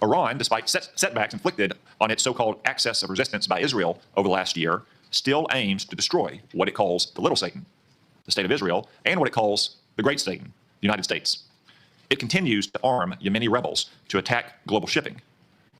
Iran, despite setbacks inflicted on its so-called axis of resistance by Israel over the last year, still aims to destroy what it calls the little Satan, the state of Israel, and what it calls the great Satan, the United States. It continues to arm Yemeni rebels to attack global shipping,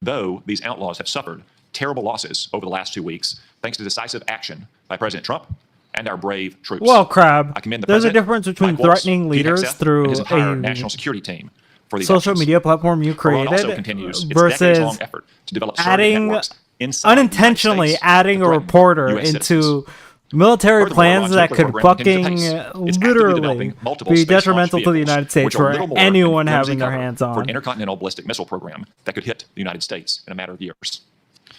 though these outlaws have suffered terrible losses over the last 2 weeks thanks to decisive action by President Trump and our brave troops. Well, Crab, I commend the there's a President, difference between Mike Waltz, threatening Pete leaders Hegseth, through and his entire a national security team for these social actions. media platform you Iran also created continues its versus decades-long effort to develop targeted adding networks inside the United unintentionally States adding to a threaten reporter US into citizens. military Furthermore, plans Iran's that nuclear could program continues fucking apace. It's actively literally developing multiple be space launch detrimental to the vehicles, United States which are for little more anyone than having their cover hands for on. an intercontinental ballistic missile program that could hit the United States in a matter of years.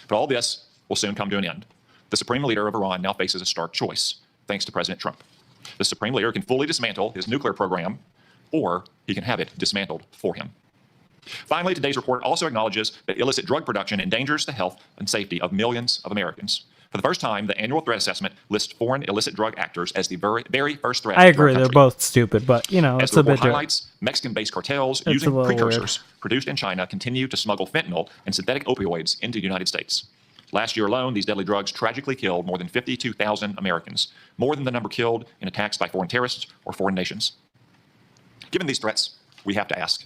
But all this will soon come to an end. The supreme leader of Iran now faces a stark choice, thanks to President Trump. The supreme leader can fully dismantle his nuclear program, or he can have it dismantled for him. Finally, today's report also acknowledges that illicit drug production endangers the health and safety of millions of Americans. For the first time, the annual threat assessment lists foreign illicit drug actors as the very first threat. I to our agree, they're country. both stupid, but you know, As it's the a bit report highlights, Mexican-based cartels It's a using little precursors produced in China continue to smuggle fentanyl and synthetic opioids into the United States. Last year alone, these deadly drugs tragically killed more than 52,000 Americans, more than the number killed in attacks by foreign terrorists or foreign nations. Given these threats, we have to ask,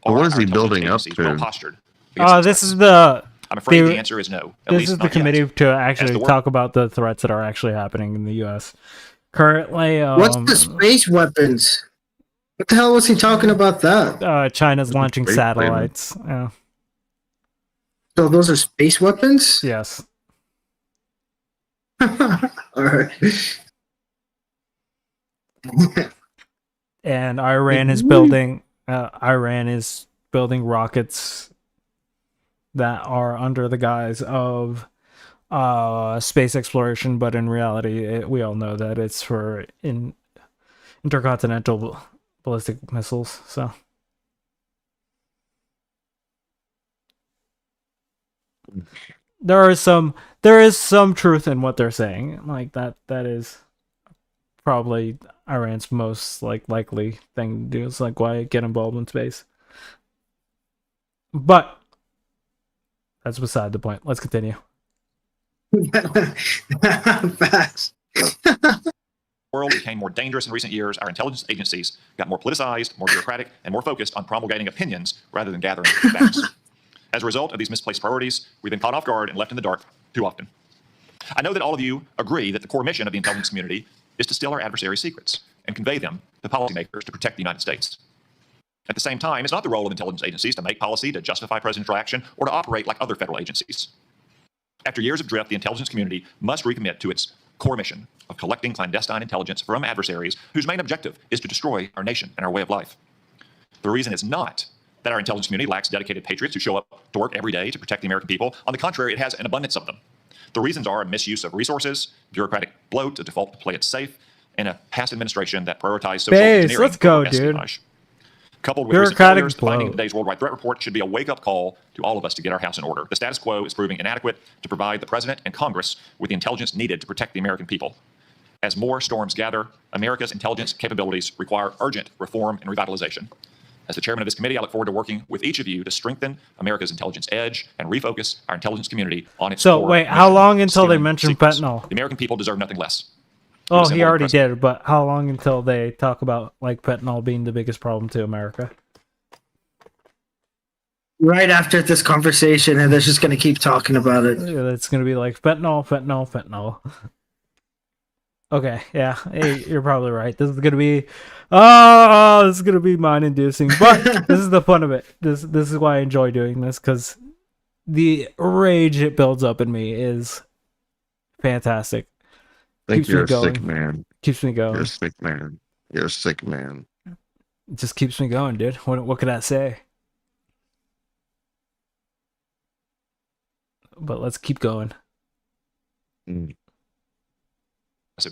Well, what are is our he intelligence building up agencies to? well postured against these this threats? is the I'm afraid the answer is no. At This least is the not yet. committee to As actually the work- talk about the threats that are actually happening in the U.S. Currently, What's the space weapons? What the hell was he talking about that? China's launching space satellites. Yeah. So those are space weapons? Yes. All right. And Iran is building rockets that are under the guise of space exploration, but in reality we all know that it's for intercontinental ballistic missiles. So there is some truth in what they're saying. Like that is probably Iran's most likely thing to do. Is like, why get involved in space? But that's beside the point. Let's continue. Facts. The world became more dangerous in recent years. Our intelligence agencies got more politicized, more bureaucratic, and more focused on promulgating opinions rather than gathering facts. As a result of these misplaced priorities, we've been caught off guard and left in the dark too often. I know that all of you agree that the core mission of the intelligence community is to steal our adversaries' secrets and convey them to policymakers to protect the United States. At the same time, it's not the role of intelligence agencies to make policy, to justify presidential action, or to operate like other federal agencies. After years of drift, the intelligence community must recommit to its core mission of collecting clandestine intelligence from adversaries whose main objective is to destroy our nation and our way of life. The reason is not that our intelligence community lacks dedicated patriots who show up to work every day to protect the American people. On the contrary, it has an abundance of them. The reasons are a misuse of resources, bureaucratic bloat, a default to play it safe, and a past administration that prioritized social engineering let's go, over dude. espionage. Coupled with Bureaucratic recent failures, the bloat. finding of today's worldwide threat report should be a wake-up call to all of us to get our house in order. The status quo is proving inadequate to provide the president and Congress with the intelligence needed to protect the American people. As more storms gather, America's intelligence capabilities require urgent reform and revitalization. As the chairman of this committee, I look forward to working with each of you to strengthen America's intelligence edge and refocus our intelligence community on its So core wait, how mission, long until they stealing mention secrets. fentanyl? The American people deserve nothing less. Oh, It's he simple and already present. did, but how long until they talk about like fentanyl being the biggest problem to America? Right after this conversation, and they're just gonna keep talking about it. Yeah, it's gonna be like fentanyl. Okay, yeah, hey, you're probably right. This is gonna be, mind-inducing, but this is the fun of it. This is why I enjoy doing this, because the rage it builds up in me is fantastic. I think Keeps me you're a going. sick man. Keeps me going. You're a sick man. You're a sick man. It just keeps me going, dude. What could I say? But let's keep going.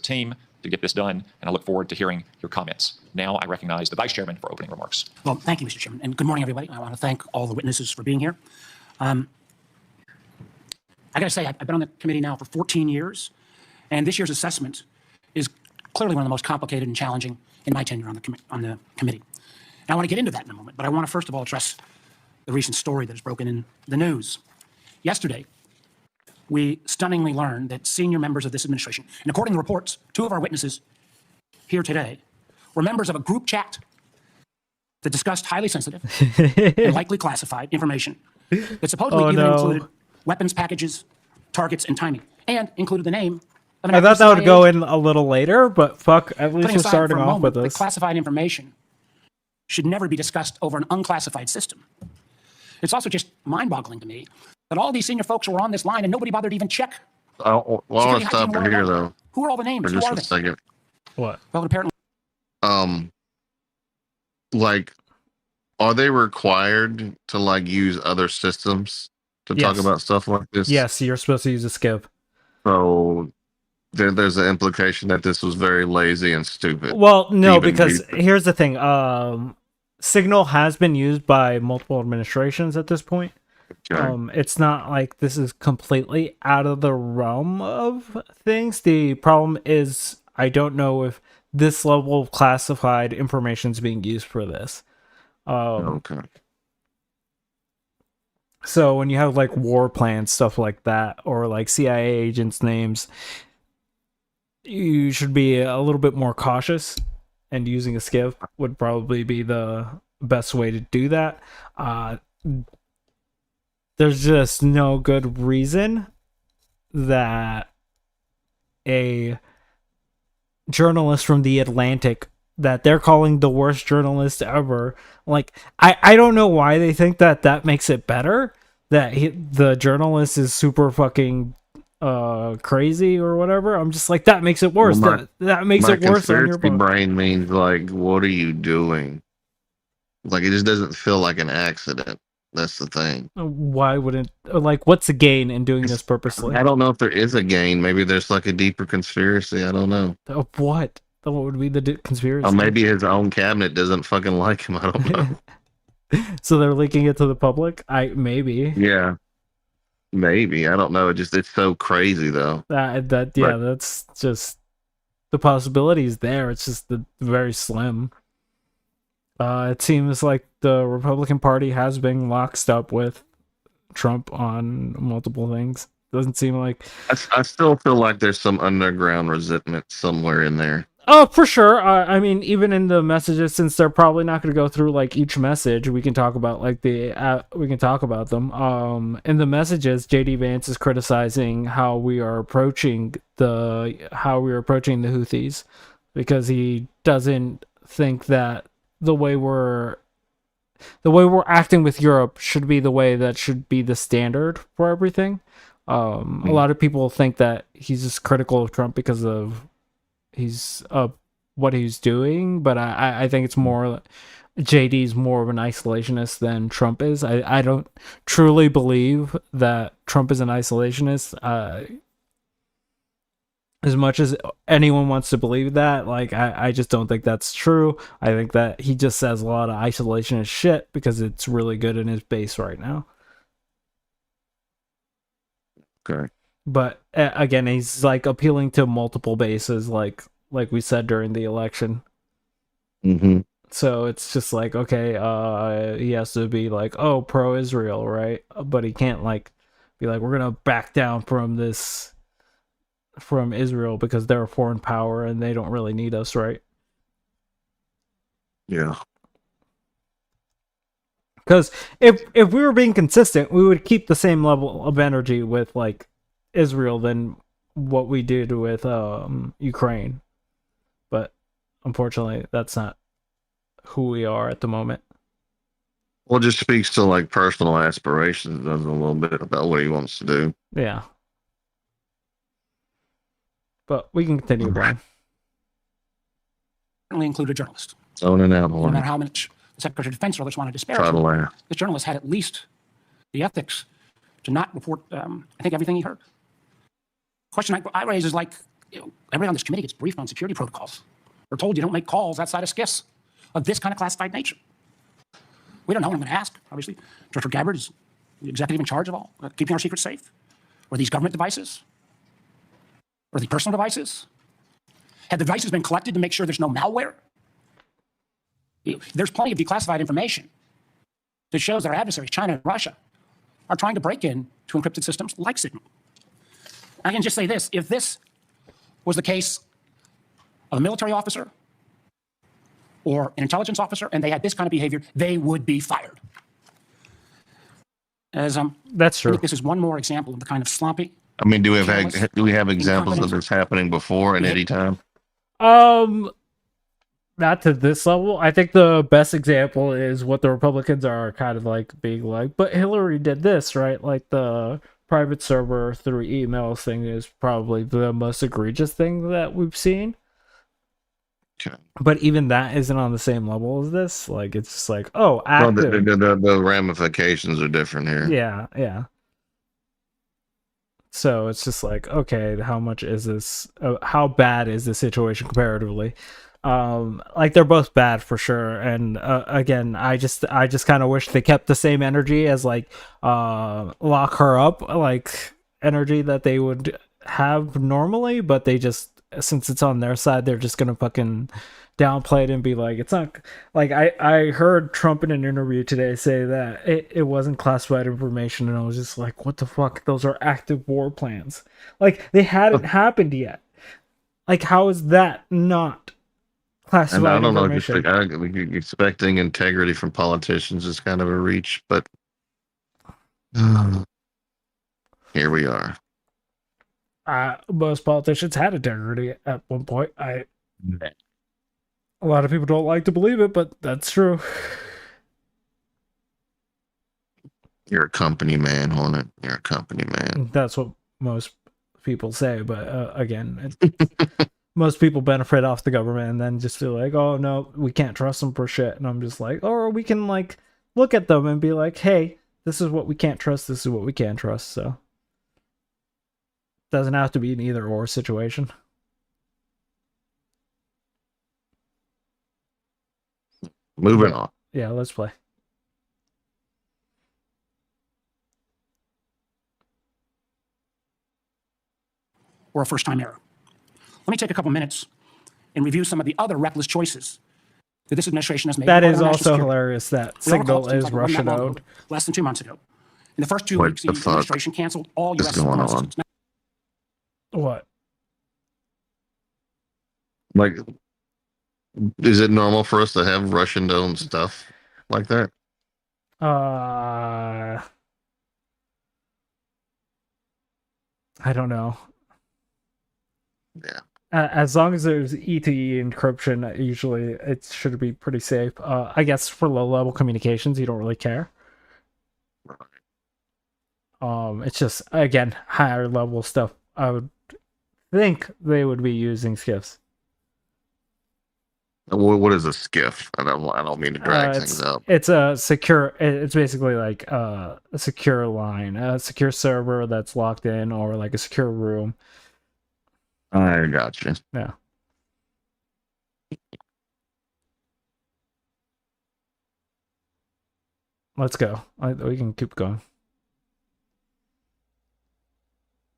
Team to get this done, and I look forward to hearing your comments. Now I recognize the vice chairman for opening remarks. Well, thank you, Mr. Chairman, and good morning, everybody. I want to thank all the witnesses for being here. I got to say, I've been on the committee now for 14 years, and this year's assessment is clearly one of the most complicated and challenging in my tenure on the committee. And I want to get into that in a moment, but I want to first of all address the recent story that has broken in the news. Yesterday, we stunningly learned that senior members of this administration, and according to reports, 2 of our witnesses here today were members of a group chat that discussed highly sensitive and likely classified information that supposedly even included weapons packages, targets, and timing, and included the name of an I thought that would CIA go agent. in a little later, but fuck, at least Putting we're aside starting for a off with moment that this. classified information should never be discussed over an unclassified system. It's also just mind-boggling to me that all these senior folks were on this line and nobody bothered to even check. I want Security to stop hygiene right here 101. though Who are all the names? for Who just are a they? second. What? Well, apparently. Like, are they required to like use other systems to talk Yes. about stuff like this? Yes, you're supposed to use a skip. So there's an implication that this was very lazy and stupid. Well, no, Even because be- here's the thing. Signal has been used by multiple administrations at this point. Okay. It's not like this is completely out of the realm of things. The problem is I don't know if this level of classified information is being used for this. Okay. So when you have like war plans, stuff like that, or like CIA agents' names, you should be a little bit more cautious, and using a skiff would probably be the best way to do that. There's just no good reason that a journalist from The Atlantic, that they're calling the worst journalist ever, like I don't know why they think that makes it better, that the journalist is super fucking crazy or whatever. I'm just like, that makes it worse. Well, that makes it worse on your conspiracy part. brain means like, what are you doing? Like, it just doesn't feel like an accident. That's the thing. Why wouldn't, like, what's the gain in doing this purposely? I don't know if there is a gain. Maybe there's like a deeper conspiracy. I don't know. Of what? What would be the conspiracy? Or maybe his own cabinet doesn't fucking like him. I don't know. So they're leaking it to the public. Maybe. Yeah, maybe. I don't know. It's so crazy though. That's just the possibilities there. It's just very slim. It seems like the Republican Party has been locked up with Trump on multiple things. Doesn't seem like. I still feel like there's some underground resentment somewhere in there. Oh, for sure. I mean, even in the messages, since they're probably not going to go through like each message, we can talk about we can talk about them. In the messages, JD Vance is criticizing how we are approaching the Houthis, because he doesn't think that the way we're acting with Europe should be the way that should be the standard for everything. A lot of people think that he's just critical of Trump because of what he's doing, but I think it's more JD's more of an isolationist than Trump is. I don't truly believe that Trump is an isolationist. As much as anyone wants to believe that, like I just don't think that's true. I think that he just says a lot of isolationist shit because it's really good in his base right now. Okay. But again, he's like appealing to multiple bases, like we said during the election. Mm-hmm. So it's just like, okay, he has to be like, oh, pro-Israel, right? But he can't like be like, we're gonna back down from Israel because they're a foreign power and they don't really need us, right? Yeah. Because if we were being consistent, we would keep the same level of energy with like Israel than what we did with Ukraine. But unfortunately, that's not who we are at the moment. Well, it just speaks to like personal aspirations, does a little bit about what he wants to do. Yeah. But we can continue, Brian. Certainly include a journalist. Zoning out No on matter it. how much the Secretary of Defense really wanted to disparage Try to him, laugh. this journalist had at least the ethics to not report, I think, everything he heard. The question I raise is like, everybody on this committee gets briefed on security protocols. We're told you don't make calls outside of SCIS of this kind of classified nature. We don't know what I'm going to ask, obviously. Director Gabbard is the executive in charge of all, keeping our secrets safe. Were these government devices? Were they personal devices? Had the devices been collected to make sure there's no malware? There's plenty of declassified information that shows that our adversaries, China and Russia, are trying to break in to encrypted systems like Signal. I can just say this, if this was the case of a military officer or an intelligence officer and they had this kind of behavior, they would be fired. As That's true. I think this is one more example of the kind of sloppy. I mean, do we have examples of this happening before at any time? Not to this level. I think the best example is what the Republicans are kind of like being like, but Hillary did this, right? Like the private server through emails thing is probably the most egregious thing that we've seen. Okay. But even that isn't on the same level as this. Like it's just like, oh, Well, active. the ramifications are different here. Yeah. So it's just like, okay, how much is this? How bad is the situation comparatively? Like they're both bad for sure. And again, I just kind of wish they kept the same energy as like lock her up, like energy that they would have normally, but they just, since it's on their side, they're just gonna fucking downplay it and be like, it's not like I heard Trump in an interview today say that it wasn't classified information, and I was just like, what the fuck? Those are active war plans. Like they hadn't happened yet. Like how is that not classified And I don't information? know, expecting integrity from politicians is kind of a reach, but here we are. Most politicians had integrity at one point. A lot of people don't like to believe it, but that's true. You're a company man, Hornet. You're a company man. That's what most people say, but again, most people benefit off the government and then just feel like, oh no, we can't trust them for shit. And I'm just like, or we can like look at them and be like, hey, this is what we can't trust, this is what we can trust. So doesn't have to be an either or situation. Moving on. Yeah, let's play. Or a first-time error. Let me take a couple minutes and review some of the other reckless choices that this administration has made. That regarding is our national also security. hilarious that We all recall Signal it seems is like it wasn't that Russian long owned. ago, less than 2 months ago. In the first 2 What weeks, the the fuck administration canceled all is U.S. going foreign on? assistance. What? Like, is it normal for us to have Russian-owned stuff like that? I don't know. Yeah. As long as there's E2E encryption, usually it should be pretty safe. I guess for low-level communications, you don't really care. It's just, again, higher level stuff. I would think they would be using skiffs. What is a skiff? I don't mean to drag things up. It's a secure. It's basically like a secure line, a secure server that's locked in, or like a secure room. I got you. Yeah. Let's go. We can keep going.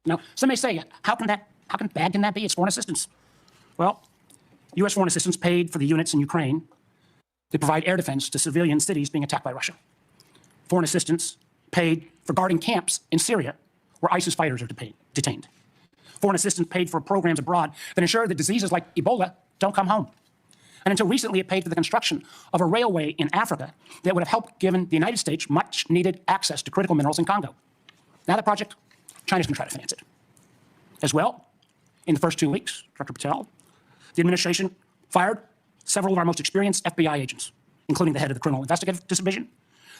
Now, some may say, how bad can that be? It's foreign assistance. Well, U.S. foreign assistance paid for the units in Ukraine to provide air defense to civilian cities being attacked by Russia. Foreign assistance paid for guarding camps in Syria where ISIS fighters are detained. Foreign assistance paid for programs abroad that ensure that diseases like Ebola don't come home. And until recently, it paid for the construction of a railway in Africa that would have helped given the United States much needed access to critical minerals in Congo. Now the project, China's going to try to finance it. As well, in the first 2 weeks, Dr. Patel, the administration fired several of our most experienced FBI agents, including the head of the Criminal Investigative Division,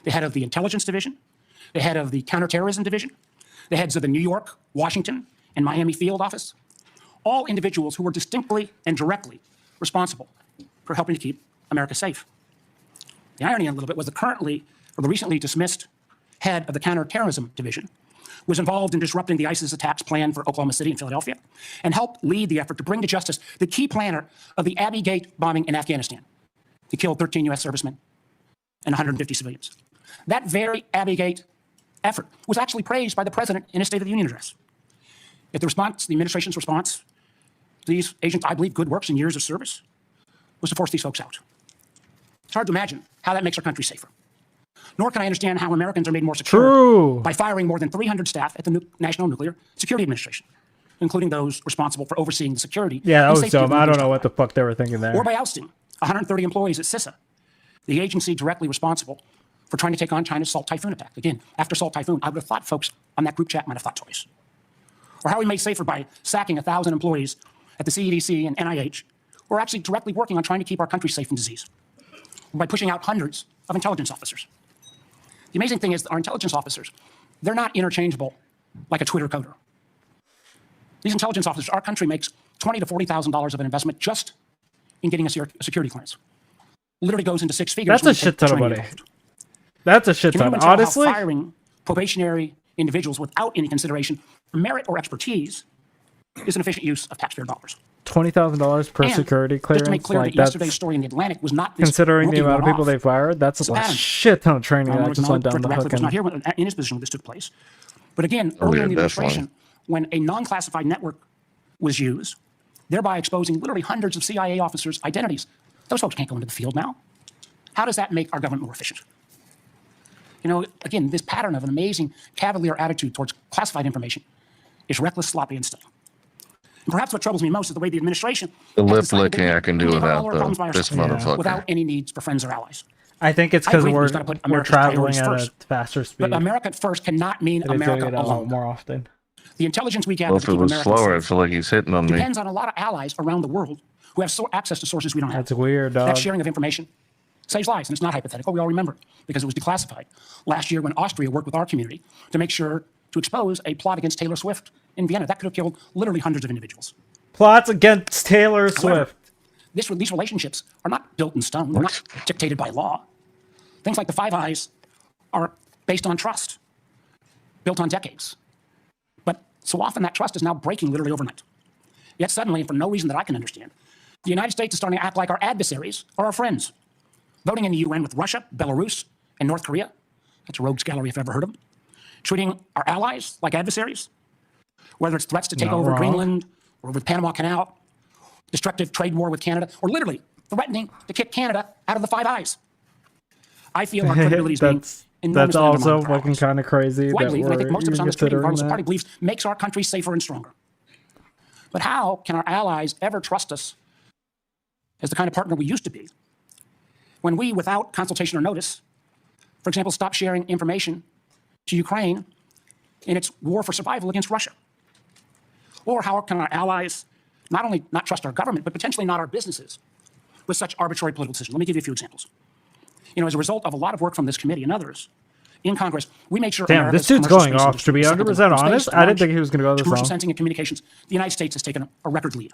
the head of the Intelligence Division, the head of the Counterterrorism Division, the heads of the New York, Washington, and Miami field office, all individuals who were distinctly and directly responsible for helping to keep America safe. The irony a little bit was the recently dismissed head of the Counterterrorism Division was involved in disrupting the ISIS attacks planned for Oklahoma City and Philadelphia, and helped lead the effort to bring to justice the key planner of the Abbey Gate bombing in Afghanistan. He killed 13 U.S. servicemen and 150 civilians. That very Abbey Gate effort was actually praised by the president in his State of the Union address. Yet the administration's response to these agents, I believe, good works and years of service, was to force these folks out. It's hard to imagine how that makes our country safer. Nor can I understand how Americans are made more secure by firing more than 300 staff at the National Nuclear Security Administration, including those responsible for overseeing the security. Yeah, that and was safety of dumb. I don't nuclear know what the fuck they were thinking there. Or by ousting 130 employees at CISA, the agency directly responsible for trying to take on China's Salt Typhoon attack. Again, after Salt Typhoon, I would have thought folks on that group chat might have thought twice. Or how we made safer by sacking 1,000 employees at the CDC and NIH, who are actually directly working on trying to keep our country safe from disease. Or by pushing out hundreds of intelligence officers. The amazing thing is that our intelligence officers, they're not interchangeable like a Twitter coder. These intelligence officers, our country makes $20,000 to $40,000 of an investment just in getting a security clearance. Literally goes into six figures. That's a shit ton of money. That's a shit ton. Honestly, firing probationary individuals without any consideration for merit or expertise is an efficient use of taxpayer dollars. $20,000 per And security clearance. Just to make clear like that yesterday's story in the Atlantic was not this considering the rookie amount of people one-off. they fired. That's a pattern. shit ton of training that just went down the Director hook. was not here in his position when this took place. But again, earlier in the administration, when a non-classified network was used, thereby exposing literally hundreds of CIA officers' identities, those folks can't go into the field now. How does that make our government more efficient? You know, again, this pattern of an amazing cavalier attitude towards classified information is reckless, sloppy, and stale. And perhaps what troubles me most is the way the administration The has lip decided licking that I can we do have all without our problems by this ourselves, motherfucker. without any needs for friends or allies. I think it's I because agree we're we've gotta put America's traveling priorities at a first. faster speed. But America first cannot mean They do America it a lot alone. more often. The intelligence we gather Well, to if it keep was America slower, I safe feel like he's hitting on me. depends on a lot of allies around the world who have access to sources we don't have. That's weird, dog. That sharing of information saves lives, and it's not hypothetical. We all remember it because it was declassified last year when Austria worked with our community to make sure to expose a plot against Taylor Swift in Vienna. That could have killed literally hundreds of individuals. Plots against Taylor Swift. These relationships are not built in stone. They're not dictated by law. Things like the Five Eyes are based on trust, built on decades. But so often that trust is now breaking literally overnight. Yet suddenly, and for no reason that I can understand, the United States is starting to act like our adversaries are our friends. voting in the UN with Russia, Belarus, and North Korea. That's a rogues gallery if I've ever heard of them. Treating our allies like adversaries, whether it's threats to take Not over wrong. Greenland or with Panama Canal, destructive trade war with Canada, or literally threatening to kick Canada out of the Five Eyes. I feel our credibility is being That's enormously also undermined for our fucking kind of crazy. who I that believe, and I think we're most of us on this committee, considering regardless of that. party beliefs, makes our country safer and stronger. But how can our allies ever trust us as the kind of partner we used to be when we, without consultation or notice, for example, stop sharing information to Ukraine in its war for survival against Russia? Or how can our allies not only not trust our government, but potentially not our businesses with such arbitrary political decisions? Let me give you a few examples. You know, as a result of a lot of work from this committee and others in Congress, we made sure Damn, America's this dude's commercial going space off. industry To be was second 100% none. In honest, space, I didn't launch, think he was going to go this commercial long. sensing and communications, the United States has taken a record lead.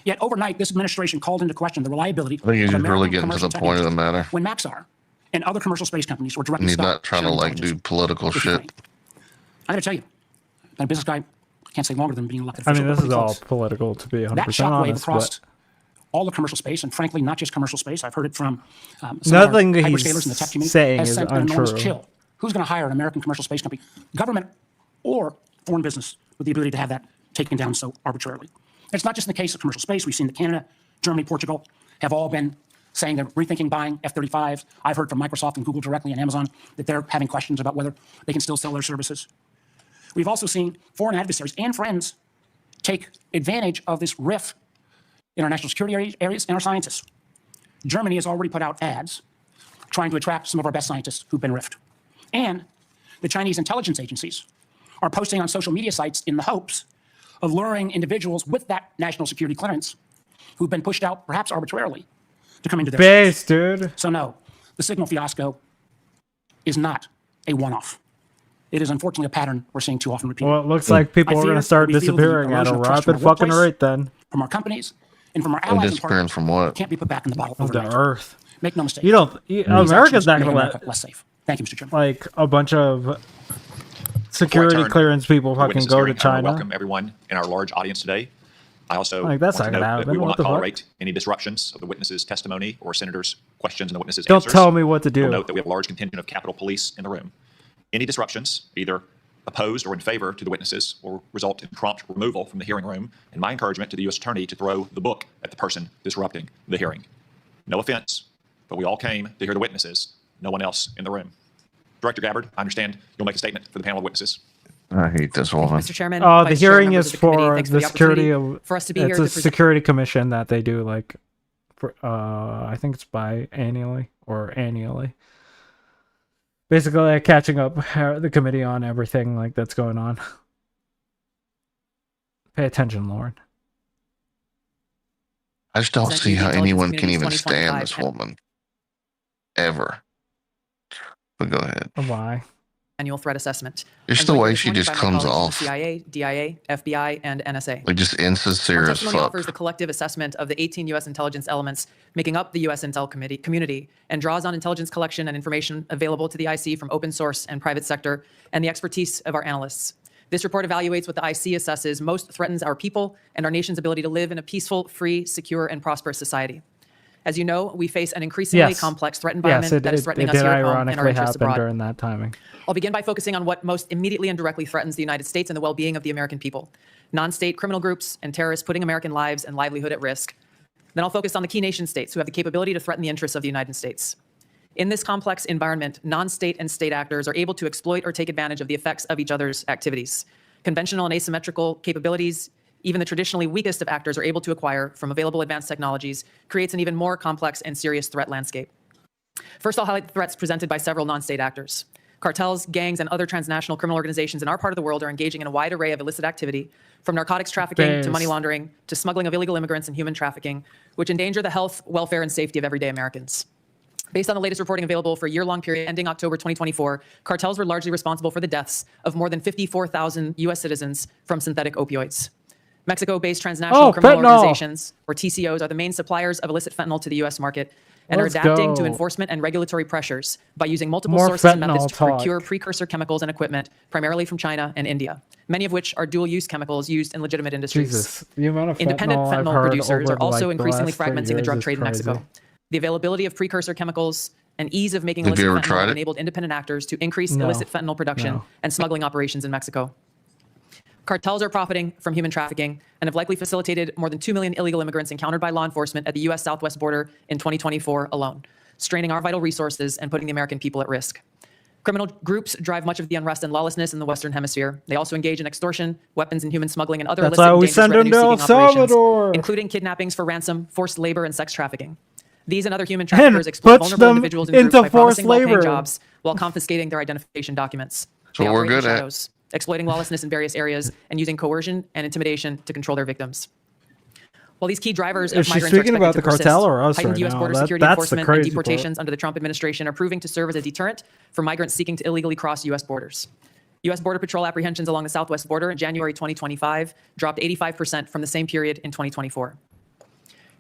Yet overnight, this administration called into question the reliability I think he's of just really American getting to the commercial point of the technology matter. when Maxar and other commercial space companies were directly And he's stopped not trying to sharing like intelligence do political with shit. Ukraine. I got to tell you, I'm a business guy. I can't say longer than being elected I official. mean, but this is pretty all close. political, to be 100% That shockwave honest. across But all the commercial space, and frankly, not just commercial space. I've heard it from some Nothing of our he's hyperscalers in the tech community. saying has is sent an enormous untrue. chill. Who's going to hire an American commercial space company, government or foreign business, with the ability to have that taken down so arbitrarily? It's not just in the case of commercial space. We've seen that Canada, Germany, Portugal have all been saying they're rethinking buying F-35s. I've heard from Microsoft and Google directly and Amazon that they're having questions about whether they can still sell their services. We've also seen foreign adversaries and friends take advantage of this rift in our national security areas and our scientists. Germany has already put out ads trying to attract some of our best scientists who've been riffed. And the Chinese intelligence agencies are posting on social media sites in the hopes of luring individuals with that national security clearance who've been pushed out, perhaps arbitrarily, to come into their base, states. dude. So no, the Signal fiasco is not a one-off. It is unfortunately a pattern we're seeing too often repeated. Well, it looks like people I are going fear to start we feel the disappearing at a erosion of trust rapid from our fucking workplace, rate then. from our companies, and from our And allies and disappearing partners from what? can't be put back in the bottle Of the overnight. earth. Make no mistake. You don't. These America's actions not make going to America let less safe. Thank you, Mr. Chairman. like a bunch of security turn clearance people the fucking witnesses go to hearing, I wanna China. welcome everyone in our large audience today. I also Like, that's want to not gonna note that happen. we will What not the fuck? tolerate any disruptions of the witnesses' testimony or senators' questions and the witnesses' Don't answers. tell me what to We'll do. note that we have a large contingent of Capitol Police in the room. Any disruptions, either opposed or in favor to the witnesses, will result in prompt removal from the hearing room, and my encouragement to the U.S. Attorney to throw the book at the person disrupting the hearing. No offense, but we all came to hear the witnesses, no one else in the room. Director Gabbard, I understand you'll make a statement for the panel of witnesses. I hate this woman. Mr. Chairman, The Vice Chair, hearing members is of the committee, for thanks the the security opportunity of. for us to be It's here a to present. security commission that they do like, for I think it's biannually or annually. Basically, like, catching up the committee on everything like that's going on. Pay attention, Lauren. I just don't Presenting see the how intelligence anyone can community's even stand 2025 this woman. Ever. But go ahead. Why? Annual threat assessment. It's I'm the joined way this she morning just by my comes colleagues from the off. CIA, DIA, FBI, and NSA. Like just insincere Our as testimony fuck. offers the collective assessment of the 18 U.S. intelligence elements making up the U.S. Intel community and draws on intelligence collection and information available to the IC from open source and private sector and the expertise of our analysts. This report evaluates what the IC assesses most threatens our people and our nation's ability to live in a peaceful, free, secure, and prosperous society. As you know, we face an increasingly Yes. complex threat environment Yes, that is threatening it us did here at home and our ironically interests happen abroad. during that timing. I'll begin by focusing on what most immediately and directly threatens the United States and the well-being of the American people: non-state criminal groups and terrorists putting American lives and livelihood at risk. Then I'll focus on the key nation states who have the capability to threaten the interests of the United States. In this complex environment, non-state and state actors are able to exploit or take advantage of the effects of each other's activities. Conventional and asymmetrical capabilities, even the traditionally weakest of actors, are able to acquire from available advanced technologies, creates an even more complex and serious threat landscape. First, I'll highlight the threats presented by several non-state actors. Cartels, gangs, and other transnational criminal organizations in our part of the world are engaging in a wide array of illicit activity, from narcotics trafficking to Base. money laundering to smuggling of illegal immigrants and human trafficking, which endanger the health, welfare, and safety of everyday Americans. Based on the latest reporting available for a year-long period ending October 2024, cartels were largely responsible for the deaths of more than 54,000 U.S. citizens from synthetic opioids. Mexico-based transnational criminal fentanyl. organizations, or TCOs, are the main suppliers of illicit fentanyl to the U.S. market and Let's are adapting go. to enforcement and regulatory pressures by using multiple More sources and fentanyl methods to talk. procure precursor chemicals and equipment, primarily from China and India, many of which are dual-use chemicals used in legitimate industries. Jesus, the amount of Independent fentanyl I've fentanyl heard producers over are also like increasingly the last 3 fragmenting the years drug is trade in crazy. Mexico. The availability of precursor chemicals and ease of making Have you illicit ever tried fentanyl it? enabled independent actors to increase No. illicit fentanyl production No. and smuggling operations in Mexico. Cartels are profiting from human trafficking and have likely facilitated more than 2 million illegal immigrants encountered by law enforcement at the U.S. southwest border in 2024 alone, straining our vital resources and putting the American people at risk. Criminal groups drive much of the unrest and lawlessness in the Western Hemisphere. They also engage in extortion, weapons and human smuggling, and other That's illicit why and we dangerous send them to El revenue-seeking operations, Salvador. including kidnappings for ransom, forced labor, and sex trafficking. These and other human traffickers And exploit puts vulnerable them individuals and groups into by promising forced well-paying labor. jobs while confiscating their identification documents. So They we're operate in good the at. shadows, exploiting lawlessness in various areas and using coercion and intimidation to control their victims. While these key drivers Is of she migrants are speaking expected about to the persist, cartel or us heightened right U.S. now? border That- security that's the enforcement and crazy part. deportations under the Trump administration are proving to serve as a deterrent for migrants seeking to illegally cross U.S. borders. U.S. Border Patrol apprehensions along the southwest border in January 2025 dropped 85% from the same period in 2024.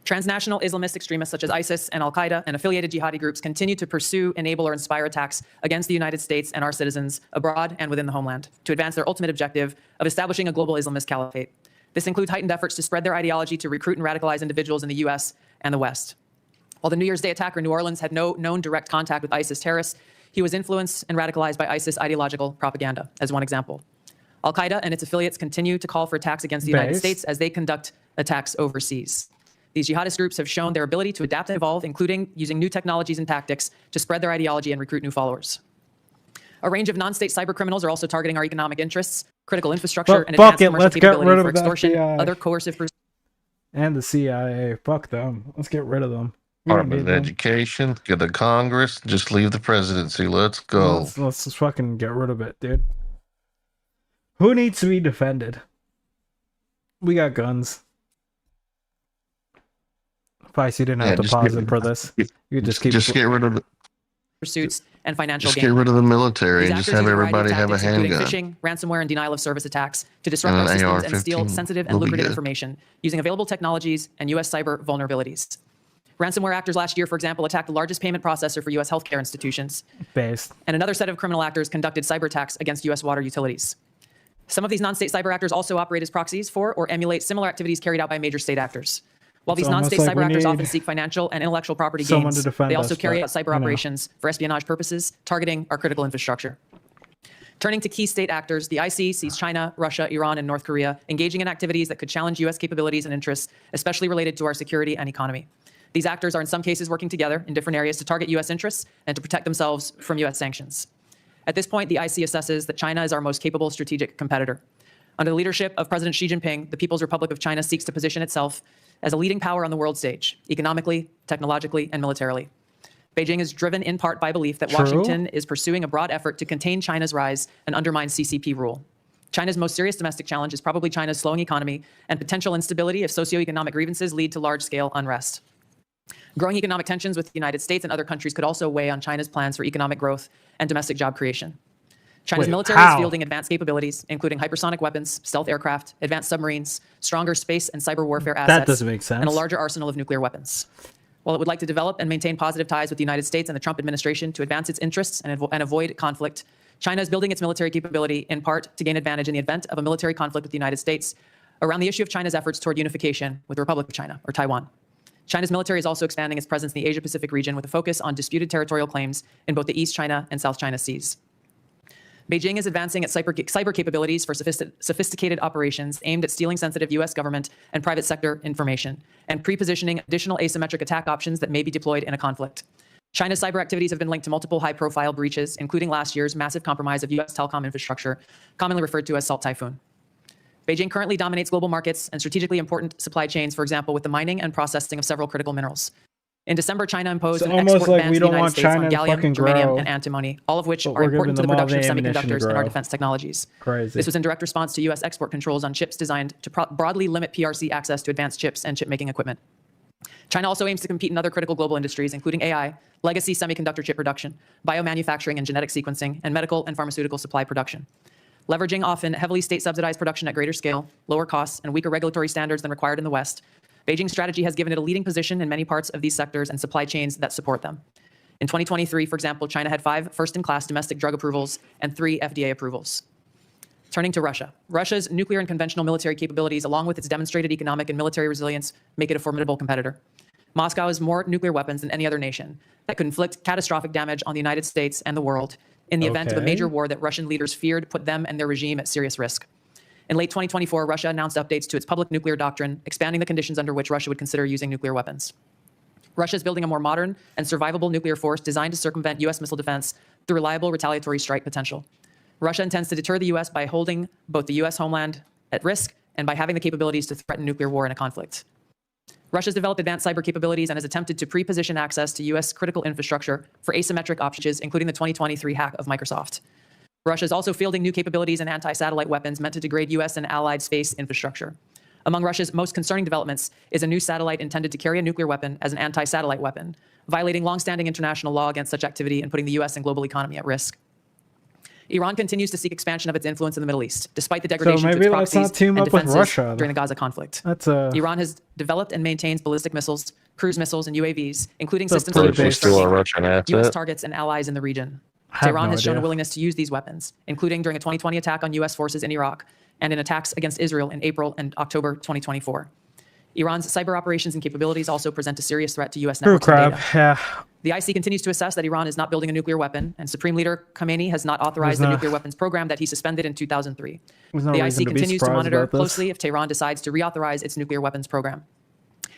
Transnational Islamist extremists such as ISIS and Al-Qaeda and affiliated jihadi groups continue to pursue, enable, or inspire attacks against the United States and our citizens abroad and within the homeland to advance their ultimate objective of establishing a global Islamist caliphate. This includes heightened efforts to spread their ideology to recruit and radicalize individuals in the U.S. and the West. While the New Year's Day attacker in New Orleans had no known direct contact with ISIS terrorists, he was influenced and radicalized by ISIS ideological propaganda, as one example. Al-Qaeda and its affiliates continue to call for attacks against the United Base. States as they conduct attacks overseas. These jihadist groups have shown their ability to adapt and evolve, including using new technologies and tactics to spread their ideology and recruit new followers. A range of non-state cyber criminals are also targeting our economic interests, critical infrastructure, But and fuck advanced it, commercial let's get capability rid for of the extortion, FBI. other coercive And the CIA. Fuck them. Let's get rid of them. We don't Department need of them. Education, get the Congress, just leave the presidency. Let's go. Let's just fucking get rid of it, dude. Who needs to be defended? We got guns. Feisty didn't have Yeah, to just pause get- it for this. You could just keep get rid of the, pursuits and financial just gain. get rid of the military These and just actors have use a variety of everybody have a tactics, including handgun. phishing, ransomware, and denial of service attacks to disrupt And our an systems and AR-15 steal sensitive and will be lucrative good. information using available technologies and U.S. cyber vulnerabilities. Ransomware actors last year, for example, attacked the largest payment processor for U.S. healthcare institutions. Based. And another set of criminal actors conducted cyber attacks against U.S. water utilities. Some of these non-state cyber actors also operate as proxies for or emulate similar activities carried out by major state actors. While It's these non-state almost like cyber we actors need often seek financial and intellectual property someone gains, to defend they also us, carry but, out cyber you know. operations for espionage purposes, targeting our critical infrastructure. Turning to key state actors, the IC sees China, Russia, Iran, and North Korea engaging in activities that could challenge U.S. capabilities and interests, especially related to our security and economy. These actors are in some cases working together in different areas to target U.S. interests and to protect themselves from U.S. sanctions. At this point, the IC assesses that China is our most capable strategic competitor. Under the leadership of President Xi Jinping, the People's Republic of China seeks to position itself as a leading power on the world stage, economically, technologically, and militarily. Beijing is driven in part by belief that True. Washington is pursuing a broad effort to contain China's rise and undermine CCP rule. China's most serious domestic challenge is probably China's slowing economy and potential instability if socioeconomic grievances lead to large-scale unrest. Growing economic tensions with the United States and other countries could also weigh on China's plans for economic growth and domestic job creation. China's Wait, military how? is fielding advanced capabilities, including hypersonic weapons, stealth aircraft, advanced submarines, stronger space and cyber warfare assets, doesn't make sense. and a larger arsenal of nuclear weapons. While it would like to develop and maintain positive ties with the United States and the Trump administration to advance its interests and avoid conflict, China is building its military capability in part to gain advantage in the event of a military conflict with the United States around the issue of China's efforts toward unification with the Republic of China, or Taiwan. China's military is also expanding its presence in the Asia-Pacific region with a focus on disputed territorial claims in both the East China and South China Seas. Beijing is advancing its cyber capabilities for sophisticated operations aimed at stealing sensitive U.S. government and private sector information and pre-positioning additional asymmetric attack options that may be deployed in a conflict. China's cyber activities have been linked to multiple high-profile breaches, including last year's massive compromise of U.S. telecom infrastructure, commonly referred to as Salt Typhoon. Beijing currently dominates global markets and strategically important supply chains, for example, with the mining and processing of several critical minerals. In December, China imposed It's an almost export like ban we to the don't United want States on China to gallium, fucking germanium, grow, and antimony, all of which but are we're important to the giving them all production of the ammunition to semiconductors and our grow. defense technologies. Crazy. This was in direct response to U.S. export controls on chips designed to broadly limit PRC access to advanced chips and chip-making equipment. China also aims to compete in other critical global industries, including AI, legacy semiconductor chip production, biomanufacturing and genetic sequencing, and medical and pharmaceutical supply production. Leveraging often heavily state-subsidized production at greater scale, lower costs, and weaker regulatory standards than required in the West, Beijing's strategy has given it a leading position in many parts of these sectors and supply chains that support them. In 2023, for example, China had 5 first-in-class domestic drug approvals and 3 FDA approvals. Turning to Russia. Russia's nuclear and conventional military capabilities, along with its demonstrated economic and military resilience, make it a formidable competitor. Moscow has more nuclear weapons than any other nation that could inflict catastrophic damage on the United States and the world in the event of a Okay. major war that Russian leaders feared put them and their regime at serious risk. In late 2024, Russia announced updates to its public nuclear doctrine, expanding the conditions under which Russia would consider using nuclear weapons. Russia is building a more modern and survivable nuclear force designed to circumvent U.S. missile defense through reliable retaliatory strike potential. Russia intends to deter the U.S. by holding both the U.S. homeland at risk and by having the capabilities to threaten nuclear war in a conflict. Russia's developed advanced cyber capabilities and has attempted to pre-position access to U.S. critical infrastructure for asymmetric options, including the 2023 hack of Microsoft. Russia is also fielding new capabilities and anti-satellite weapons meant to degrade U.S. and allied space infrastructure. Among Russia's most concerning developments is a new satellite intended to carry a nuclear weapon as an anti-satellite weapon, violating longstanding international law against such activity and putting the U.S. and global economy at risk. Iran continues to seek expansion of its influence in the Middle East, despite the degradation of maybe its let's proxies not team and up with defenses Russia. during the Gaza conflict. That's a Iran has developed and maintains ballistic missiles, cruise missiles, and UAVs, including That's a systems pretty that basic- Still a Russian U.S. asset. targets and allies in the region. I have Tehran no has shown a idea. willingness to use these weapons, including during a 2020 attack on U.S. forces in Iraq and in attacks against Israel in April and October 2024. Iran's cyber operations and capabilities also present a serious threat to U.S. True networks and crap. data. Yeah. The IC continues to assess that Iran is not building a nuclear weapon, and Supreme Leader Khamenei has not authorized the no- nuclear weapons program that he suspended in 2003. There's no The reason IC to be continues to surprised monitor about this. closely if Tehran decides to reauthorize its nuclear weapons program.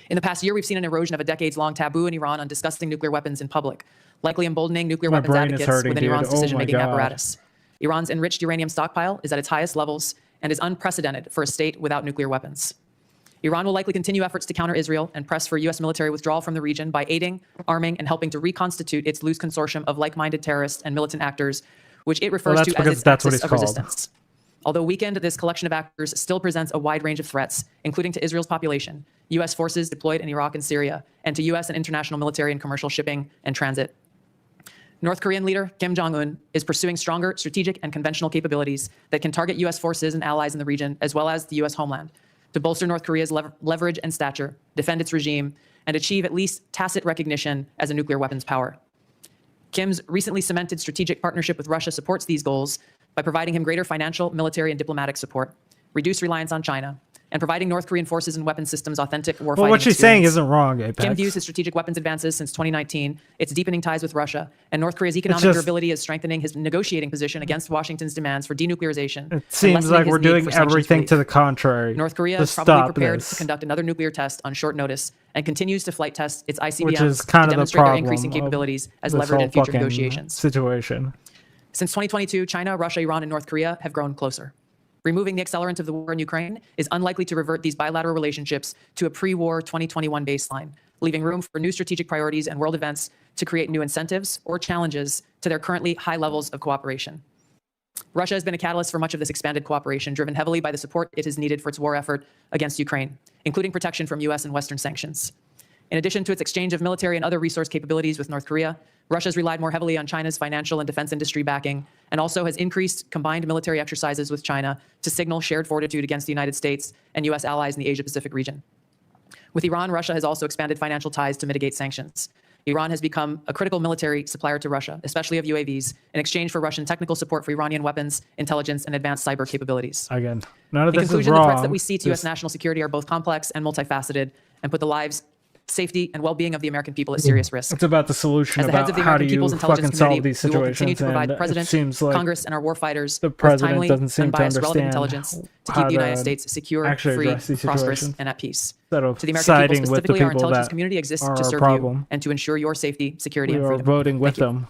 In the past year, we've seen an erosion of a decades-long taboo in Iran on discussing nuclear weapons in public, likely emboldening nuclear My weapons brain is advocates hurting, within dude. Iran's Oh my decision-making God. apparatus. Iran's enriched uranium stockpile is at its highest levels and is unprecedented for a state without nuclear weapons. Iran will likely continue efforts to counter Israel and press for U.S. military withdrawal from the region by aiding, arming, and helping to reconstitute its loose consortium of like-minded terrorists and militant actors, which it refers that's to as because its that's what axis it's of called. resistance. Although weakened, this collection of actors still presents a wide range of threats, including to Israel's population, U.S. forces deployed in Iraq and Syria, and to U.S. and international military and commercial shipping and transit. North Korean leader Kim Jong-un is pursuing stronger strategic and conventional capabilities that can target U.S. forces and allies in the region, as well as the U.S. homeland, to bolster North Korea's leverage and stature, defend its regime, and achieve at least tacit recognition as a nuclear weapons power. Kim's recently cemented strategic partnership with Russia supports these goals by providing him greater financial, military, and diplomatic support, reduced reliance on China, and providing North Korean forces and weapon systems authentic warfighting Well, what she's saying experience. isn't wrong, Apex. Kim views his strategic weapons advances since 2019, its deepening ties with Russia, and North Korea's economic just- durability is strengthening his negotiating position against Washington's demands for denuclearization. It and seems lessening like his we're need doing for sanctions everything relief. to the contrary. North Korea to is probably stop prepared this. to conduct another nuclear test on short notice and continues to flight test its Which ICBMs is kind to of the demonstrate their problem increasing of capabilities as this levered in whole future fucking negotiations. situation. Since 2022, China, Russia, Iran, and North Korea have grown closer. Removing the accelerant of the war in Ukraine is unlikely to revert these bilateral relationships to a pre-war 2021 baseline, leaving room for new strategic priorities and world events to create new incentives or challenges to their currently high levels of cooperation. Russia has been a catalyst for much of this expanded cooperation, driven heavily by the support it has needed for its war effort against Ukraine, including protection from U.S. and Western sanctions. In addition to its exchange of military and other resource capabilities with North Korea, Russia has relied more heavily on China's financial and defense industry backing, and also has increased combined military exercises with China to signal shared fortitude against the United States and U.S. allies in the Asia-Pacific region. With Iran, Russia has also expanded financial ties to mitigate sanctions. Iran has become a critical military supplier to Russia, especially of UAVs, in exchange for Russian technical support for Iranian weapons, intelligence, and advanced cyber capabilities. Again, none of In this is conclusion, wrong. the threats that we see to U.S. Just- national security are both complex and multifaceted and put the lives, safety, and well-being of the American people at serious risk. It's about the solution, As the heads about of the how do American you People's Intelligence fucking solve Community, these we will continue situations. to provide And the it President, seems like Congress, and our warfighters the with president timely, doesn't seem to unbiased, relevant understand intelligence to how keep the United to States secure, actually free, address these prosperous, situations. and at peace. Instead of To the American people siding with the specifically, our people intelligence that community exists are to our serve problem. you and to ensure your safety, security, We and are freedom. voting with Thank you. them.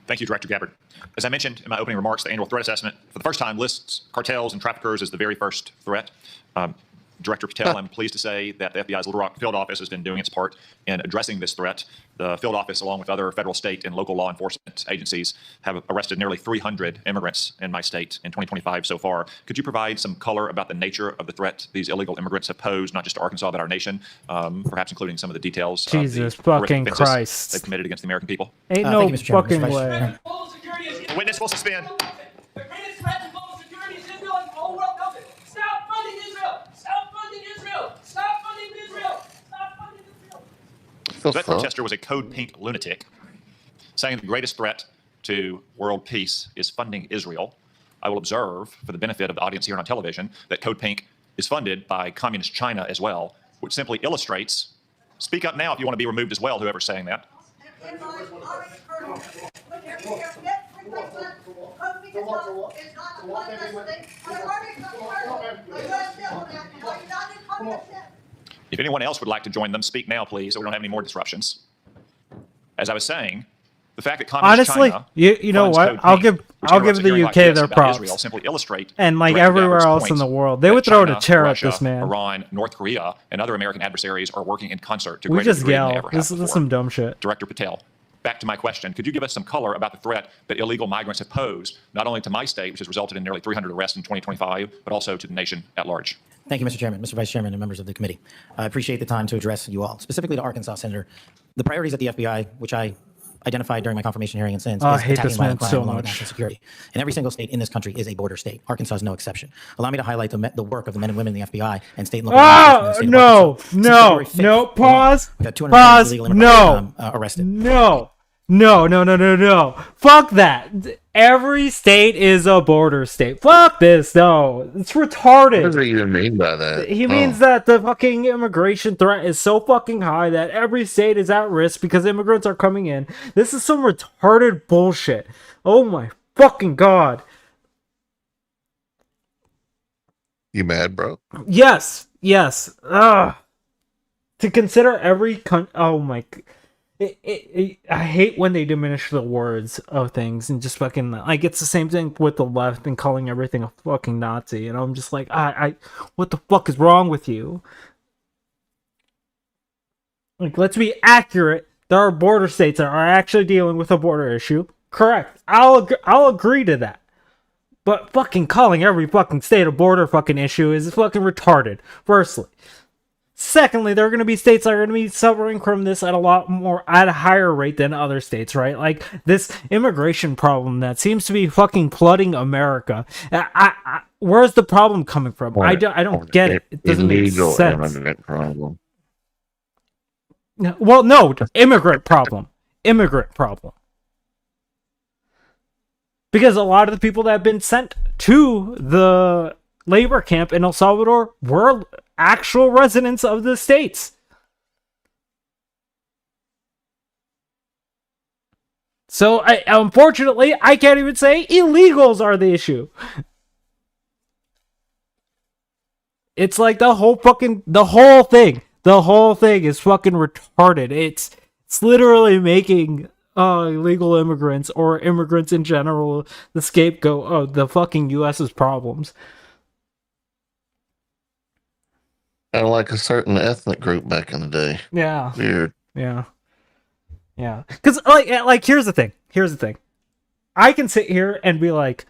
Thank you, Director Gabbard. As I mentioned in my opening remarks, the annual threat assessment for the first time lists cartels and traffickers as the very first threat. Director Patel, I'm pleased to say that the FBI's Little Rock field office has been doing its part in addressing this threat. The field office, along with other federal, state, and local law enforcement agencies, have arrested nearly 300 immigrants in my state in 2025 so far. Could you provide some color about the nature of the threat these illegal immigrants have posed, not just to Arkansas, but our nation, perhaps including some of the details Jesus of the horrific fucking offenses Christ. they've committed against the American people? Ain't no fucking way. Witness will suspend. The greatest threat to global security is Israel, and the whole world knows it. Stop funding Israel! Stop funding Israel! Stop funding Israel! Stop funding Israel! That protester was a Code Pink lunatic, saying the greatest threat to world peace is funding Israel. I will observe, for the benefit of the audience here on television, that Code Pink is funded by communist China as well, which simply illustrates Speak up now if you want to be removed as well, whoever's saying that. If anyone else would like to join them, speak now, please, so we don't have any more disruptions. As I was saying, the fact that communist Honestly, China you know funds what? Code I'll Pink, give which I'll give interrupts a the hearing UK like this their about props. Israel simply illustrate And like directly everywhere backwards else in points the world, they that would throw a China, chair Russia, at this man. Iran, North Korea, and other American adversaries are working in concert to We greater just degree than they yell. ever This have is before. some dumb shit. Director Patel, back to my question. Could you give us some color about the threat that illegal migrants have posed, not only to my state, which has resulted in nearly 300 arrests in 2025, but also to the nation at large? Thank you, Mr. Chairman, Mr. Vice Chairman, and members of the committee. I appreciate the time to address you all, specifically to Arkansas, Senator. The priorities at the FBI, which I identified during my confirmation hearing and since, I is hate attacking this violent man crime so along with much. national security. And every single state in this country is a border state. Arkansas is no exception. Allow me to highlight the work of the men and women in the FBI and state and local law enforcement in the state of No, Arkansas. Since no, February 5th no, pause, we've had 220 pause, illegal immigrants, arrested. No. Fuck that. Every state is a border state. Fuck this, no. It's retarded. What does he even mean by that? He means that the fucking immigration threat is so fucking high that every state is at risk because immigrants are coming in. This is some retarded bullshit. Oh my fucking god. You mad, bro? Yes. Ugh. To consider every oh my. I hate when they diminish the words of things and just fucking like it's the same thing with the left and calling everything a fucking Nazi, and I'm just like, I what the fuck is wrong with you? Like, let's be accurate. There are border states that are actually dealing with a border issue. Correct. I'll agree to that. But fucking calling every fucking state a border fucking issue is fucking retarded. Firstly. Secondly, there are going to be states that are going to be suffering from this at a higher rate than other states, right? Like this immigration problem that seems to be fucking flooding America. Where's the problem coming from? I don't get it. It doesn't make Illegal sense. immigrant problem. Well, no, immigrant problem. Because a lot of the people that have been sent to the labor camp in El Salvador were actual residents of the states. So, unfortunately, I can't even say illegals are the issue. It's like the whole thing is fucking retarded. It's literally making illegal immigrants or immigrants in general the scapegoat of the fucking US's problems. Kind of like a certain ethnic group back in the day. Yeah. Weird. Yeah. Because like here's the thing. I can sit here and be like,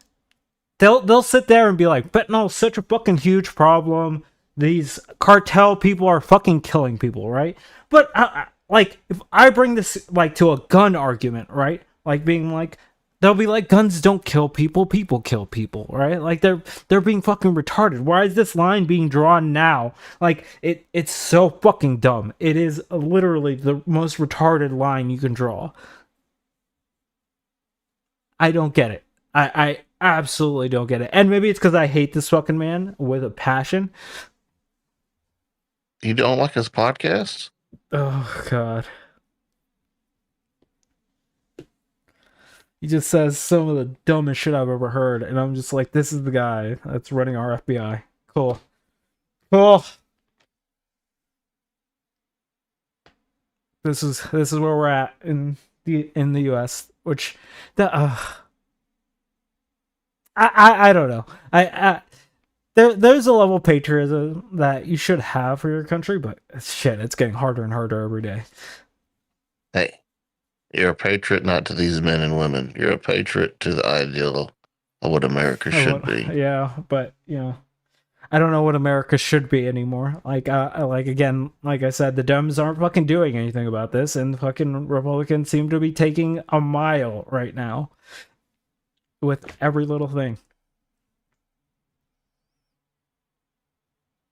they'll sit there and be like, fentanyl's such a fucking huge problem. These cartel people are fucking killing people, right? But like if I bring this like to a gun argument, right? Like being like, they'll be like, guns don't kill people, people kill people, right? Like they're being fucking retarded. Why is this line being drawn now? Like it's so fucking dumb. It is literally the most retarded line you can draw. I don't get it. I absolutely don't get it. And maybe it's because I hate this fucking man with a passion. You don't like his podcast? Oh god. He just says some of the dumbest shit I've ever heard, and I'm just like, this is the guy that's running our FBI. Cool. This is where we're at in the US, which I don't know. There's a level of patriotism that you should have for your country, but shit, it's getting harder and harder every day. Hey, you're a patriot not to these men and women. You're a patriot to the ideal of what America should be. Yeah, but I don't know what America should be anymore. Like again, like I said, the Dems aren't fucking doing anything about this, and the fucking Republicans seem to be taking a mile right now with every little thing.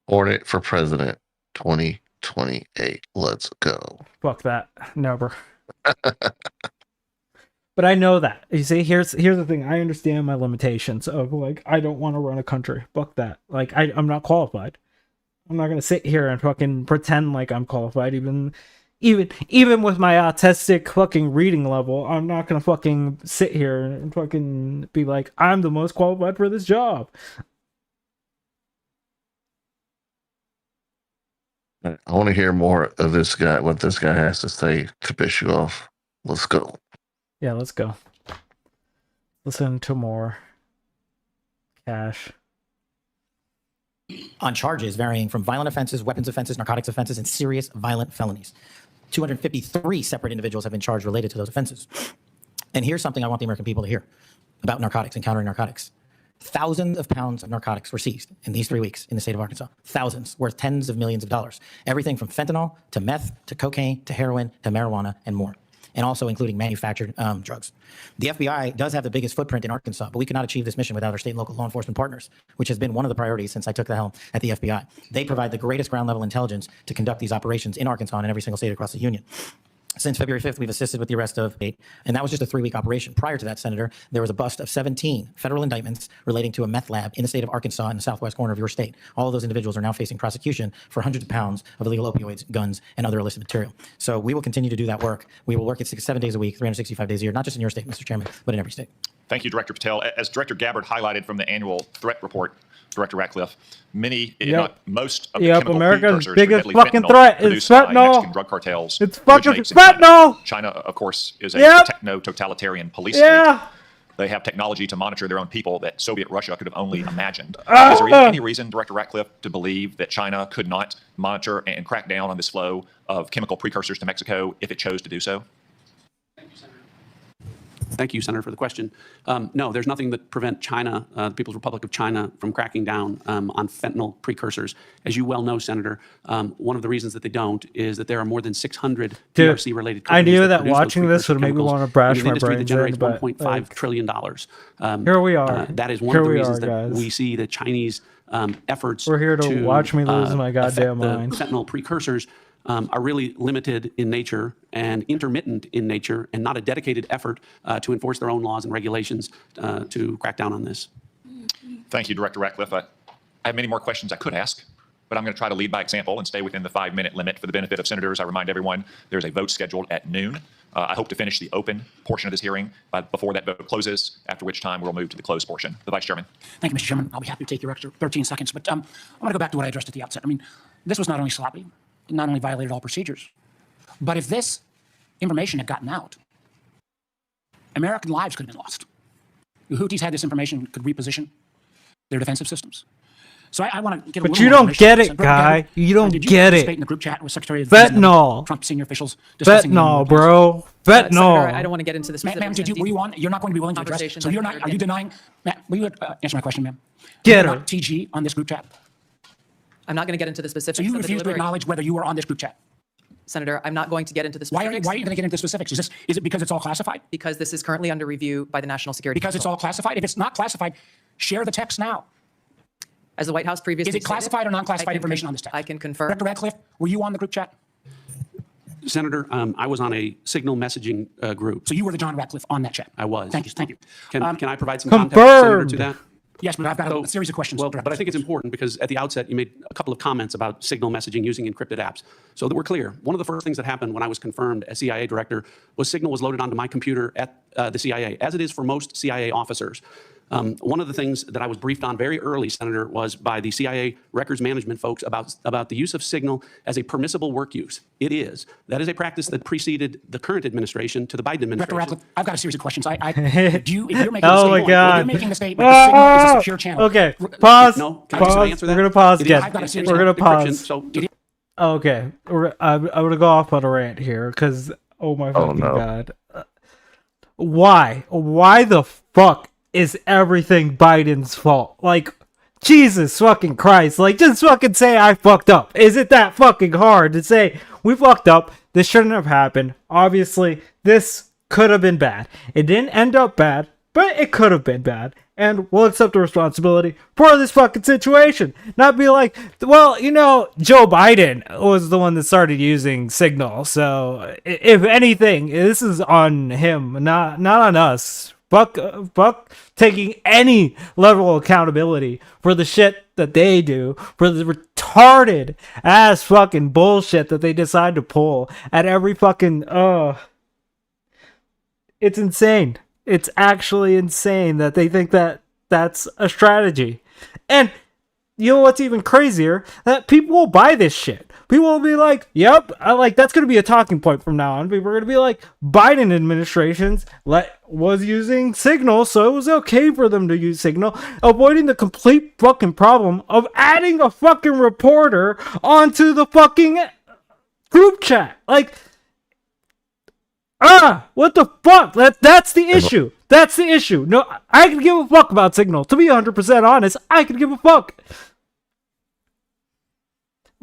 Hornet for president 2028. Let's go. Fuck that. Never. But I know that. You see, here's the thing. I understand my limitations of like, I don't want to run a country. Fuck that. Like, I'm not qualified. I'm not gonna sit here and fucking pretend like I'm qualified, even with my autistic fucking reading level. I'm not gonna fucking sit here and fucking be like, I'm the most qualified for this job. I want to hear more of this guy, what this guy has to say to piss you off. Let's go. Yeah, let's go. Listen to more. Cash. On charges varying from violent offenses, weapons offenses, narcotics offenses, and serious violent felonies. 253 separate individuals have been charged related to those offenses. And here's something I want the American people to hear about narcotics and countering narcotics. Thousands of pounds of narcotics were seized in these 3 weeks in the state of Arkansas. Thousands, worth tens of millions of dollars. Everything from fentanyl to meth to cocaine to heroin to marijuana and more. And also including manufactured drugs. The FBI does have the biggest footprint in Arkansas, but we could not achieve this mission without our state and local law enforcement partners, which has been one of the priorities since I took the helm at the FBI. They provide the greatest ground level intelligence to conduct these operations in Arkansas and in every single state across the union. Since February 5th, we've assisted with the arrest of 8, and that was just a 3-week operation. Prior to that, Senator, there was a bust of 17 federal indictments relating to a meth lab in the state of Arkansas in the southwest corner of your state. All of those individuals are now facing prosecution for hundreds of pounds of illegal opioids, guns, and other illicit material. So we will continue to do that work. We will work it 7 days a week, 365 days a year, not just in your state, Mr. Chairman, but in every state. Thank you, Director Patel. As Director Gabbard highlighted from the annual threat report, Director Ratcliffe, many, if not most, of the chemical America's precursors biggest for deadly fucking fentanyl threat is produced by fentanyl. Mexican drug cartels. It's fucking originates in China. fentanyl. China, of course, is a Yep. techno-totalitarian police Yeah. state. They have technology to monitor their own people that Soviet Russia could have only imagined. Ah. Is there any reason, Director Ratcliffe, to believe that China could not monitor and crack down on this flow of chemical precursors to Mexico if it chose to do so? Thank you, Senator, for the question. No, there's nothing that prevent China, the People's Republic of China, from cracking down on fentanyl precursors. As you well know, Senator, one of the reasons that they don't is that there are more than 600 Dude, PRC-related I companies knew that produce those watching this would make me chemicals want to brash in an my industry that brains generates in, but $1.5 trillion. here we are. That is one Here of the we reasons are, that guys. we see the Chinese efforts. We're here to watch me lose my goddamn affect mind. The fentanyl precursors are really limited in nature and intermittent in nature, and not a dedicated effort to enforce their own laws and regulations to crack down on this. Thank you, Director Ratcliffe. I have many more questions I could ask, but I'm going to try to lead by example and stay within the 5-minute limit for the benefit of senators. I remind everyone there's a vote scheduled at noon. I hope to finish the open portion of this hearing before that vote closes, after which time we'll move to the closed portion. The Vice Chairman. Thank you, Mr. Chairman. I'll be happy to take your extra 13 seconds, but I want to go back to what I addressed at the outset. I mean, this was not only sloppy, it not only violated all procedures, but if this information had gotten out, American lives could have been lost. The Houthis had this information, could reposition their defensive systems. So I want to get a But little you more don't information. get it, Senator guy. Gabbard, You don't did get it. participate in the group chat with Secretary of Defense and Fentanyl. other Trump senior officials discussing Fentanyl, the- bro. Senator, Fentanyl. I don't want to get into the specifics. Ma'am, did you, were you on? You're not going to be willing to address. Conversation So that you're not. occurred Are you in- denying? Ma'am, will you answer my question, ma'am? Get You're her. not TG on this group chat. I'm not going to get into the specifics. So you of the refuse to delivery. acknowledge whether you were on this group chat. Senator, I'm not going to get into the Why specifics. are you going to get into specifics? Is it because it's all classified? Because this is currently under review by the National Security Because it's Council. all classified. If it's not classified, share the text now. As the White House previously Is it classified stated, or non-classified I can information on this text? I can confirm. Director Radcliffe, were you on the group chat? Senator, I was on a signal messaging group. So you were the John Radcliffe on that chat. I was. Thank you. Thank you. Can I provide some context, Senator, to that? Yes, but I've got a series of questions. Well, but I think it's important because at the outset you made a couple of comments about signal messaging using encrypted apps. So that we're clear, one of the first things that happened when I was confirmed as CIA director was Signal was loaded onto my computer at the CIA, as it is for most CIA officers. One of the things that I was briefed on very early, Senator, was by the CIA records management folks about the use of Signal as a permissible work use. It is. That is a practice that preceded the current administration to the Biden administration. Director Radcliffe, I've got a series of questions. Do you, if you're making Oh the my statement, God. you're making the statement that Signal is a secure channel. Okay, pause. No, can I just Pause. answer We're that? gonna pause It is- again. I've got a series We're of gonna encryption, pause. So Okay, I'm gonna go off on a rant here because oh my fucking no. god, why the fuck is everything Biden's fault? Like, Jesus fucking Christ, like just fucking say I fucked up. Is it that fucking hard to say we fucked up? This shouldn't have happened. Obviously, this could have been bad. It didn't end up bad, but it could have been bad. And we'll accept the responsibility for this fucking situation. Not be like, well, you know, Joe Biden was the one that started using Signal. So if anything, this is on him, not on us Fuck taking any level of accountability for the shit that they do, for the retarded ass fucking bullshit that they decide to pull at every fucking it's insane. It's actually insane that they think that that's a strategy. And you know what's even crazier? That people will buy this shit. People will be like, yep, that's going to be a talking point from now on. People are going to be like, Biden administrations was using Signal, so it was okay for them to use Signal, avoiding the complete fucking problem of adding a fucking reporter onto the fucking group chat. Like, what the fuck? That's the issue. That's the issue. No, I can give a fuck about Signal. To be 100% honest, I can give a fuck.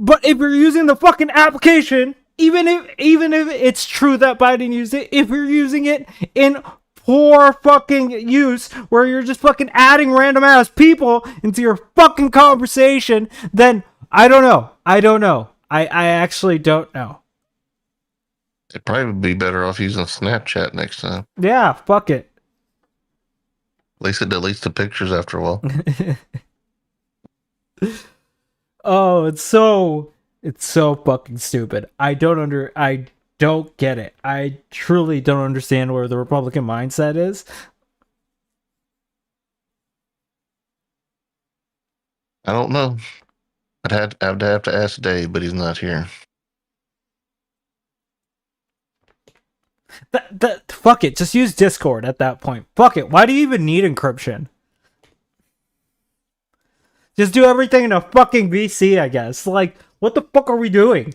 But if you're using the fucking application, even if it's true that Biden used it, if you're using it in poor fucking use, where you're just fucking adding random ass people into your fucking conversation, then I don't know. I actually don't know. It'd probably be better off using Snapchat next time. Yeah, fuck it. At least it deletes the pictures after a while. Oh, it's so fucking stupid. I don't get it. I truly don't understand where the Republican mindset is. I don't know. I'd have to ask Dave, but he's not here. Fuck it. Just use Discord at that point. Fuck it. Why do you even need encryption? Just do everything in a fucking VC, I guess. Like, what the fuck are we doing?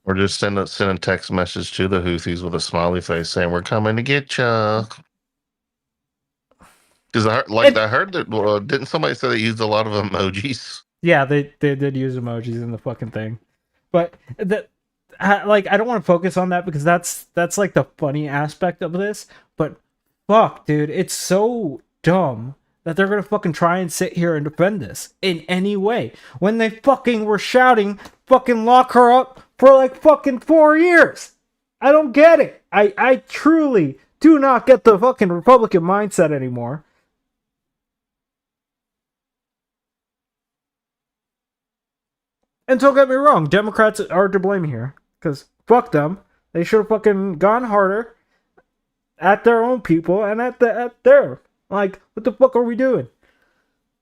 Or just send a text message to the Houthis with a smiley face saying, "We're coming to get ya." Because I heard that didn't somebody say they used a lot of emojis? Yeah, they did use emojis in the fucking thing, but I don't want to focus on that because that's like the funny aspect of this. But fuck, dude, it's so dumb that they're gonna fucking try and sit here and defend this in any way when they fucking were shouting, "Fucking lock her up" for like fucking 4 years. I don't get it. I truly do not get the fucking Republican mindset anymore. And don't get me wrong, Democrats are to blame here. Because fuck them. They should have fucking gone harder at their own people and at their. Like, what the fuck are we doing?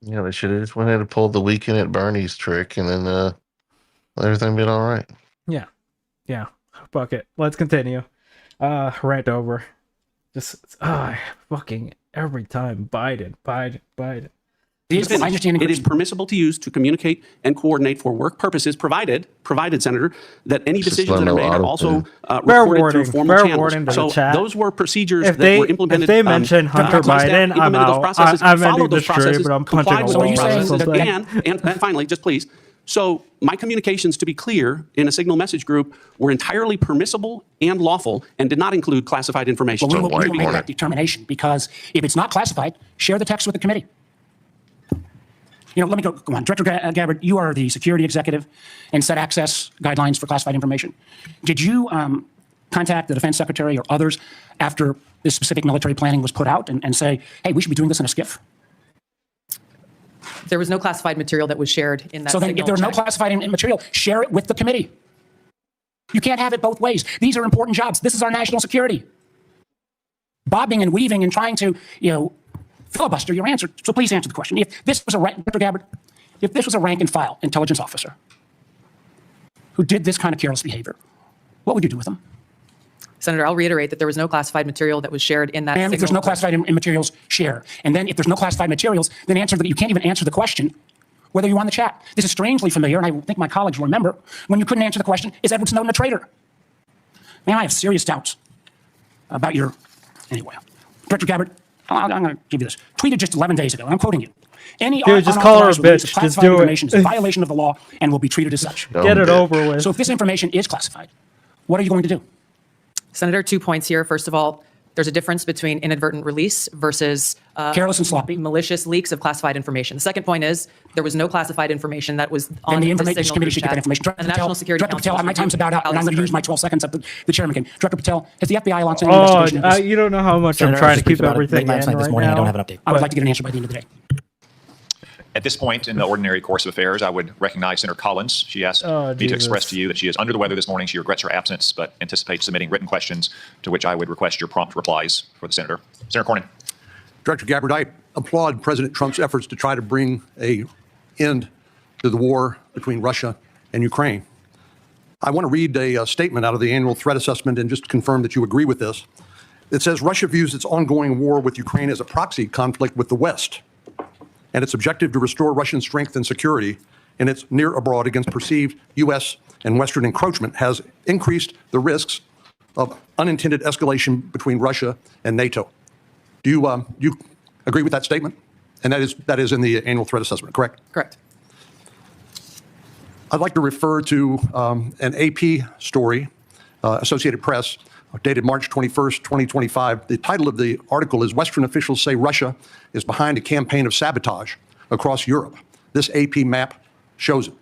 Yeah, they should have just went ahead and pulled the Weekend at Bernie's trick and then let everything be all right. Yeah. Fuck it. Let's continue. Rant over. Just fucking every time Biden. It is permissible to use to communicate and coordinate for work purposes, provided, Senator, that any decisions that are made are also reported through formal channels. So those were procedures that were implemented. If they mention Hunter Biden, I'm out. I'm ending the stream, but I'm punching a wall or something. And finally, just please. So my communications, to be clear, in a Signal message group were entirely permissible and lawful and did not include classified information. Well, we will make that determination because if it's not classified, share the text with the committee. Let me go on. Director Gabbard, you are the security executive and set access guidelines for classified information. Did you contact the defense secretary or others after this specific military planning was put out and say, hey, we should be doing this in a SCIF? There was no classified material that was shared in that. So then if there's no classified material, share it with the committee. You can't have it both ways. These are important jobs. This is our national security. Bobbing and weaving and trying to, filibuster your answer. So please answer the question. If this was Dr. Gabbard, if this was a rank and file intelligence officer who did this kind of careless behavior, what would you do with them? Senator, I'll reiterate that there was no classified material that was shared in that. And if there's no classified materials, share. And then if there's no classified materials, then answer that you can't even answer the question whether you're on the chat. This is strangely familiar, and I think my colleagues will remember when you couldn't answer the question, is Edward Snowden a traitor? Man, I have serious doubts about your. Anyway, Director Gabbard, I'm going to give you this. Tweeted just 11 days ago, and I'm quoting you. Any just call her a bitch. Just do information is a violation of the law and will be treated as such. Get it over with. So if this information is classified, what are you going to do? Senator, 2 points here. First of all, There's a difference between inadvertent release versus Careless and sloppy. malicious leaks of classified information. The second point is there was no classified information that was on And the the information Signal committee group should get chat. that information. And the National Security Director Council Patel, my time's about up, and I'm going to use my 12 seconds. The chairman can. Director Patel, has the FBI launched any Oh, investigation of this? you don't know how much Senator, I'm trying I to just briefed keep about it everything late last in night this right morning. I don't now. have an update. I would like to get an answer by the end of the day. At this point in the ordinary course of affairs, I would recognize Senator Collins. She asked Oh, me to express Jesus. to you that she is under the weather this morning. She regrets her absence, but anticipates submitting written questions to which I would request your prompt replies for the senator. Senator Cornyn. Director Gabbard, I applaud President Trump's efforts to try to bring an end to the war between Russia and Ukraine. I want to read a statement out of the annual threat assessment and just confirm that you agree with this. It says Russia views its ongoing war with Ukraine as a proxy conflict with the West, and its objective to restore Russian strength and security in its near abroad against perceived U.S. and Western encroachment has increased the risks of unintended escalation between Russia and NATO. Do you agree with that statement? And that is in the annual threat assessment, correct? Correct. I'd like to refer to an AP story, Associated Press, dated March 21st, 2025. The title of the article is Western Officials Say Russia is Behind a Campaign of Sabotage Across Europe. This AP map shows it.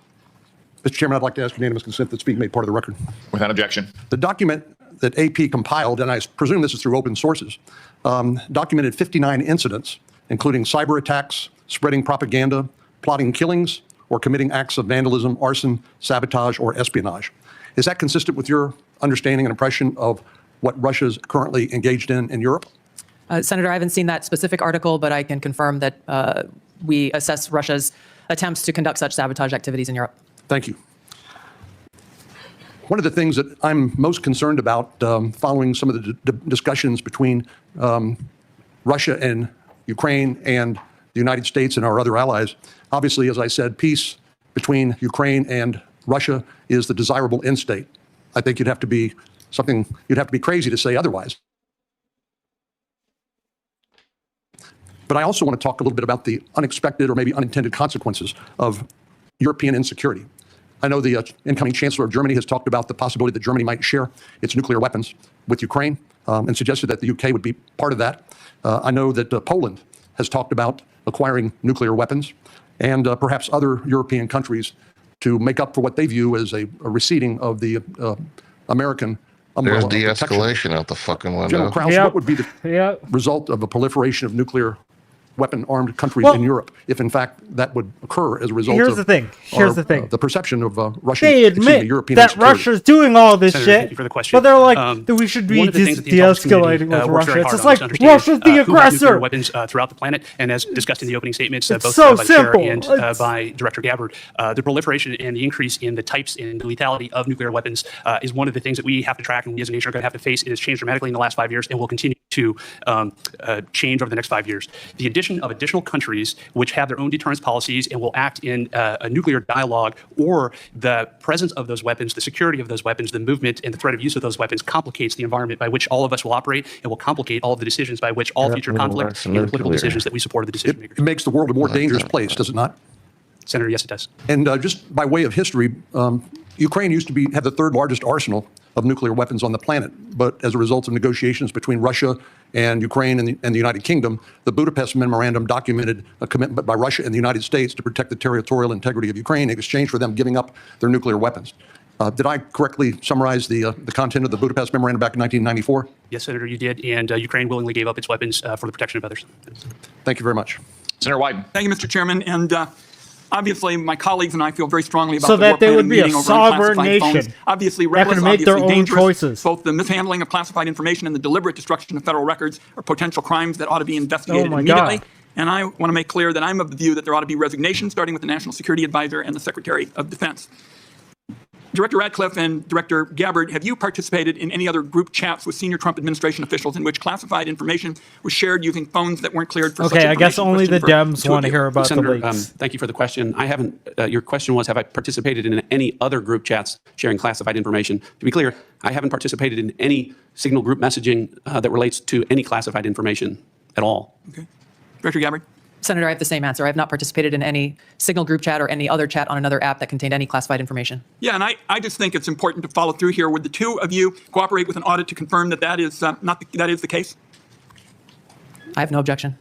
Mr. Chairman, I'd like to ask unanimous consent that speak made part of the record. Without objection. The document that AP compiled, and I presume this is through open sources, documented 59 incidents, including cyber attacks, spreading propaganda, plotting killings, or committing acts of vandalism, arson, sabotage, or espionage. Is that consistent with your understanding and impression of what Russia's currently engaged in Europe? Senator, I haven't seen that specific article, but I can confirm that we assess Russia's attempts to conduct such sabotage activities in Europe. Thank you. One of the things that I'm most concerned about following some of the discussions between Russia and Ukraine and the United States and our other allies, obviously, as I said, peace between Ukraine and Russia is the desirable end state. I think you'd have to be crazy to say otherwise. But I also want to talk a little bit about the unexpected or maybe unintended consequences of European insecurity. I know the incoming Chancellor of Germany has talked about the possibility that Germany might share its nuclear weapons with Ukraine and suggested that the UK would be part of that. I know that Poland has talked about acquiring nuclear weapons and perhaps other European countries to make up for what they view as a receding of the American umbrella. There's of protection. de-escalation out the fucking window. General Krause, what would be the result of a proliferation of nuclear weapon-armed countries in Europe, if in fact that would occur as a result Here's of the thing. Here's the thing. The perception of Russian, They admit European that insecurity. Russia's doing all this Senator, thank shit, you for the question. but they're like, that we should be One of the things that the intelligence de-escalating community, with works very Russia. It's hard just on like is understanding, Russia's the who has nuclear aggressor. weapons throughout the planet, and as discussed in the opening statements, It's both so by the chair simple. and It's- by Director Gabbard, the proliferation and the increase in the types and the lethality of nuclear weapons is one of the things that we have to track and we as a nation are going to have to face. It has changed dramatically in the last 5 years and will continue to change over the next 5 years. The addition of additional countries which have their own deterrence policies and will act in a nuclear dialogue, or the presence of those weapons, the security of those weapons, the movement and the threat of use of those weapons complicates the environment by which all of us will operate and will complicate all of the decisions by which all future conflict and the political decisions that we support of the decision makers. It makes the world a more dangerous place, does it not? Senator, yes, it does. And just by way of history, Ukraine used to have the third largest arsenal of nuclear weapons on the planet. But as a result of negotiations between Russia and Ukraine and the United Kingdom, the Budapest Memorandum documented a commitment by Russia and the United States to protect the territorial integrity of Ukraine in exchange for them giving up their nuclear weapons. Did I correctly summarize the content of the Budapest Memorandum back in 1994? Yes, Senator, you did. And Ukraine willingly gave up its weapons for the protection of others. Thank you very much. Senator Wyden. Thank you, Mr. Chairman. And obviously, my colleagues and I feel very strongly about So the that war they planning would be a meeting over sovereign unclassified phones. nation Obviously, that reckless, can make their obviously own dangerous. choices. Both the mishandling of classified information and the deliberate destruction of federal records are potential crimes that ought to be investigated Oh my immediately. God. And I want to make clear that I'm of the view that there ought to be resignation, starting with the National Security Advisor and the Secretary of Defense. Director Radcliffe and Director Gabbard, have you participated in any other group chats with senior Trump administration officials in which classified information was shared using phones that weren't cleared for such Okay, I guess information? only the Question for Dems two want of to you. hear about Senator, the leaks. thank you for the question. I haven't, your question was, have I participated in any other group chats sharing classified information? To be clear, I haven't participated in any Signal group messaging that relates to any classified information at all. Okay. Director Gabbard? Senator, I have the same answer. I have not participated in any Signal group chat or any other chat on another app that contained any classified information. Yeah, and I just think it's important to follow through here. Would the two of you cooperate with an audit to confirm that that is that is the case? I have no objection.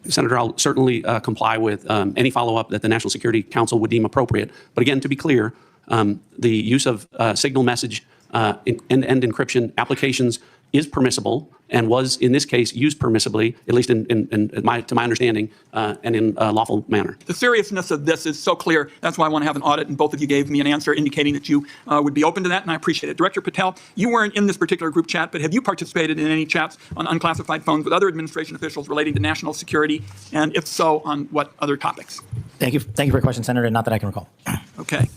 Senator, I'll certainly comply with any follow-up that the National Security Council would deem appropriate. But again, to be clear, the use of signal message end-to-end encryption applications is permissible and was, in this case, used permissibly, at least to my understanding, and in a lawful manner. The seriousness of this is so clear. That's why I want to have an audit, and both of you gave me an answer indicating that you would be open to that, and I appreciate it. Director Patel, you weren't in this particular group chat, but have you participated in any chats on unclassified phones with other administration officials relating to national security, and if so, on what other topics? Thank you for your question, Senator. Not that I can recall. Okay.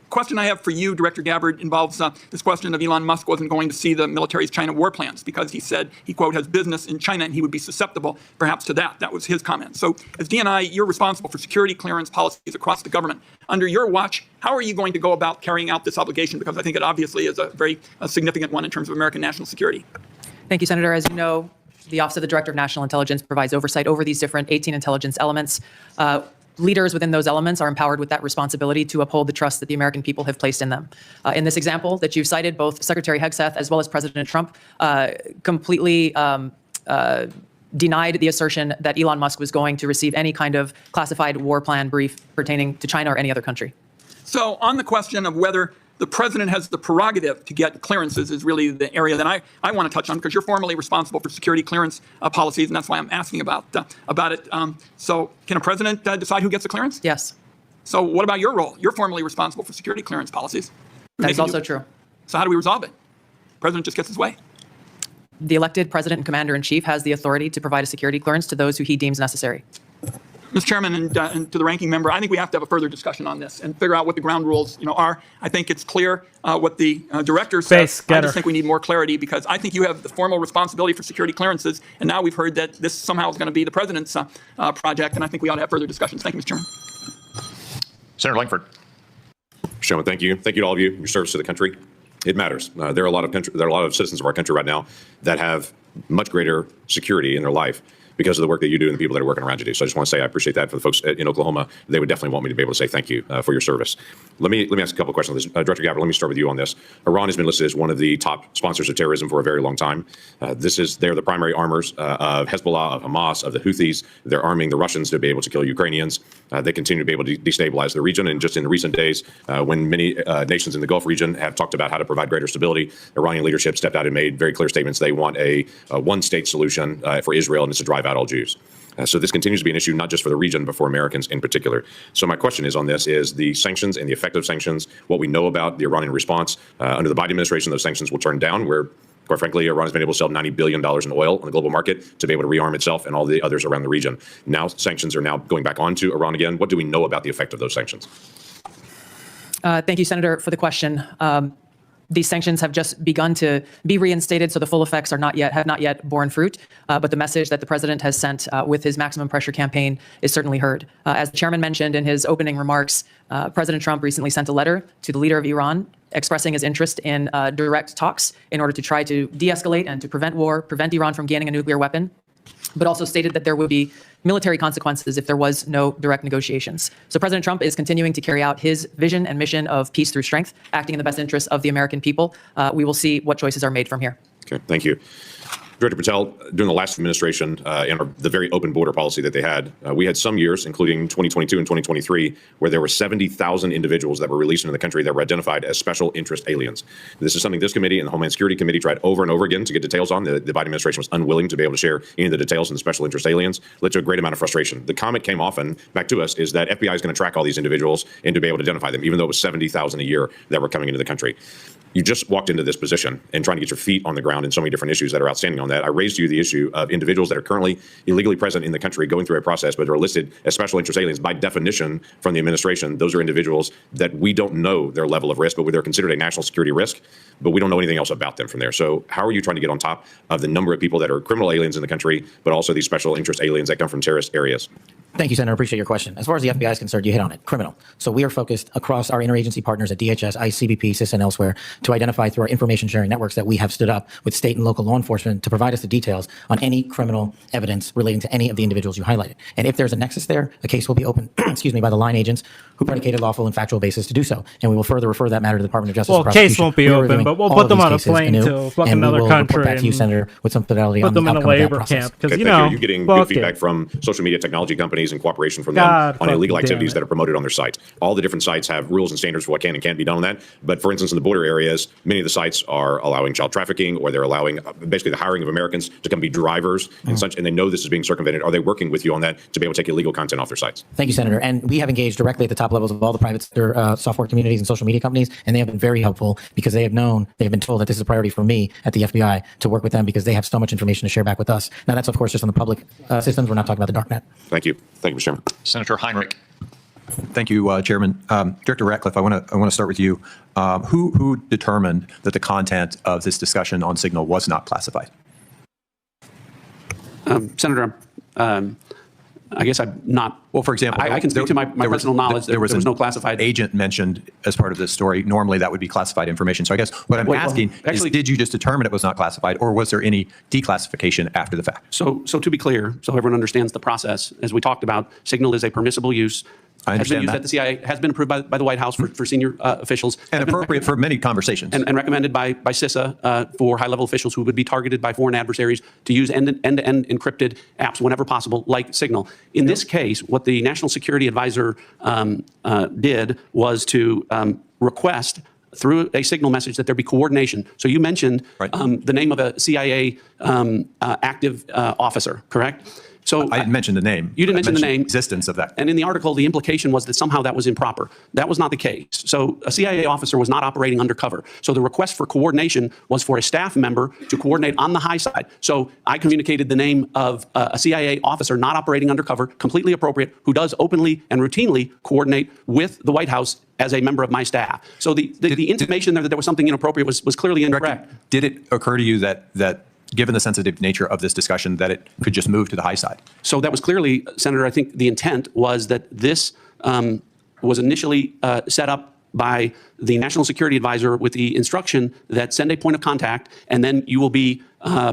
Question I have for you, Director Gabbard, involves this question of Elon Musk wasn't going to see the military's China war plans because he said he, quote, has business in China and he would be susceptible perhaps to that. That was his comment. So as DNI, you're responsible for security clearance policies across the government. Under your watch, how are you going to go about carrying out this obligation? Because I think it obviously is a very significant one in terms of American national security. Thank you, Senator. As you know, the Office of the Director of National Intelligence provides oversight over these different 18 intelligence elements. Leaders within those elements are empowered with that responsibility to uphold the trust that the American people have placed in them. In this example that you've cited, both Secretary Hegseth as well as President Trump completely denied the assertion that Elon Musk was going to receive any kind of classified war plan brief pertaining to China or any other country. So on the question of whether the president has the prerogative to get clearances is really the area that I want to touch on, because you're formally responsible for security clearance policies, and that's why I'm asking about it. So can a president decide who gets a clearance? Yes. So what about your role? You're formally responsible for security clearance policies. That is also true. So how do we resolve it? The president just gets his way. The elected president and commander-in-chief has the authority to provide a security clearance to those who he deems necessary. Mr. Chairman, and to the ranking member, I think we have to have a further discussion on this and figure out what the ground rules, are. I think it's clear what the director says. I just think we need more clarity, because I think you have the formal responsibility for security clearances, and now we've heard that this somehow is going to be the president's project, and I think we ought to have further discussions. Thank you, Mr. Chairman. Senator Langford. Mr. Chairman, thank you. Thank you to all of you. Your service to the country. It matters. There are a lot of citizens of our country right now that have much greater security in their life because of the work that you do and the people that are working around you do. So I just want to say I appreciate that. For the folks in Oklahoma, they would definitely want me to be able to say thank you for your service. Let me ask a couple of questions. Director Gabbard, let me start with you on this. Iran has been listed as one of the top sponsors of terrorism for a very long time. They're the primary armors of Hezbollah, of Hamas, of the Houthis. They're arming the Russians to be able to kill Ukrainians. They continue to be able to destabilize the region. And just in recent days, when many nations in the Gulf region have talked about how to provide greater stability, Iranian leadership stepped out and made very clear statements. They want a one-state solution for Israel, and it's to drive out all Jews. So this continues to be an issue, not just for the region, but for Americans in particular. So my question is on this is the sanctions and the effect of sanctions, what we know about the Iranian response. Under the Biden administration, those sanctions will turn down, where, quite frankly, Iran has been able to sell $90 billion in oil on the global market to be able to rearm itself and all the others around the region. Now sanctions are now going back onto Iran again. What do we know about the effect of those sanctions? Thank you, Senator, for the question. These sanctions have just begun to be reinstated, so the full effects have not yet borne fruit. But the message that the president has sent with his maximum pressure campaign is certainly heard. As the chairman mentioned in his opening remarks, President Trump recently sent a letter to the leader of Iran expressing his interest in direct talks in order to try to de-escalate and to prevent war, prevent Iran from gaining a nuclear weapon, but also stated that there would be military consequences if there was no direct negotiations. So President Trump is continuing to carry out his vision and mission of peace through strength, acting in the best interests of the American people. We will see what choices are made from here. Okay, thank you. Director Patel, during the last administration and the very open border policy that they had, we had some years, including 2022 and 2023, where there were 70,000 individuals that were released into the country that were identified as special interest aliens. This is something this committee and the Homeland Security Committee tried over and over again to get details on. The Biden administration was unwilling to be able to share any of the details on the special interest aliens, led to a great amount of frustration. The comment came often back to us is that FBI is going to track all these individuals and to be able to identify them, even though it was 70,000 a year that were coming into the country. You just walked into this position and trying to get your feet on the ground in so many different issues that are outstanding on that. I raised to you the issue of individuals that are currently illegally present in the country going through a process, but are listed as special interest aliens. By definition from the administration, those are individuals that we don't know their level of risk, but they're considered a national security risk, but we don't know anything else about them from there. So how are you trying to get on top of the number of people that are criminal aliens in the country, but also these special interest aliens that come from terrorist areas? Thank you, Senator. I appreciate your question. As far as the FBI is concerned, you hit on it. Criminal. So we are focused across our interagency partners at DHS, ICE, CBP, CIS, and elsewhere to identify through our information sharing networks that we have stood up with state and local law enforcement to provide us the details on any criminal evidence relating to any of the individuals you highlighted. And if there's a nexus there, a case will be opened, excuse me, by the line agents who predicated lawful and factual basis to do so. And we will further refer that matter to the Department of Justice. Well, case won't be open, but we'll put them on a plane to fucking another country back to you, and Senator, with some fidelity put on them the in a outcome of that labor process. camp because Okay, thank you. You're getting good feedback from social media technology companies and cooperation from them God on illegal fucking damn activities it. that are promoted on their sites. All the different sites have rules and standards for what can and can't be done on that. But for instance, in the border areas, many of the sites are allowing child trafficking, or they're allowing basically the hiring of Americans to come be drivers and such, and they know this is being circumvented. Are they working with you on that to be able to take illegal content off their sites? Thank you, Senator. And we have engaged directly at the top levels of all the private sector software communities and social media companies, and they have been very helpful because they have known, they have been told that this is a priority for me at the FBI to work with them because they have so much information to share back with us. Now, that's, of course, just on the public systems. We're not talking about the dark net. Thank you. Thank you, Mr. Chairman. Senator Heinrich. Thank you, Chairman. Director Ratcliffe, I want to start with you. Who determined that the content of this discussion on Signal was not classified? Senator, I guess I'm not. Well, for example, I can speak to my personal knowledge. There was no classified agent mentioned as part of this story. Normally, that would be classified information. So I guess what I'm asking is, did you just determine it was not classified, or was there any declassification after the fact? So to be clear, so everyone understands the process, as we talked about, Signal is a permissible use. I Has been understand used that. at the CIA, has been approved by the White House for senior officials. And appropriate for many conversations. And recommended by CISA for high-level officials who would be targeted by foreign adversaries to use end-to-end encrypted apps whenever possible, like Signal. In this case, what the National Security Advisor did was to request through a Signal message that there be coordination. So you mentioned the name of a CIA active officer, correct? So I didn't mention the name. You didn't mention the name. Existence of that. And in the article, the implication was that somehow that was improper. That was not the case. So a CIA officer was not operating undercover. So the request for coordination was for a staff member to coordinate on the high side. So I communicated the name of a CIA officer not operating undercover, completely appropriate, who does openly and routinely coordinate with the White House as a member of my staff. So the intimation there that there was something inappropriate was clearly incorrect. Did it occur to you that given the sensitive nature of this discussion, that it could just move to the high side? So that was clearly, Senator, I think the intent was that this was initially set up by the National Security Advisor with the instruction that send a point of contact, and then you will be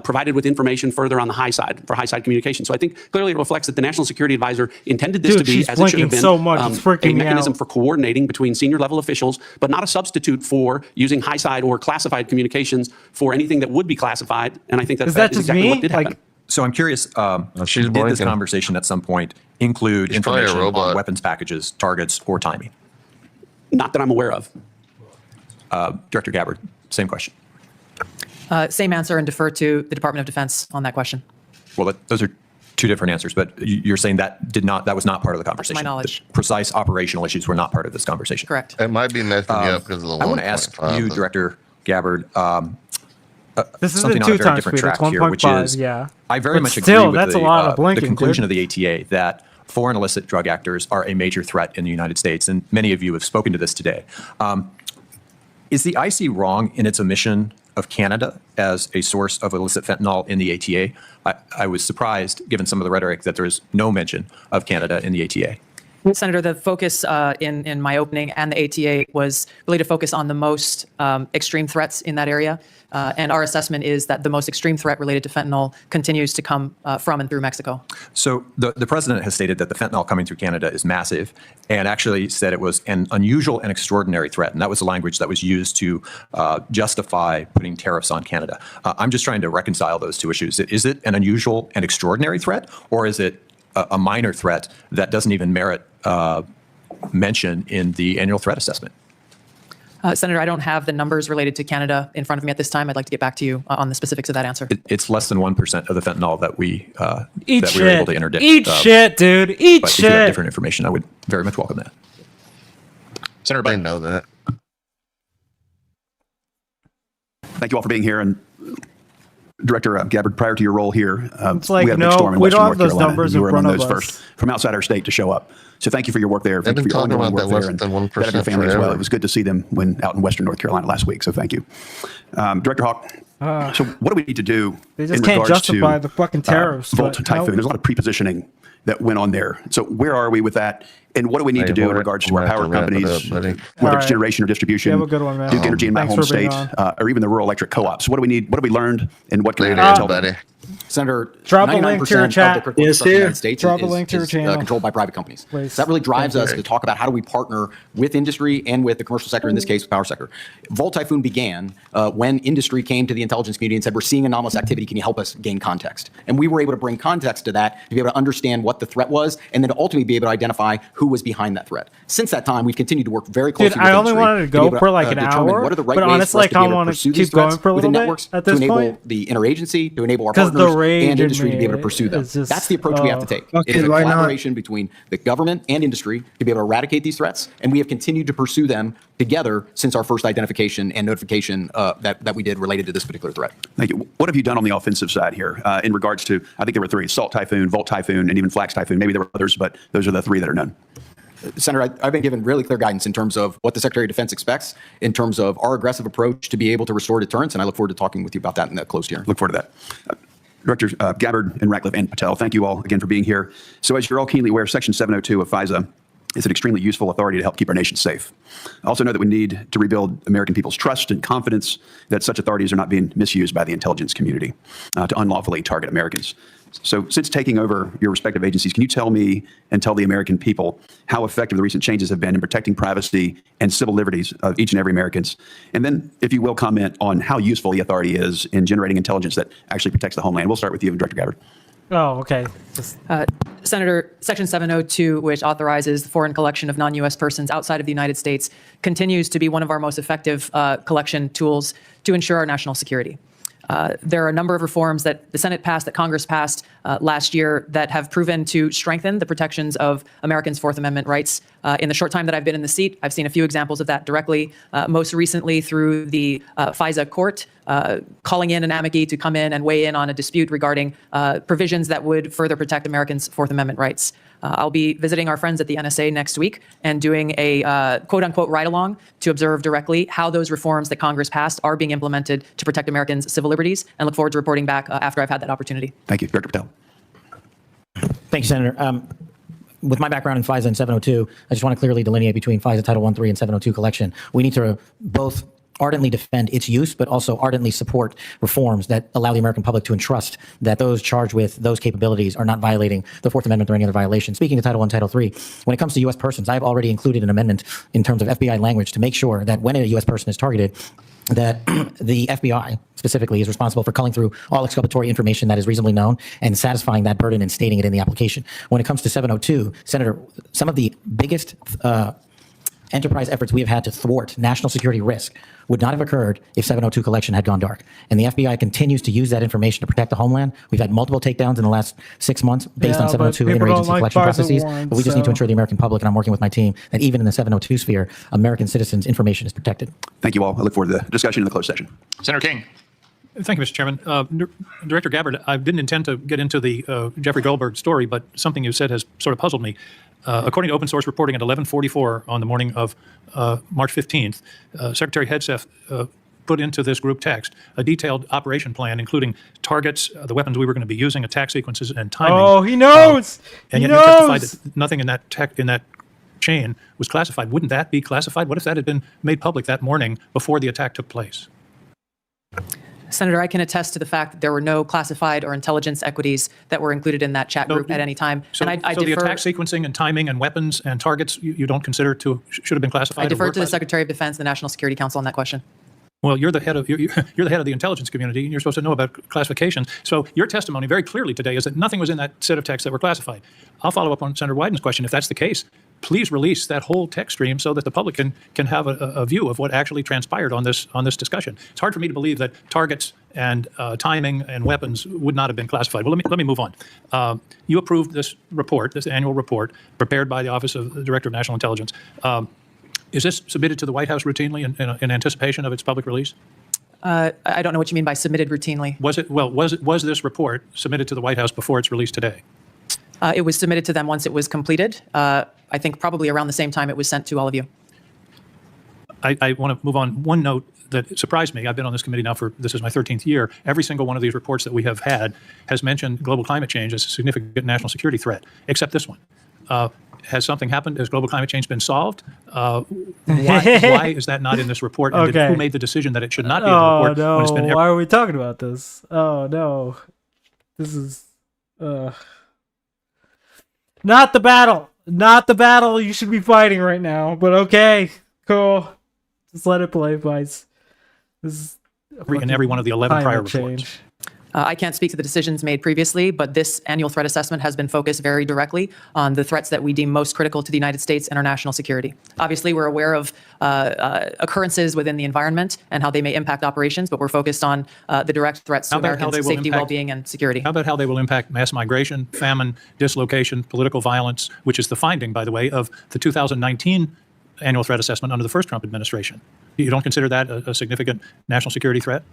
provided with information further on the high side for high side communication. So I think clearly it reflects that the National Security Advisor intended this to be, she's as it should have blinking been, so much, it's freaking a me mechanism out. for coordinating between senior level officials, but not a substitute for using high side or classified communications for anything that would be classified. And I think that is exactly what did happen. So I'm curious, did this conversation at some point include information on weapons packages, targets, or timing? Not that I'm aware of. Director Gabbard, same question. Same answer, and defer to the Department of Defense on that question. Well, those are two different answers, but you're saying that was not part of the conversation. my knowledge. The precise operational issues were not part of this conversation. Correct. It might be messing you up because of the I want to ask you, Director Gabbard, This is something a on a very 2 times different speed. It's track here, which 1.5, is yeah. I very But much still, agree with that's a lot of the blinking, conclusion dude. of the ATA that foreign illicit drug actors are a major threat in the United States, and many of you have spoken to this today. Is the IC wrong in its omission of Canada as a source of illicit fentanyl in the ATA? I was surprised, given some of the rhetoric, that there is no mention of Canada in the ATA. Senator, the focus in my opening and the ATA was really to focus on the most extreme threats in that area. And our assessment is that the most extreme threat related to fentanyl continues to come from and through Mexico. So the president has stated that the fentanyl coming through Canada is massive, and actually said it was an unusual and extraordinary threat. And that was the language that was used to justify putting tariffs on Canada. I'm just trying to reconcile those two issues. Is it an unusual and extraordinary threat, or is it a minor threat that doesn't even merit mention in the annual threat assessment? Senator, I don't have the numbers related to Canada in front of me at this time. I'd like to get back to you on the specifics of that answer. It's less than 1% of the fentanyl that we Eat that we shit. were able to interdict. Eat shit, dude. Eat but if you have shit. different information, I would very much welcome that. Senator Biden. know that. Thank you all for being here. And Director Gabbard, prior to your role here, It's like, we had a big no, storm in we Western don't North have those Carolina. numbers You in were among front of those us. first from outside our state to show up. So thank you for your work there. Thank you been for your talking ongoing about work that less there, and than 1% that of your family as well. forever. It was good to see them out in Western North Carolina last week. So thank you. Director Hawk, so what do we need to do They just in can't regards justify to the fucking tariffs. Volt but Typhoon? no. There's a lot of prepositioning that went on there. So where are we with that? And what do we need to do in regards to our power companies, whether it's generation or distribution, have a good one, man. Duke Energy in my Thanks home for being state, on. or even the rural electric co-ops? What do we need? What have we learned? And what can we tell them? Senator, Drop a link to your 99% of chat. the critical Yes, infrastructure in the here. United States Drop a link to your channel. controlled by private companies. Please. So that really drives Thank us you. to talk about how do we partner with industry and with the commercial sector, in this case, the power sector. Volt Typhoon began when industry came to the intelligence community and said, we're seeing anomalous activity. Can you help us gain context? And we were able to bring context to that to be able to understand what the threat was and then to ultimately be able to identify who was behind that threat. Since that time, we've continued to work very closely Dude, with I only industry wanted to be go able for like an determine hour, what are the right but ways honestly, for us to be I able to wanna pursue keep these going threats for a within little bit networks at to this enable point. the interagency, to enable our 'Cause the partners rage and in industry to be able to me pursue them. is just, That's the approach we have to take. Okay, It is a why not? collaboration between the government and industry to be able to eradicate these threats, and we have continued to pursue them together since our first identification and notification that we did related to this particular threat. Thank you. What have you done on the offensive side here in regards to, I think there were three, Salt Typhoon, Volt Typhoon, and even Flax Typhoon. Maybe there were others, but those are the three that are known. Senator, I've been given really clear guidance in terms of what the Secretary of Defense expects, in terms of our aggressive approach to be able to restore deterrence, and I look forward to talking with you about that in the closed hearing. Look forward to that. Directors Gabbard and Ratcliffe and Patel, thank you all again for being here. So as you're all keenly aware, Section 702 of FISA is an extremely useful authority to help keep our nation safe. I also know that we need to rebuild American people's trust and confidence that such authorities are not being misused by the intelligence community to unlawfully target Americans. So since taking over your respective agencies, can you tell me and tell the American people how effective the recent changes have been in protecting privacy and civil liberties of each and every Americans? And then, if you will, comment on how useful the authority is in generating intelligence that actually protects the homeland. We'll start with you, Director Gabbard. Oh, okay. Senator, Section 702, which authorizes the foreign collection of non-U.S. persons outside of the United States, continues to be one of our most effective collection tools to ensure our national security. There are a number of reforms that the Senate passed, that Congress passed last year, that have proven to strengthen the protections of Americans' Fourth Amendment rights. In the short time that I've been in the seat, I've seen a few examples of that directly, most recently through the FISA court, calling in an amici to come in and weigh in on a dispute regarding provisions that would further protect Americans' Fourth Amendment rights. I'll be visiting our friends at the NSA next week and doing a quote-unquote ride-along to observe directly how those reforms that Congress passed are being implemented to protect Americans' civil liberties, and look forward to reporting back after I've had that opportunity. Thank you. Director Patel. Thank you, Senator. With my background in FISA and 702, I just want to clearly delineate between FISA Title 13 and 702 collection. We need to both ardently defend its use, but also ardently support reforms that allow the American public to entrust that those charged with those capabilities are not violating the Fourth Amendment or any other violation. Speaking of Title I, Title III, when it comes to U.S. persons, I've already included an amendment in terms of FBI language to make sure that when a U.S. person is targeted, that the FBI specifically is responsible for culling through all exculpatory information that is reasonably known and satisfying that burden and stating it in the application. When it comes to 702, Senator, some of the biggest enterprise efforts we have had to thwart national security risk would not have occurred if 702 collection had gone dark. And the FBI continues to use that information to protect the homeland. We've had multiple takedowns in the last 6 months based on 702 interagency collection processes. But we just need to ensure the American public, and I'm working with my team, that even in the 702 sphere, American citizens' information is protected. Thank you all. I look forward to the discussion in the closed session. Senator King. Thank you, Mr. Chairman. Director Gabbard, I didn't intend to get into the Jeffrey Goldberg story, but something you said has sort of puzzled me. According to open source reporting at 11:44 on the morning of March 15th, Secretary Hegseth put into this group text a detailed operation plan, including targets, the weapons we were going to be using, attack sequences, and timing. Oh, he knows. And he yet knows. you testified that nothing in that chain was classified. Wouldn't that be classified? What if that had been made public that morning before the attack took place? Senator, I can attest to the fact that there were no classified or intelligence equities that were included in that chat group at any time. So, and I so the defer, attack sequencing and timing and weapons and targets you don't consider should have been classified? I or defer were to the classified? Secretary of Defense and the National Security Council on that question. Well, you're the head of you're the head of the intelligence community, and you're supposed to know about classifications. So your testimony very clearly today is that nothing was in that set of texts that were classified. I'll follow up on Senator Wyden's question. If that's the case, please release that whole text stream so that the public can have a view of what actually transpired on this discussion. It's hard for me to believe that targets and timing and weapons would not have been classified. Well, let me move on. You approved this report, this annual report, prepared by the Office of the Director of National Intelligence. Is this submitted to the White House routinely in anticipation of its public release? I don't know what you mean by submitted routinely. Was this report submitted to the White House before its release today? It was submitted to them once it was completed. I think probably around the same time it was sent to all of you. I want to move on. One note, that surprised me. I've been on this committee now this is my 13th year. Every single one of these reports that we have had has mentioned global climate change as a significant national security threat, except this one. Has something happened? Has global climate change been solved? Why is that not in this report? And Okay. who made the decision that it should not be in the report no. when it's been Why are we talking about this? Oh, no. This is... Not the battle! Not the battle you should be fighting right now. But okay, cool. Just let it play, guys. This is in every one of the 11 prior climate reports? change. I can't speak to the decisions made previously, but this annual threat assessment has been focused very directly on the threats that we deem most critical to the United States and our national security. Obviously, we're aware of occurrences within the environment and how they may impact operations, but we're focused on the direct threats to How about how Americans' they will safety, impact- well-being, and security. How about how they will impact mass migration, famine, dislocation, political violence, which is the finding, by the way, of the 2019 annual threat assessment under the first Trump administration? You don't consider that a significant national security threat?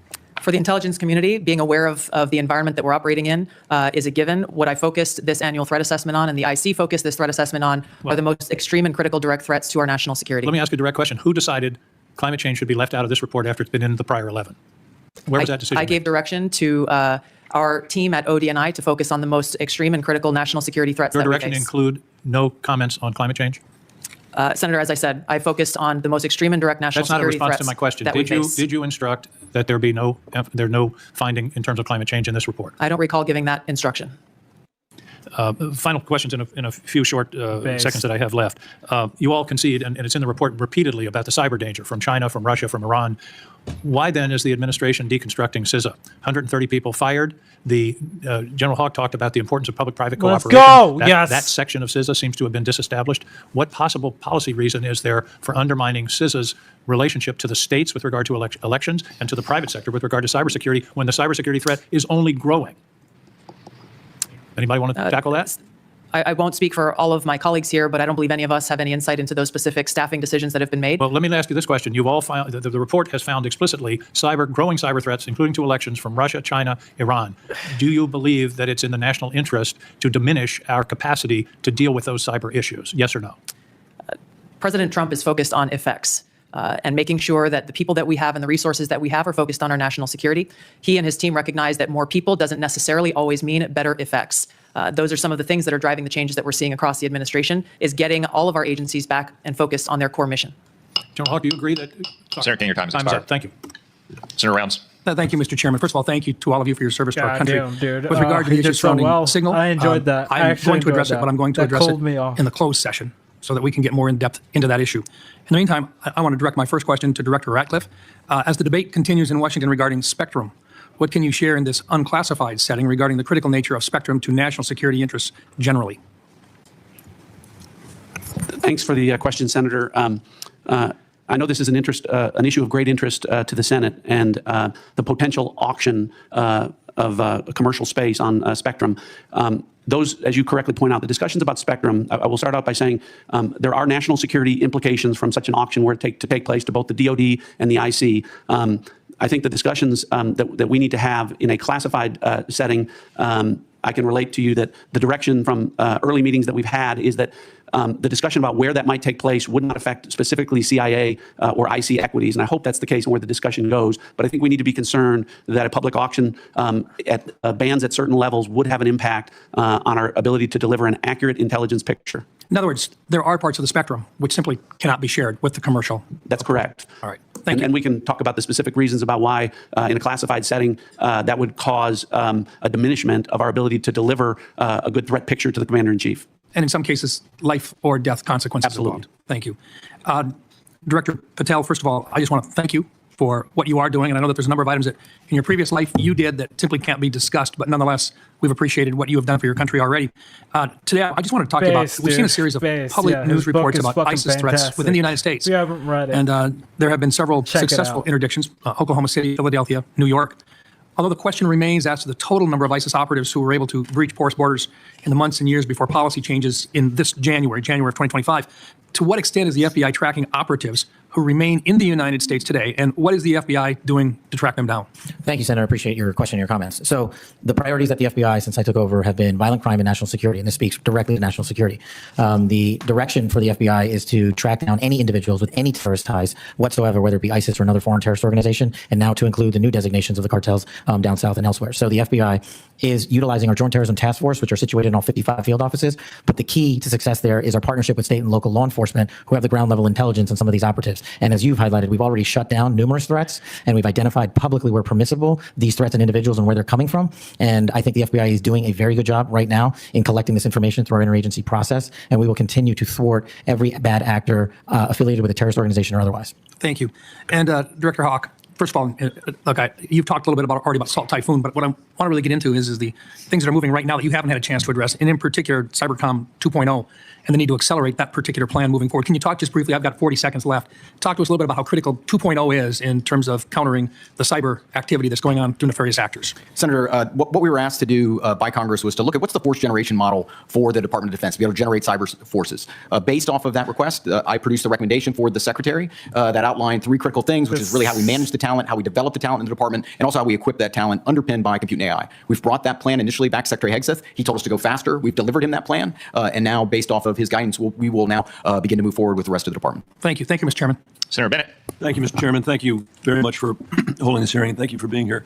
For the intelligence community, being aware of the environment that we're operating in is a given. What I focused this annual threat assessment on and the IC focused this threat assessment on are the most extreme and critical direct threats to our national security. Let me ask you a direct question. Who decided climate change should be left out of this report after it's been in the prior 11? Where was that decision I made? gave direction to our team at ODNI to focus on the most extreme and critical national security threats Your that we direction face. include no comments on climate change? Senator, as I said, I focused on the most extreme and direct national That's not a security response threats to my question. that we Did you face. did you instruct that there be no finding in terms of climate change in this report? I don't recall giving that instruction. Final questions in a few short seconds that I have left. You all concede, and it's in the report repeatedly, about the cyber danger from China, from Russia, from Iran. Why then is the administration deconstructing CISA? 130 people fired. The General Hawk talked about the importance of public-private Let's cooperation. go! Yes. That section of CISA seems to have been disestablished. What possible policy reason is there for undermining CISA's relationship to the states with regard to elections and to the private sector with regard to cybersecurity when the cybersecurity threat is only growing? Anybody want to tackle that? I won't speak for all of my colleagues here, but I don't believe any of us have any insight into those specific staffing decisions that have been made. Well, let me ask you this question. You've all found, the report has found explicitly growing cyber threats, including to elections from Russia, China, Iran. Do you believe that it's in the national interest to diminish our capacity to deal with those cyber issues? Yes or no? President Trump is focused on effects. And making sure that the people that we have and the resources that we have are focused on our national security. He and his team recognize that more people doesn't necessarily always mean better effects. Those are some of the things that are driving the changes that we're seeing across the administration, is getting all of our agencies back and focused on their core mission. General Hawk, do you agree that... Senator King, your time has Time's expired. up. Thank you. Senator Rounds. Thank you, Mr. Chairman. First of all, thank you to all of you for your service to our country. Goddamn, dude. With regard to the He did issues so surrounding well. Signal, I enjoyed that. I I'm actually going to address enjoyed it, but that. I'm going to That address cooled me off. it in the closed session so that we can get more in depth into that issue. In the meantime, I want to direct my first question to Director Ratcliffe. As the debate continues in Washington regarding spectrum, what can you share in this unclassified setting regarding the critical nature of spectrum to national security interests generally? Thanks for the question, Senator. I know this is an issue of great interest to the Senate, and the potential auction of commercial space on spectrum. Those, as you correctly point out, the discussions about spectrum, I will start out by saying there are national security implications from such an auction were to take place to both the DoD and the IC. I think the discussions that we need to have in a classified setting, I can relate to you that the direction from early meetings that we've had is that the discussion about where that might take place would not affect specifically CIA or IC equities, and I hope that's the case and where the discussion goes. But I think we need to be concerned that a public auction at bands at certain levels would have an impact on our ability to deliver an accurate intelligence picture. In other words, there are parts of the spectrum which simply cannot be shared with the commercial. That's correct. All right. Thank you. And we can talk about the specific reasons about why, in a classified setting, that would cause a diminishment of our ability to deliver a good threat picture to the Commander-in-Chief. And in some cases, life or death consequences Absolutely. involved. Thank you. Director Patel, first of all, I just want to thank you for what you are doing. And I know that there's a number of items that in your previous life you did that simply can't be discussed, but nonetheless, we've appreciated what you have done for your country already. Today, I just want to talk about, we've seen a series of public news reports about ISIS threats within the United States. We haven't read it. And there have been several Check it successful out. interdictions, Oklahoma City, Philadelphia, New York. Although the question remains as to the total number of ISIS operatives who were able to breach porous borders in the months and years before policy changes in this January of 2025, to what extent is the FBI tracking operatives who remain in the United States today, and what is the FBI doing to track them down? Thank you, Senator. I appreciate your question and your comments. So the priorities at the FBI since I took over have been violent crime and national security, and this speaks directly to national security. The direction for the FBI is to track down any individuals with any terrorist ties whatsoever, whether it be ISIS or another foreign terrorist organization, and now to include the new designations of the cartels down south and elsewhere. So the FBI is utilizing our Joint Terrorism Task Force, which are situated in all 55 field offices. But the key to success there is our partnership with state and local law enforcement who have the ground level intelligence on some of these operatives. And as you've highlighted, we've already shut down numerous threats, and we've identified publicly where permissible these threats and individuals and where they're coming from. And I think the FBI is doing a very good job right now in collecting this information through our interagency process, and we will continue to thwart every bad actor affiliated with a terrorist organization or otherwise. Thank you. And Director Hawk, first of all, look, you've talked a little bit already about Salt Typhoon, but what I want to really get into is the things that are moving right now that you haven't had a chance to address, and in particular, Cybercom 2.0, and the need to accelerate that particular plan moving forward. Can you talk just briefly, I've got 40 seconds left, talk to us a little bit about how critical 2.0 is in terms of countering the cyber activity that's going on through nefarious actors? Senator, what we were asked to do by Congress was to look at what's the fourth generation model for the Department of Defense to be able to generate cyber forces. Based off of that request, I produced a recommendation for the Secretary that outlined 3 critical things, which is really how we manage the talent, how we develop the talent in the department, and also how we equip that talent underpinned by compute and AI. We've brought that plan initially back to Secretary Hegseth. He told us to go faster. We've delivered him that plan. And now, based off of his guidance, we will now begin to move forward with the rest of the department. Thank you. Thank you, Mr. Chairman. Senator Bennett. Thank you, Mr. Chairman. Thank you very much for holding this hearing. Thank you for being here.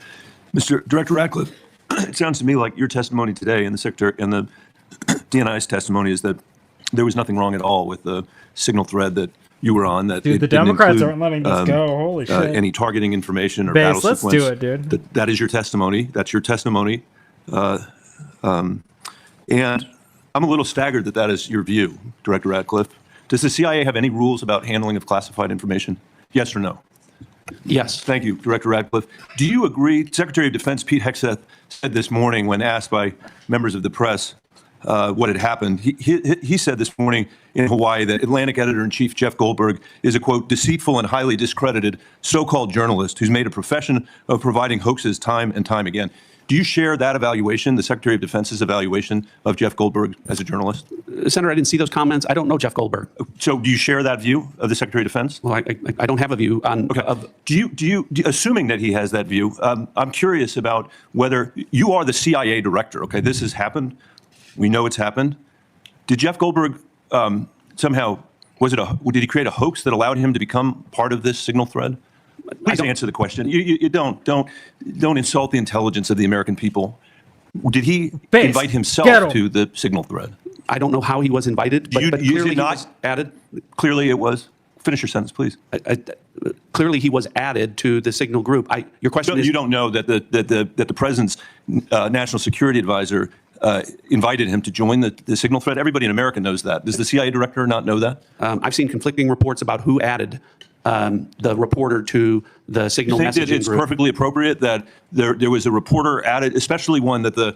Mr. Director Ratcliffe, it sounds to me like your testimony today and the Secretary and the DNI's testimony is that there was nothing wrong at all with the signal thread that you were on. That Dude, it the didn't Democrats include, aren't letting this go. Holy shit. Any targeting information or Base, battle let's sequence. do it, dude. That is your testimony. That's your testimony. And I'm a little staggered that that is your view, Director Ratcliffe. Does the CIA have any rules about handling of classified information? Yes or no? Yes. Thank you, Director Ratcliffe. Do you agree, Secretary of Defense Pete Hegseth said this morning when asked by members of the press what had happened, he said this morning in Hawaii that Atlantic Editor-in-Chief Jeff Goldberg is a, quote, deceitful and highly discredited so-called journalist who's made a profession of providing hoaxes time and time again. Do you share that evaluation, the Secretary of Defense's evaluation of Jeff Goldberg as a journalist? Senator, I didn't see those comments. I don't know Jeff Goldberg. So do you share that view of the Secretary of Defense? Well, I don't have a view on. Okay. Do you, assuming that he has that view, I'm curious about whether you are the CIA director. Okay, this has happened. We know it's happened. Did Jeff Goldberg somehow, did he create a hoax that allowed him to become part of this signal thread? Please answer the question. You don't insult the intelligence of the American people. Did he invite himself to the signal thread? I don't know how he was invited, but clearly he was added. Clearly it was. Finish your sentence, please. Clearly he was added to the signal group. Your question is. You don't know that the president's national security advisor invited him to join the signal thread? Everybody in America knows that. Does the CIA director not know that? I've seen conflicting reports about who added the reporter to the signal messaging group. You think that it's perfectly appropriate that there was a reporter added, especially one that the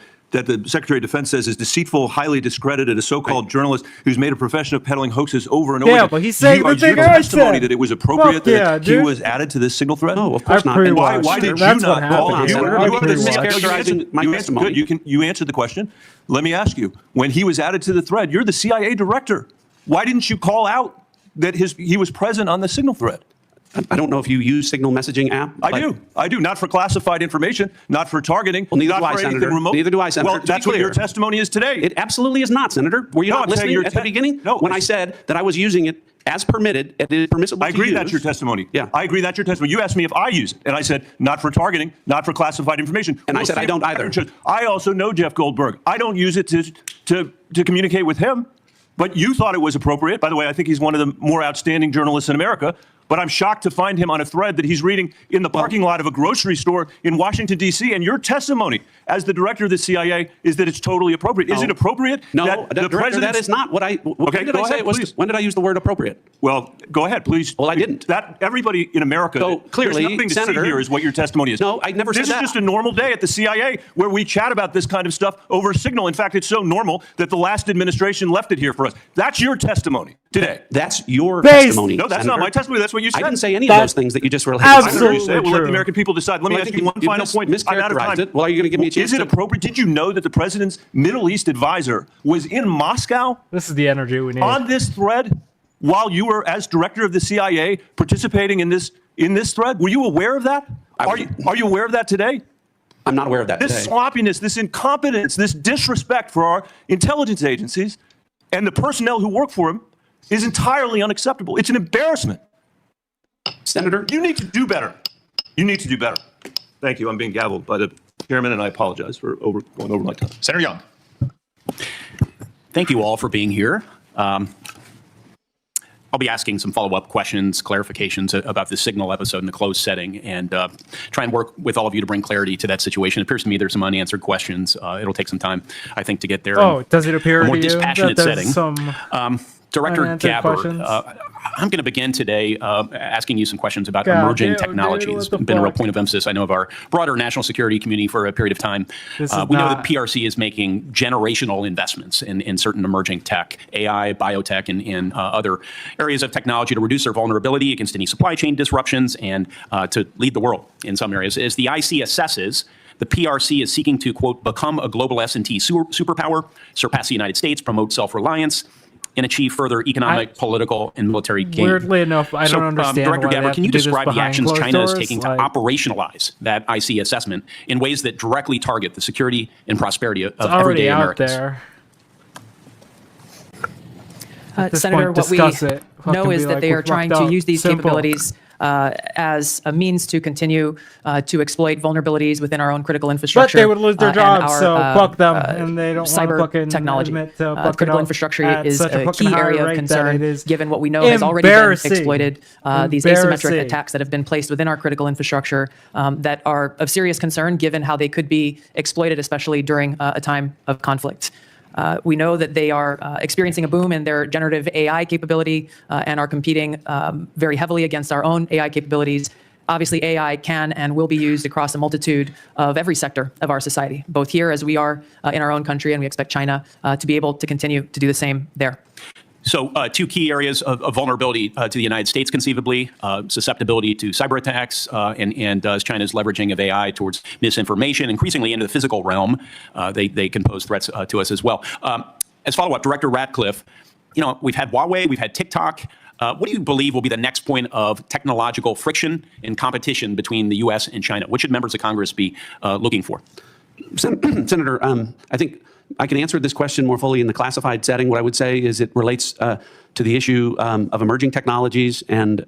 Secretary of Defense says is deceitful, highly discredited, a so-called journalist who's made a profession of peddling hoaxes over and over again. Yeah, but he's saying the thing I testimony said. that it was appropriate Fuck that he was added to this signal thread? No, of course not. And why did you not call out? Mischaracterizing my testimony. You answered the question. Let me ask you. When he was added to the thread, you're the CIA director. Why didn't you call out that he was present on the signal thread? I don't know if you use signal messaging app. I do. Not for classified information, not for targeting, well, neither not do I, for anything Senator. remote. Neither do I, Senator. Well, that's what your testimony is today. It absolutely is not, Senator. Were you not listening at the beginning? No. When I said that I was using it as permitted, it is permissible I agree that's your testimony. Yeah. I agree that's your testimony. You asked me if I use it, and I said not for targeting, not for classified information. And I said I don't either. I also know Jeff Goldberg. I don't use it to communicate with him, but you thought it was appropriate. By the way, I think he's one of the more outstanding journalists in America. But I'm shocked to find him on a thread that he's reading in the parking lot of a grocery store in Washington, D.C. And your testimony as the director of the CIA is that it's totally appropriate. Is it appropriate? No, that the Director, that is not what I. Okay, when did I say it was? please. When did I use the word appropriate? Well, go ahead, please. Well, I didn't. That everybody in America. So clearly, there's nothing to Senator, see here is what your testimony is. No, I never said that. This is just a normal day at the CIA where we chat about this kind of stuff over a signal. In fact, it's so normal that the last administration left it here for us. That's your testimony today. That's your testimony. No, that's Senator. not my testimony. That's what you said. I didn't say any of those things that you just related. Absolutely. We'll let the American people decide. Let me Well, I ask think you one you final point. I'm out of mischaracterized time. it. Well, are you going to give me a chance? Is it appropriate? Did you know that the president's Middle East advisor was in Moscow This is the energy we need. on this thread? while you were, as director of the CIA, participating in this thread? Were you aware of that? Are you aware of that today? I'm not aware of that This today. sloppiness, this incompetence, this disrespect for our intelligence agencies and the personnel who work for them is entirely unacceptable. It's an embarrassment. Senator, you need to do better. You need to do better. Thank you. I'm being gavelled by the chairman, and I apologize for going over my time. Senator Young. Thank you all for being here. I'll be asking some follow-up questions, clarifications about the Signal episode in a closed setting, and try and work with all of you to bring clarity to that situation. It appears to me there's some unanswered questions. It'll take some time, I think, to get there. Oh, in does it appear a more to you dispassionate that there's setting? some Director unanswered Gabbard, questions? I'm going to begin today asking you some questions about God, emerging dude, technology. what It's the been a real fuck? point of emphasis, I know, of our broader national security community for a period of time. This is We know not- that PRC is making generational investments in certain emerging tech, AI, biotech, and other areas of technology to reduce their vulnerability against any supply chain disruptions and to lead the world in some areas. As the IC assesses, the PRC is seeking to, quote, become a global S&T superpower, surpass the United States, promote self-reliance, and achieve further economic, political, and military gain. Weirdly enough, I don't understand Director why they Gabbard, have can to you do this describe the behind actions closed China is doors? taking Like- to operationalize that IC assessment in ways that directly target the security and prosperity of It's already everyday out Americans? there. At this Senator, point, what we discuss it. know Fucking is be that like, they "We're are trying fucked to up." use these Simple. capabilities as a means to continue to exploit vulnerabilities within our own critical infrastructure. But they would lose their and jobs, our, so fuck them, and they don't want to cyber fucking technology. admit to fucking Critical up infrastructure at is such a fucking key high area of rate that concern, it is given what we know has already been embarrassing. exploited. These asymmetric Embarrassing. attacks that have been placed within our critical infrastructure that are of serious concern, given how they could be exploited, especially during a time of conflict. We know that they are experiencing a boom in their generative AI capability and are competing very heavily against our own AI capabilities. Obviously, AI can and will be used across a multitude of every sector of our society, both here as we are in our own country, and we expect China to be able to continue to do the same there. So two key areas of vulnerability to the United States, conceivably, susceptibility to cyber attacks, and as China's leveraging of AI towards misinformation, increasingly into the physical realm, they can pose threats to us as well. As follow-up, Director Ratcliffe, we've had Huawei, we've had TikTok. What do you believe will be the next point of technological friction and competition between the U.S. and China? What should members of Congress be looking for? Senator, I think I can answer this question more fully in the classified setting. What I would say is it relates to the issue of emerging technologies and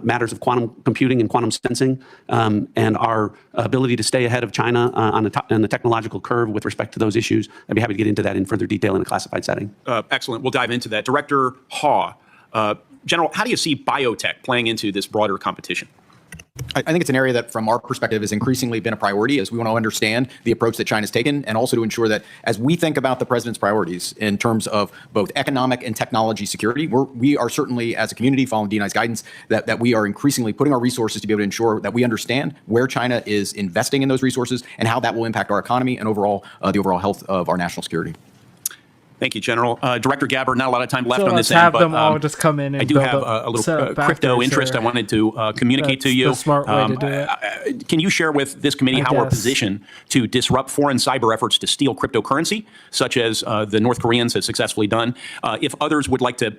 matters of quantum computing and quantum sensing, and our ability to stay ahead of China on the technological curve with respect to those issues. I'd be happy to get into that in further detail in a classified setting. Excellent. We'll dive into that. Director Haw, General, how do you see biotech playing into this broader competition? I think it's an area that, from our perspective, has increasingly been a priority as we want to understand the approach that China's taken, and also to ensure that as we think about the president's priorities in terms of both economic and technology security, we are certainly, as a community, following DNI's guidance, that we are increasingly putting our resources to be able to ensure that we understand where China is investing in those resources and how that will impact our economy and overall the overall health of our national security. Thank you, General. Director Gabbard, not a lot of time left So on this let's have end, them but all just come in and I do build have up a little set crypto factories interest there. I wanted to communicate to That's you. the smart way to do it. Can you share with this committee I how we're guess. positioned to disrupt foreign cyber efforts to steal cryptocurrency, such as the North Koreans have successfully done? If others would like to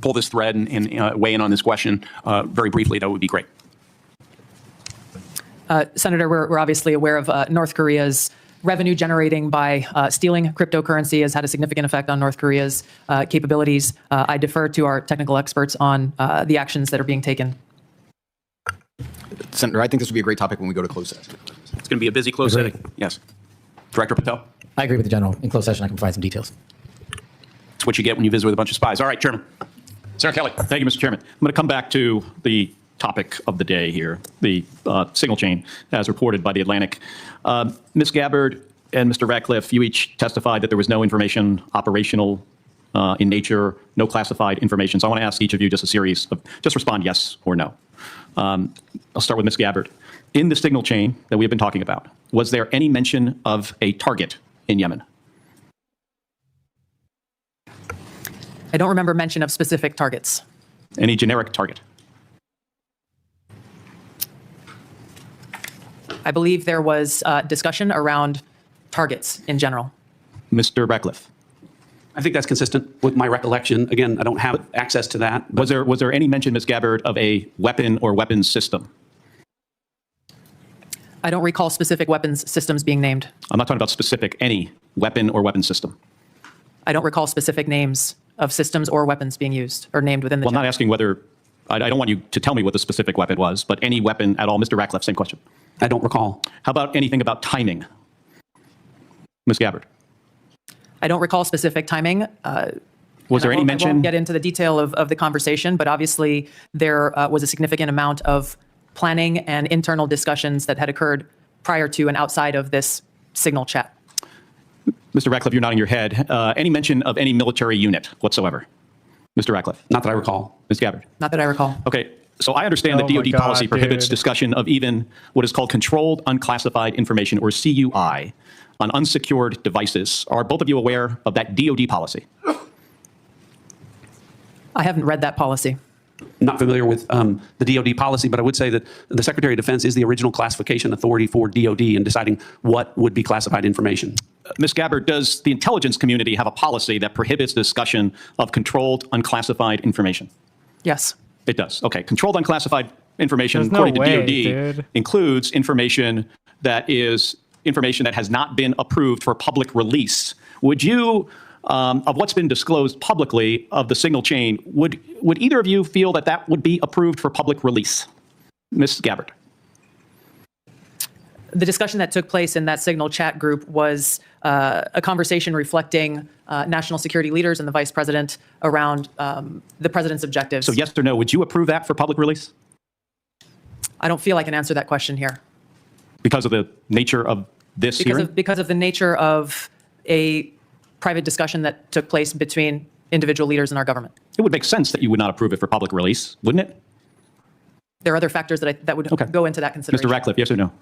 pull this thread and weigh in on this question very briefly, that would be great. Senator, we're obviously aware of North Korea's revenue generating by stealing cryptocurrency has had a significant effect on North Korea's capabilities. I defer to our technical experts on the actions that are being taken. Senator, I think this would be a great topic when we go to closed session. It's going to be a busy closed setting. Yes. Director Patel? I agree with the general. In closed session, I can provide some details. It's what you get when you visit with a bunch of spies. All right, Chairman. Senator Kelly. Thank you, Mr. Chairman. I'm going to come back to the topic of the day here, the signal chain, as reported by The Atlantic. Ms. Gabbard and Mr. Ratcliffe, you each testified that there was no information operational in nature, no classified information. So I want to ask each of you just a series of, just respond yes or no. I'll start with Ms. Gabbard. In the signal chain that we have been talking about, was there any mention of a target in Yemen? I don't remember mention of specific targets. Any generic target? I believe there was discussion around targets in general. Mr. Ratcliffe? I think that's consistent with my recollection. Again, I don't have access to that. Was there any mention, Ms. Gabbard, of a weapon or weapons system? I don't recall specific weapons systems being named. I'm not talking about specific, any weapon or weapons system. I don't recall specific names of systems or weapons being used or named within the Well, I'm not asking whether, I don't want you to tell me what the specific weapon was, but any weapon at all. Mr. Ratcliffe, same question. I don't recall. How about anything about timing? Ms. Gabbard? I don't recall specific timing. Was there any I mention? won't get into the detail of the conversation, but obviously there was a significant amount of planning and internal discussions that had occurred prior to and outside of this Signal chat. Mr. Ratcliffe, you're nodding your head. Any mention of any military unit whatsoever? Mr. Ratcliffe? Not that I recall. Ms. Gabbard? Not that I recall. Okay. So I understand that Oh my DoD God, policy prohibits dude. discussion of even what is called controlled unclassified information, or CUI, on unsecured devices. Are both of you aware of that DoD policy? I haven't read that policy. Not familiar with the DoD policy, but I would say that the Secretary of Defense is the original classification authority for DoD in deciding what would be classified information. Ms. Gabbard, does the intelligence community have a policy that prohibits discussion of controlled unclassified information? Yes. It does. Okay. Controlled unclassified information, There's no according way, to DoD, dude. includes information that has not been approved for public release. Would you, of what's been disclosed publicly of the signal chain, would either of you feel that that would be approved for public release? Ms. Gabbard? The discussion that took place in that Signal chat group was a conversation reflecting national security leaders and the vice president around the president's objectives. So yes or no, would you approve that for public release? I don't feel I can answer that question here. Because of the nature of this hearing? Because of the nature of a private discussion that took place between individual leaders in our government. It would make sense that you would not approve it for public release, wouldn't it? There are other factors that would go into that consideration. Mr. Ratcliffe, yes or no?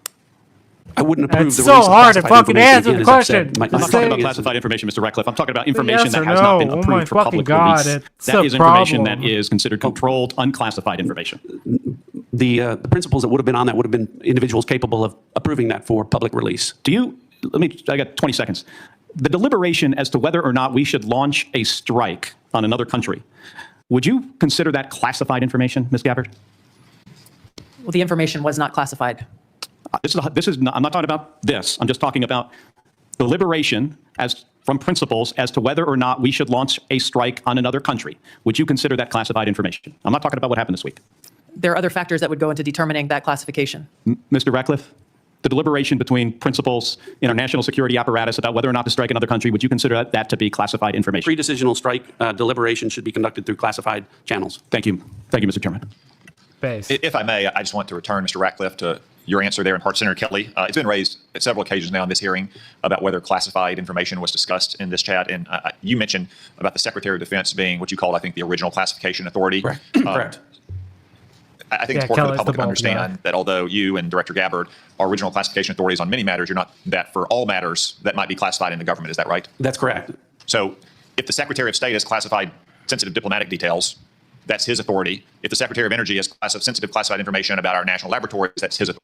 I wouldn't approve It's the so release of hard to classified fucking information. answer Again, the as I've said, question. my I'm not talking about understanding is- classified information, Mr. Ratcliffe. I'm talking about information Yes that or has not been no? Oh my approved for fucking public God, release. it's That a is information problem. that is considered controlled, unclassified information. The principals that would have been on that would have been individuals capable of approving that for public release. I got 20 seconds. The deliberation as to whether or not we should launch a strike on another country, would you consider that classified information, Ms. Gabbard? Well, the information was not classified. I'm not talking about this. I'm just talking about deliberation from principals as to whether or not we should launch a strike on another country. Would you consider that classified information? I'm not talking about what happened this week. There are other factors that would go into determining that classification. Mr. Ratcliffe, the deliberation between principals in our national security apparatus about whether or not to strike another country, would you consider that to be classified information? Pre-decisional strike deliberation should be conducted through classified channels. Thank you. Thank you, Mr. Chairman. If I may, I just want to return, Mr. Ratcliffe, to your answer there in part. Senator Kelly, it's been raised at several occasions now in this hearing about whether classified information was discussed in this chat. And you mentioned about the Secretary of Defense being what you called, I think, the original classification authority. Correct. I think it's important for the public to understand that although you and Director Gabbard are original classification authorities on many matters, you're not that for all matters that might be classified in the government. Is that right? That's correct. So if the Secretary of State has classified sensitive diplomatic details, that's his authority. If the Secretary of Energy has sensitive classified information about our national laboratories, that's his authority.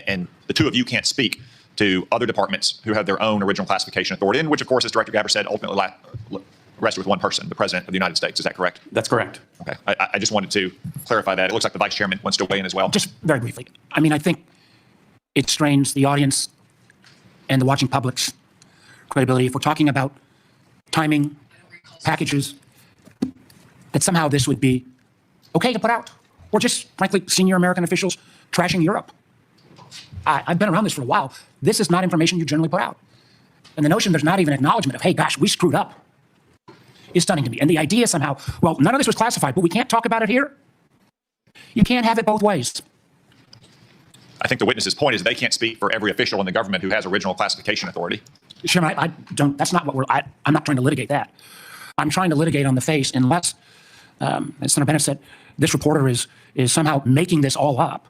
And the two of you can't speak to other departments who have their own original classification authority, and which, of course, as Director Gabbard said, ultimately rests with one person, the President of the United States. Is that correct? That's correct. Okay. I just wanted to clarify that. It looks like the Vice Chairman wants to weigh in as well. Just very briefly. I mean, I think it strains the audience and the watching public's credibility if we're talking about timing, packages, that somehow this would be okay to put out. Or just, frankly, senior American officials trashing Europe. I've been around this for a while. This is not information you generally put out. And the notion there's not even acknowledgement of, hey, gosh, we screwed up, is stunning to me. And the idea somehow, well, none of this was classified, but we can't talk about it here. You can't have it both ways. I think the witness's point is they can't speak for every official in the government who has original classification authority. Chairman, I don't, that's not what I'm not trying to litigate that. I'm trying to litigate on the face unless, as Senator Bennett said, this reporter is somehow making this all up.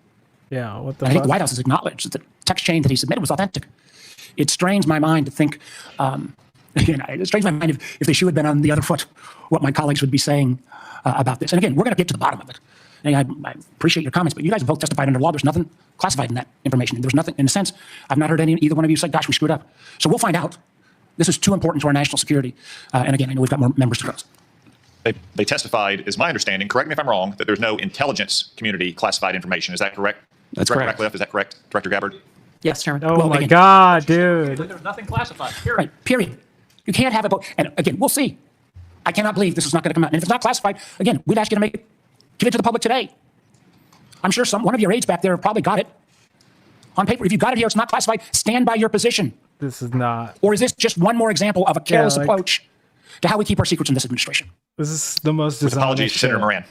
Yeah, what the I think fuck? the White House has acknowledged that the text chain that he submitted was authentic. It strains my mind to think, again, it strains my mind if the shoe had been on the other foot, what my colleagues would be saying about this. And again, we're going to get to the bottom of it. And I appreciate your comments, but you guys have both testified under law. There's nothing classified in that information. There's nothing, in a sense, I've not heard either one of you say, gosh, we screwed up. So we'll find out. This is too important to our national security. And again, I know we've got more members to trust. They testified, is my understanding, correct me if I'm wrong, that there's no intelligence community classified information. Is that correct? That's Director correct. Ratcliffe, is that correct? Director Gabbard? Yes, Chairman. Oh Well, my again, God, dude. There's nothing classified. Period. Right, period. You can't have a vote. And again, we'll see. I cannot believe this is not going to come out. And if it's not classified, again, we'd ask you to give it to the public today. I'm sure one of your aides back there probably got it on paper. If you got it here, it's not classified. Stand by your position. This is not. Or is this just one more example of a careless like- approach to how we keep our secrets in this administration? This is the most With dishonest apologies, shit. Senator Moran.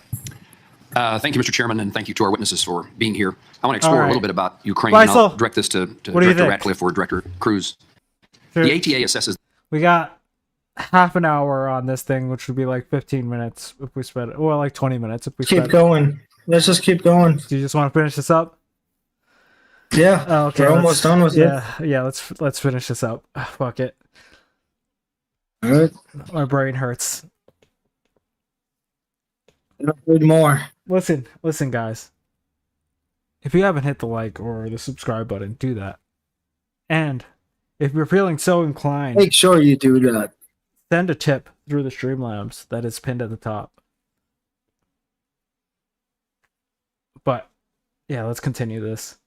Thank you, Mr. Chairman, and thank you to our witnesses for being here. I want to explore All a right. little bit about Ukraine. And I'll Faisal, direct this to what do you Director think? Ratcliffe or Director Cruz. Sure. The ATA assesses We got half an hour on this thing, which would be like 15 minutes if we sped it. Well, like 20 minutes if we Keep sped it. going. Let's just keep going. Do you just want to finish this up? Yeah. Oh, okay. We're almost done with it. Yeah, let's finish this up. Fuck it. All right. My brain hurts. Read more. Listen, guys. If you haven't hit the like or the subscribe button, do that. And if you're feeling so inclined, Make sure you do that. send a tip through the Streamlabs that is pinned at the top. But yeah, let's continue this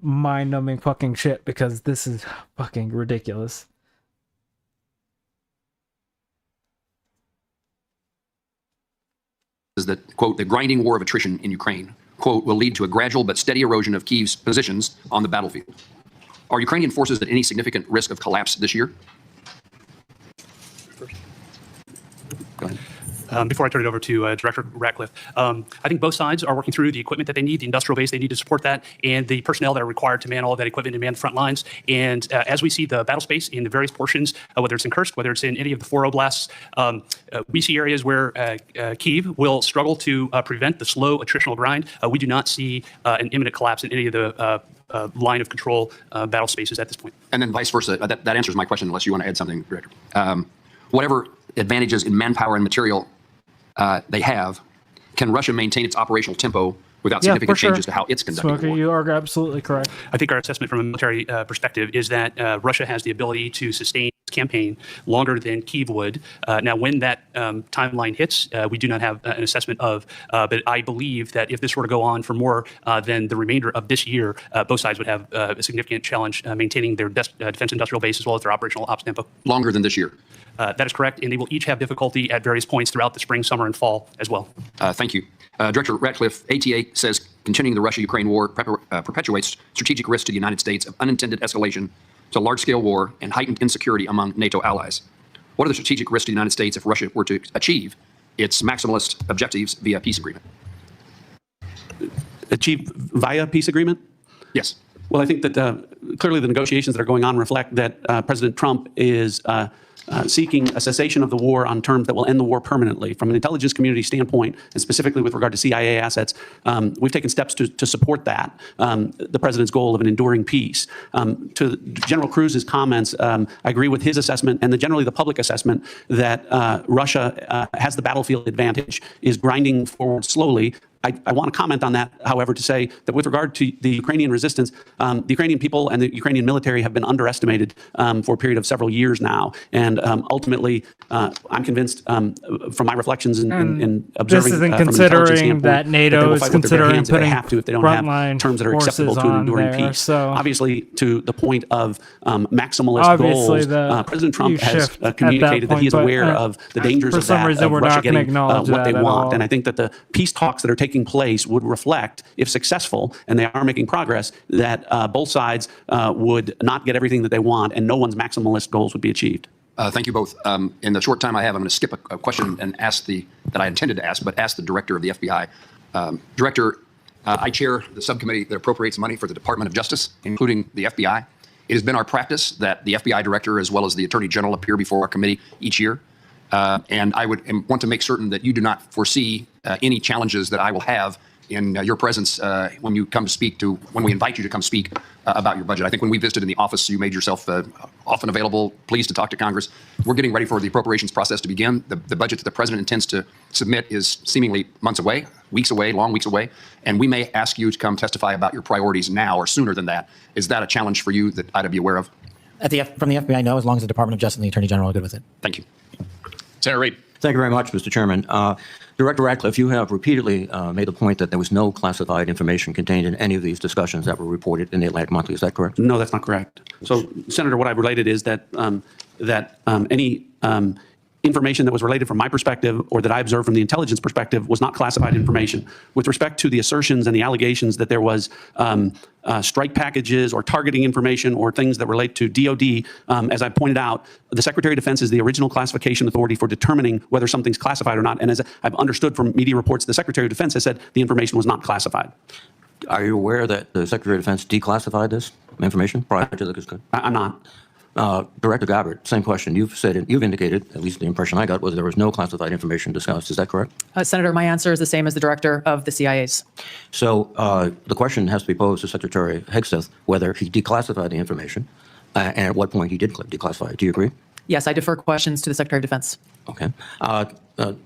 mind-numbing fucking shit because this is fucking ridiculous. is that, quote, the grinding war of attrition in Ukraine, quote, will lead to a gradual but steady erosion of Kyiv's positions on the battlefield. Are Ukrainian forces at any significant risk of collapse this year? Go ahead. Before I turn it over to Director Ratcliffe, I think both sides are working through the equipment that they need, the industrial base they need to support that, and the personnel that are required to man all of that equipment and man the front lines. And as we see the battle space in the various portions, whether it's in Kursk, whether it's in any of the 4 oblasts, we see areas where Kyiv will struggle to prevent the slow attritional grind. We do not see an imminent collapse in any of the line of control battle spaces at this point. And then vice versa. That answers my question, unless you want to add something, Director. Whatever advantages in manpower and material they have, can Russia maintain its operational tempo without significant changes to how it's conducting Smoker, you are absolutely correct. I think our assessment from a military perspective is that Russia has the ability to sustain its campaign longer than Kyiv would. Now, when that timeline hits, we do not have an assessment of, but I believe that if this were to go on for more than the remainder of this year, both sides would have a significant challenge maintaining their defense industrial base as well as their operational ops tempo. Longer than this year? That is correct, and they will each have difficulty at various points throughout the spring, summer, and fall as well. Thank you. Director Ratcliffe, ATA says continuing the Russia-Ukraine war perpetuates strategic risk to the United States of unintended escalation to large-scale war and heightened insecurity among NATO allies. What are the strategic risks to the United States if Russia were to achieve its maximalist objectives via peace agreement? Achieve via peace agreement? Yes. Well, I think that clearly the negotiations that are going on reflect that President Trump is seeking a cessation of the war on terms that will end the war permanently. From an intelligence community standpoint, and specifically with regard to CIA assets, we've taken steps to support that, the president's goal of an enduring peace. To General Cruz's comments, I agree with his assessment and generally the public assessment that Russia has the battlefield advantage, is grinding forward slowly. I want to comment on that, however, to say that with regard to the Ukrainian resistance, the Ukrainian people and the Ukrainian military have been underestimated for a period of several years now. And ultimately, I'm convinced from my reflections and observing this isn't from an intelligence considering standpoint that NATO they will is fight with their bare considering hands if they putting have to, if they don't have frontline terms that are acceptable forces to an on enduring there, peace. so- Obviously, to the point of maximalist Obviously, goals, President Trump you has shift at communicated that point, he is but, aware of the dangers for of some that, reason, of we're Russia not gonna getting acknowledge what they that at want. all. And I think that the peace talks that are taking place would reflect, if successful, and they are making progress, that both sides would not get everything that they want and no one's maximalist goals would be achieved. Thank you both. In the short time I have, I'm going to skip a question and ask that I intended to ask, but ask the director of the FBI. Director, I chair the subcommittee that appropriates money for the Department of Justice, including the FBI. It has been our practice that the FBI director, as well as the Attorney General, appear before our committee each year. And I would want to make certain that you do not foresee any challenges that I will have in your presence when you come to speak when we invite you to come speak about your budget. I think when we visited in the office, you made yourself often available, pleased to talk to Congress. We're getting ready for the appropriations process to begin. The budget that the president intends to submit is seemingly months away, weeks away, long weeks away, and we may ask you to come testify about your priorities now or sooner than that. Is that a challenge for you that I'd be aware of? From the FBI, no, as long as the Department of Justice and the Attorney General are good with it. Thank you. Senator Reid. Thank you very much, Mr. Chairman. Director Ratcliffe, you have repeatedly made the point that there was no classified information contained in any of these discussions that were reported in the Atlantic Monthly. Is that correct? No, that's not correct. So, Senator, what I've related is that any information that was related from my perspective or that I observed from the intelligence perspective was not classified information. With respect to the assertions and the allegations that there was strike packages or targeting information or things that relate to DOD, as I pointed out, the Secretary of Defense is the original classification authority for determining whether something's classified or not. And as I've understood from media reports, the Secretary of Defense has said the information was not classified. Are you aware that the Secretary of Defense declassified this information prior to the discussion? I'm not. Director Gabbard, same question. You've indicated, at least the impression I got, was there was no classified information discussed. Is that correct? Senator, my answer is the same as the director of the CIA's. So the question has to be posed to Secretary Hegseth whether he declassified the information and at what point he did declassify it. Do you agree? Yes, I defer questions to the Secretary of Defense. Okay.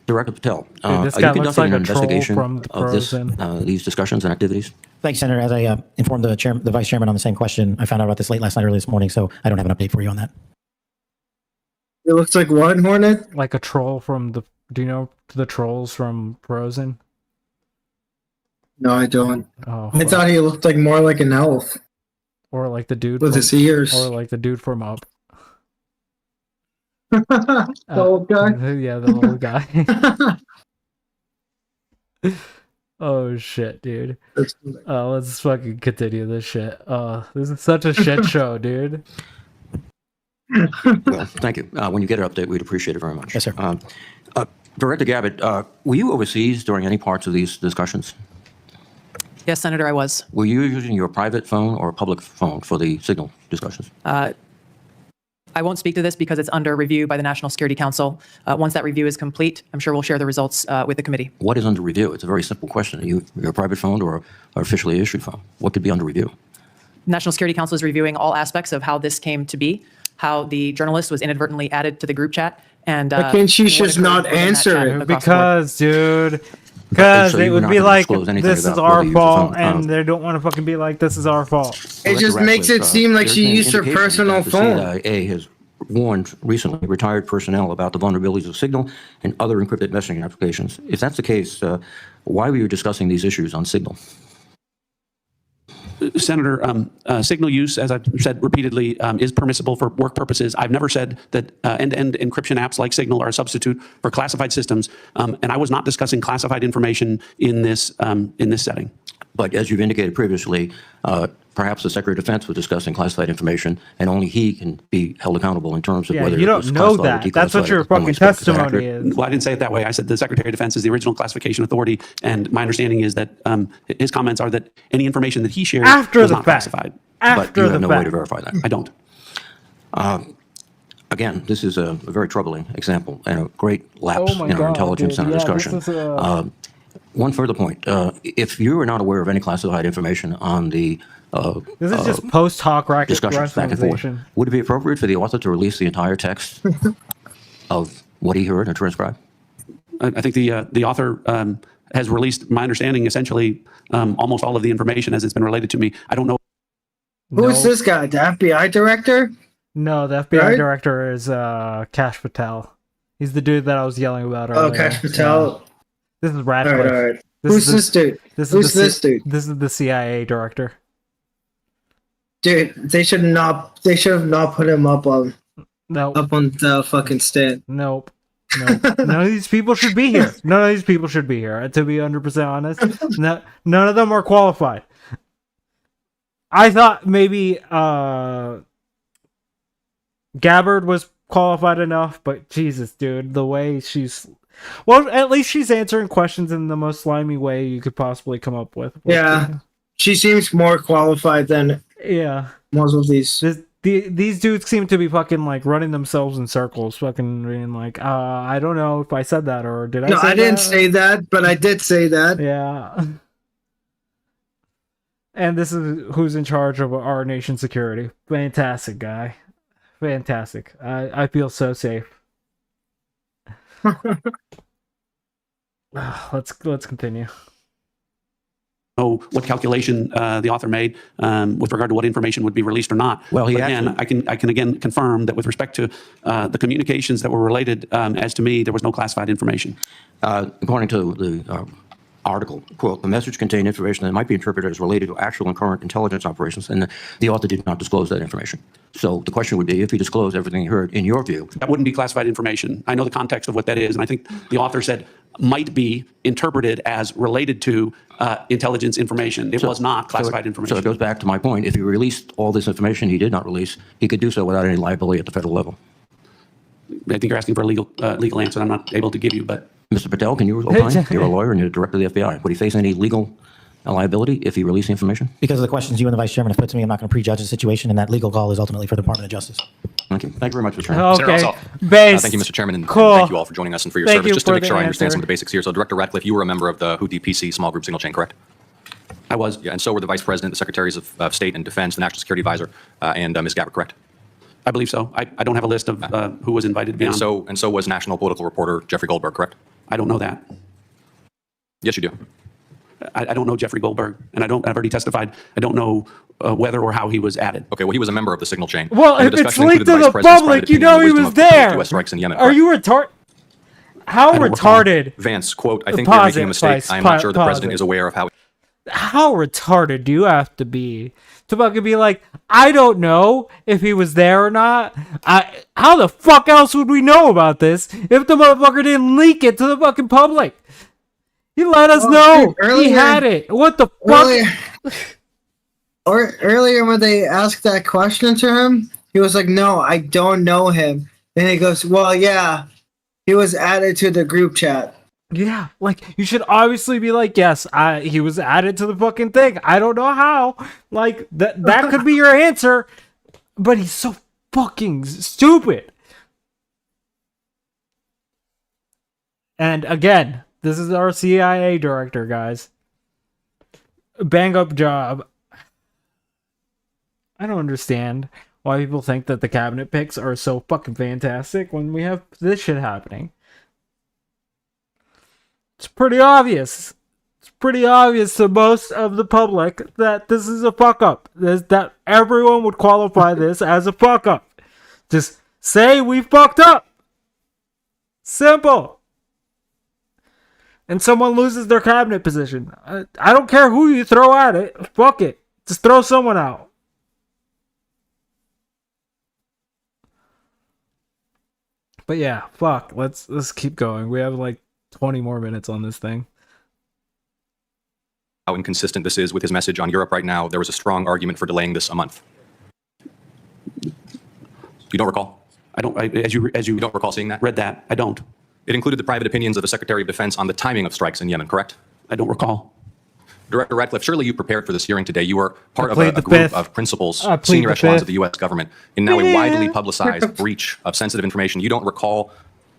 Director Patel, this are guy you looks conducting like an a troll investigation from of this, Frozen. these discussions and activities? Thanks, Senator. As I informed the Vice Chairman on the same question, I found out about this late last night, early this morning, so I don't have an update for you on that. It looks like what, Hornet? Like a troll from the. Do you know the trolls from Frozen? No, I don't. Oh, I thought he looked like more like an elf. Or like the dude with from, his ears. Or like the dude from Up. The old guy? Yeah, the old guy. Oh shit, dude. Let's fucking continue this shit. This is such a shit show, dude. Well, thank you. When you get an update, we'd appreciate it very much. Yes, sir. Director Gabbard, were you overseas during any parts of these discussions? Yes, Senator, I was. Were you using your private phone or a public phone for the signal discussions? I won't speak to this because it's under review by the National Security Council. Once that review is complete, I'm sure we'll share the results with the committee. What is under review? It's a very simple question. Are you your private phone or officially issued phone? What could be under review? National Security Council is reviewing all aspects of how this came to be, how the journalist was inadvertently added to the group chat, and Why can't she just not answer it? Because, dude. Because so it you would were be not like, gonna disclose anything this is about our whether you used the fault, phone. and they don't want to fucking be like, this is our fault. It just makes it seem like she used her personal phone. The CIA has warned recently retired personnel about the vulnerabilities of Signal and other encrypted messaging applications. If that's the case, why were you discussing these issues on Signal? Senator, signal use, as I've said repeatedly, is permissible for work purposes. I've never said that end-to-end encryption apps like Signal are a substitute for classified systems, and I was not discussing classified information in this setting. But as you've indicated previously, perhaps the Secretary of Defense was discussing classified information, and only he can be held accountable in terms of Yeah, whether you it don't was know classified or that. That's what declassified your at the moment fucking he spoke. Is that testimony accurate? is. Well, I didn't say it that way. I said the Secretary of Defense is the original classification authority, and my understanding is that his comments are that any information that he shared After was the not fact. classified. After But you the have no fact. way to verify that. I don't. Again, this is a very troubling example and a great lapse Oh my in our God, intelligence dude. and our Yeah, this discussion. is One further point. If you are not aware of any classified information on the This is just post hoc discussions back and forth, rationalization. would it be appropriate for the author to release the entire text of what he heard and transcribed? I think the author has released, my understanding, essentially almost all of the information as it's been related to me. I don't know. Who's this guy? The FBI director? No, the FBI Right? director is Kash Patel. He's the dude that I was yelling about earlier. Oh, Kash Patel. Yeah. This is Radcliffe. All right. Who's this dude? Who's this dude? This is the CIA director. Dude, they should have not put him up on Nope. up on the fucking stand. Nope. Nope. None of these people should be here. None of these people should be here. To be 100% honest, none of them are qualified. I thought maybe Gabbard was qualified enough, but Jesus, dude, the way she's... Well, at least she's answering questions in the most slimy way you could possibly come up with. Yeah, she seems more qualified than most of these. These dudes seem to be fucking like running themselves in circles, fucking being like, I don't know if I said that or did I No, say I didn't that? say that, but I did say that. Yeah. And this is who's in charge of our nation's security. Fantastic guy. Fantastic. I feel so safe. Let's continue. know what calculation the author made with regard to what information would be released or not. Well, he But again, I can again confirm that with respect to the communications that were related as to me, there was no classified information. According to the article, quote, the message contained information that might be interpreted as related to actual and current intelligence operations, and the author did not disclose that information. So the question would be, if he disclosed everything he heard, in your view. That wouldn't be classified information. I know the context of what that is, and I think the author said might be interpreted as related to intelligence information. It was not classified information. So it goes back to my point. If he released all this information he did not release, he could do so without any liability at the federal level. I think you're asking for a legal answer I'm not able to give you, but. Mr. Patel, can you opine? You're a lawyer and you're director of the FBI. Would he face any legal liability if he released the information? Because of the questions you and the vice chairman have put to me, I'm not going to prejudge the situation, and that legal call is ultimately for the Department of Justice. Thank you. Thank you very much, Mr. Chairman. Okay. Senator Ossoff, Based. thank you, Mr. Chairman, and Cool. thank you all for joining us and for your Thank service. you Just to for make sure the I understand answer. some of the basics here. So, Director Ratcliffe, you were a member of the Houthi PC small group signal chain, correct? I was. Yeah, and so were the Vice President, the Secretaries of State and Defense, the National Security Advisor, and Ms. Gabbard, correct? I believe so. I don't have a list of who was invited to be on. And so was national political reporter Jeffrey Goldberg, correct? I don't know that. Yes, you do. I don't know Jeffrey Goldberg, and I've already testified. I don't know whether or how he was added. Okay, well, he was a member of the signal chain. Well, And the if it's discussion linked included to Vice the President's public, private you opinion on know the he wisdom was of proposed there. U.S. strikes in Yemen, Are correct? you retarded? How I don't recall. retarded? Vance, quote, I think you're making a mistake. I am not sure the president is aware of how. How retarded do you have to be to fucking be like, I don't know if he was there or not? How the fuck else would we know about this if the motherfucker didn't leak it to the fucking public? He let us know he had it. What the fuck? Earlier when they asked that question to him, he was like, no, I don't know him. And he goes, well, yeah, he was added to the group chat. Yeah, like, you should obviously be like, yes, he was added to the fucking thing. I don't know how. Like, that could be your answer. But he's so fucking stupid. And again, this is our CIA director, guys. Bang up job. I don't understand why people think that the cabinet picks are so fucking fantastic when we have this shit happening. It's pretty obvious. It's pretty obvious to most of the public that this is a fuck up. That everyone would qualify this as a fuck up. Just say we fucked up. Simple. And someone loses their cabinet position. I don't care who you throw at it. Fuck it. Just throw someone out. But yeah, fuck. Let's keep going. We have like 20 more minutes on this thing. How inconsistent this is with his message on Europe right now. There was a strong argument for delaying this a month. You don't recall? I don't. As you don't recall seeing that? Read that. I don't. It included the private opinions of the Secretary of Defense on the timing of strikes in Yemen, correct? I don't recall. Director Ratcliffe, surely you prepared for this hearing today. You were part of a group of principals, senior echelons of the U.S. government, in now a widely publicized breach of sensitive information. You don't recall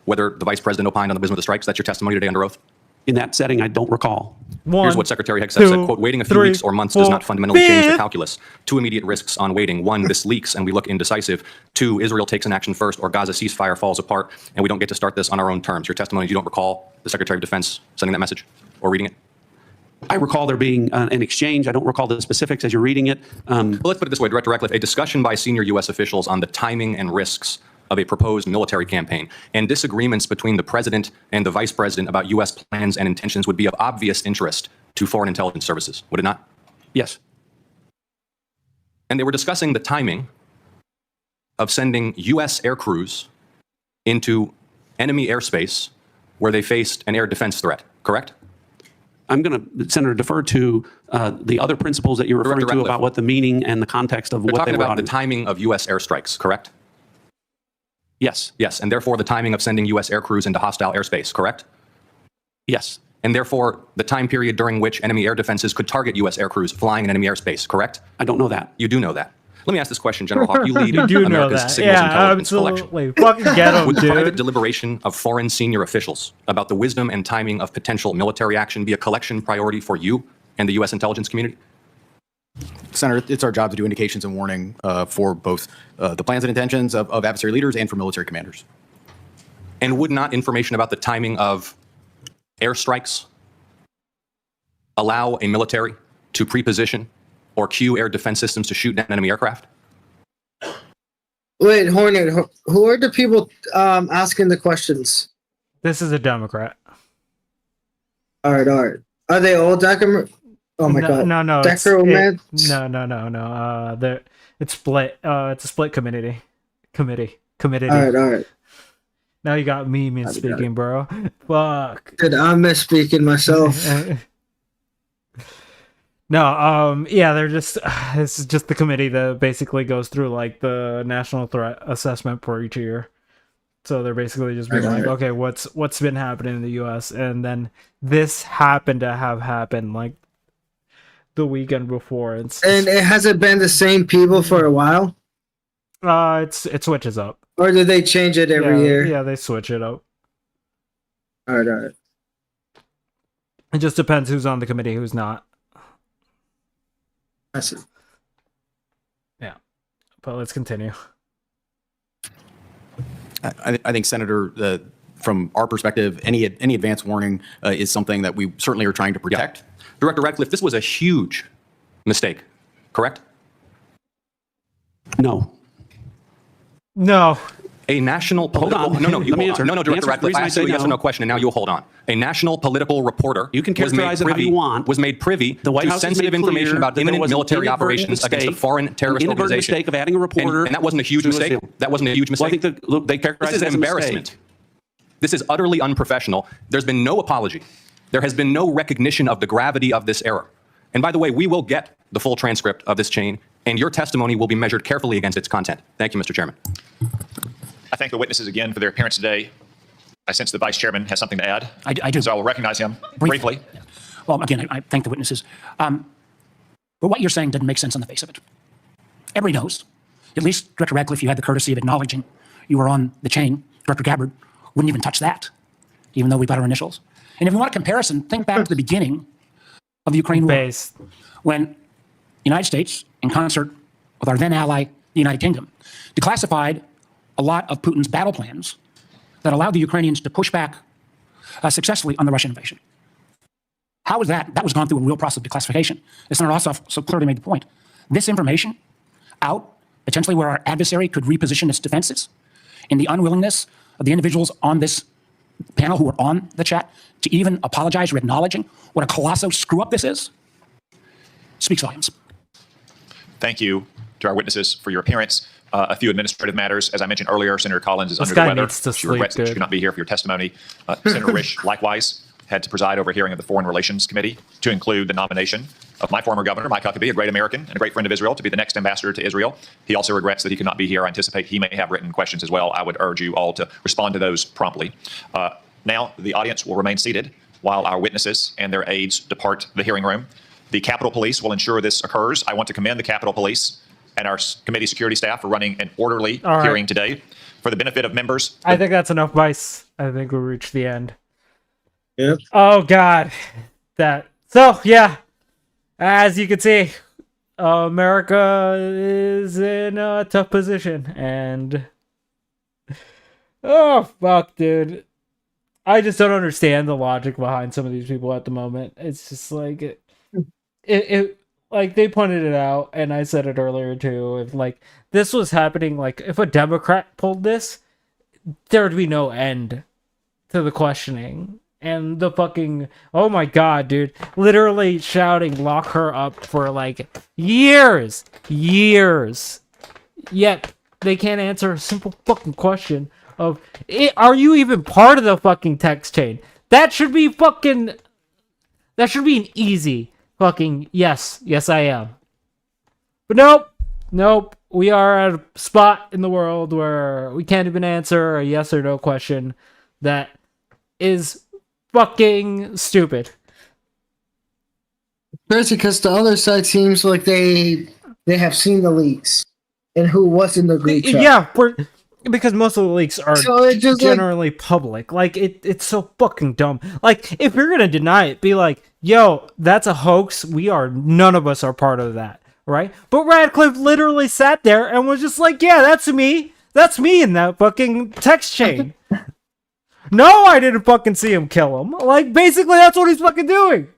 whether the Vice President opined on the wisdom of the strikes? That's your testimony today under oath? In that setting, I don't recall. Here's what Secretary Higgs said, quote, waiting a few weeks or months does not fundamentally change the calculus. Two immediate risks on waiting. One, this leaks and we look indecisive. Two, Israel takes an action first or Gaza ceasefire falls apart and we don't get to start this on our own terms. Your testimony, you don't recall the Secretary of Defense sending that message or reading it? I recall there being an exchange. I don't recall the specifics as you're reading it. Well, let's put it this way, Director Ratcliffe, a discussion by senior U.S. officials on the timing and risks of a proposed military campaign and disagreements between the president and the vice president about U.S. plans and intentions would be of obvious interest to foreign intelligence services, would it not? Yes. And they were discussing the timing of sending U.S. air crews into enemy airspace where they faced an air defense threat, correct? I'm going to, Senator, defer to the other principles that you're referring to about what the meaning and the context of They're what they talking were about on. the timing of U.S. airstrikes, correct? Yes. Yes, and therefore the timing of sending U.S. air crews into hostile airspace, correct? Yes. And therefore the time period during which enemy air defenses could target U.S. air crews flying in enemy airspace, correct? I don't know that. You do know that. Let me ask this question, General Hawk. You lead You do know America's that. signals Yeah, intelligence absolutely. collection. Fucking get 'em, Would the dude. private deliberation of foreign senior officials about the wisdom and timing of potential military action be a collection priority for you and the U.S. intelligence community? Senator, it's our job to do indications and warning for both the plans and intentions of adversary leaders and for military commanders. And would not information about the timing of airstrikes allow a military to pre-position or cue air defense systems to shoot down enemy aircraft? Wait, Hornet, who are the people asking the questions? This is a Democrat. All right. Are they all Decker? Oh my God. No. Decker man. No. It's split. It's a split committee. All right. Now you got me misspeaking, bro. Fuck. Dude, I'm misspeaking myself. No, yeah, they're just this is just the committee that basically goes through like the national threat assessment for each year. So they're basically just being like, okay, what's been happening in the U.S. and then this happened to have happened like the weekend before. And it hasn't been the same people for a while. It switches up. Or do they change it every year? Yeah, they switch it up. All right. It just depends who's on the committee, who's not. I see. Yeah, but let's continue. I think, Senator, from our perspective, any advance warning is something that we certainly are trying to protect. Yeah. Director Ratcliffe, this was a huge mistake, correct? No. A national political... Hold on. No, you Let me hold on. answer. No, Director The Ratcliffe, I reason asked you a I say yes or no- no question, and now you'll hold on. A national political reporter... You can characterize it how you want. ...was made privy The White to House has sensitive made clear information about that there imminent was an military inadvertent operations against a mistake, foreign terrorist an inadvertent organization. mistake of adding a reporter And that wasn't a huge to a mistake? seal. That wasn't a huge Well, I mistake? think they characterize This is it as an a mistake. embarrassment. This is utterly unprofessional. There's been no apology. There has been no recognition of the gravity of this error. And by the way, we will get the full transcript of this chain, and your testimony will be measured carefully against its content. Thank you, Mr. Chairman. I thank the witnesses again for their appearance today. I sense the Vice Chairman has something to add. I do. So I will recognize him briefly. Well, again, I thank the witnesses. But what you're saying doesn't make sense on the face of it. Everybody knows. At least, Director Ratcliffe, you had the courtesy of acknowledging you were on the chain. Director Gabbard wouldn't even touch that, even though we got our initials. And if you want a comparison, think back to the beginning of the Ukraine war, when the United States, in concert with our then ally, the United Kingdom, declassified a lot of Putin's battle plans that allowed the Ukrainians to push back successfully on the Russian invasion. How was that? That was gone through a real process of declassification. As Senator Ossoff so clearly made the point. This information out, potentially where our adversary could reposition its defenses, in the unwillingness of the individuals on this panel who were on the chat to even apologize or acknowledging what a colossal screw-up this is, speaks volumes. Thank you to our witnesses for your appearance. A few administrative matters. As I mentioned earlier, Senator Collins is This under the guy weather. needs to She sleep, regrets that she dude. could not be here for your testimony. Senator Risch, likewise, had to preside over a hearing of the Foreign Relations Committee to include the nomination of my former governor, Mike Huckabee, a great American and a great friend of Israel, to be the next ambassador to Israel. He also regrets that he could not be here. I anticipate he may have written questions as well. I would urge you all to respond to those promptly. Now, the audience will remain seated while our witnesses and their aides depart the hearing room. The Capitol Police will ensure this occurs. I want to commend the Capitol Police and our committee security staff for running an orderly All right. hearing today. For the benefit of members, I think that's enough, Vice. I think we reached the end. Yep. Oh God, So yeah, as you can see, America is in a tough position, and oh fuck, dude, I just don't understand the logic behind some of these people at the moment. It's just like it like they pointed it out, and I said it earlier too. If like this was happening, like if a Democrat pulled this, there would be no end to the questioning and the fucking, oh my God, dude, literally shouting lock her up for like years, yet they can't answer a simple fucking question of are you even part of the fucking text chain? That should be an easy fucking yes I am. But nope, we are at a spot in the world where we can't even answer a yes or no question that is fucking stupid. Especially because the other side seems like they have seen the leaks and who was in the group chat. Yeah, because most of the leaks are So it's just generally public. Like it's so fucking dumb. Like if you're gonna deny it, be like, yo, that's a hoax. None of us are part of that, right? But Radcliffe literally sat there and was just like, yeah, that's me. That's me in that fucking text chain. No, I didn't fucking see him kill him. Like basically, that's what he's fucking doing.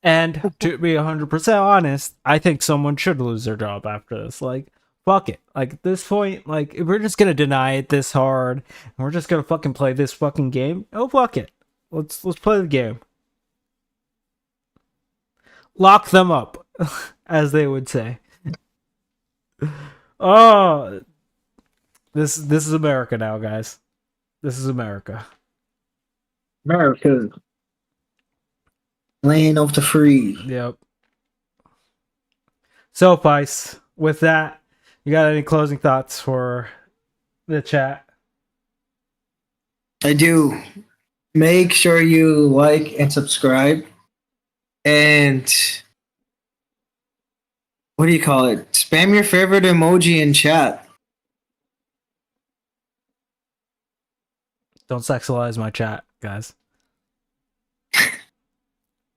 And to be 100% honest, I think someone should lose their job after this. Like, fuck it. Like, at this point, like, if we're just gonna deny it this hard, and we're just gonna fucking play this fucking game, oh, fuck it. Let's play the game. Lock them up, as they would say. Oh, this is America now, guys. This is America. America. Land of the free. Yep. So, Pice, with that, you got any closing thoughts for the chat? I do. Make sure you like and subscribe. And what do you call it? Spam your favorite emoji in chat. Don't sexualize my chat, guys.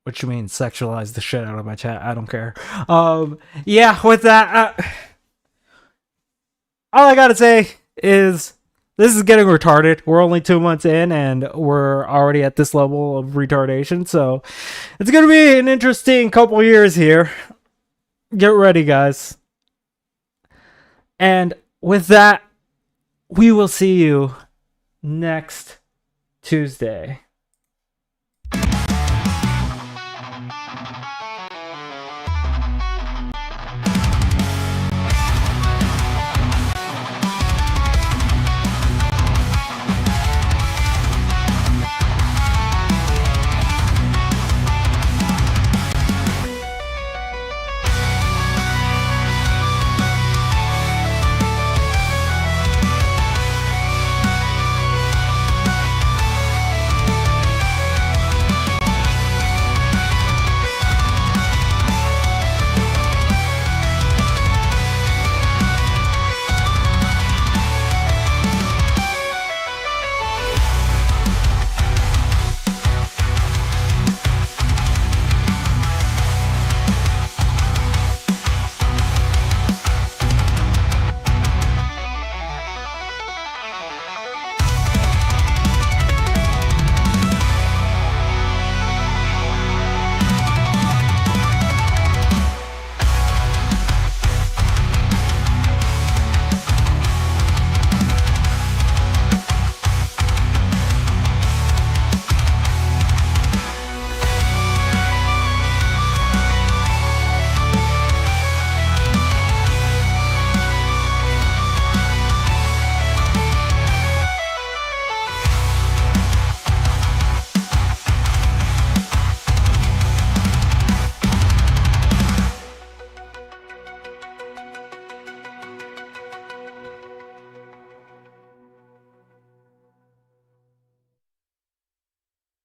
What you mean, sexualize the shit out of my chat? I don't care. Yeah, with that, all I gotta say is this is getting retarded. We're only 2 months in, and we're already at this level of retardation. So it's gonna be an interesting couple years here. Get ready, guys. And with that, we will see you next Tuesday.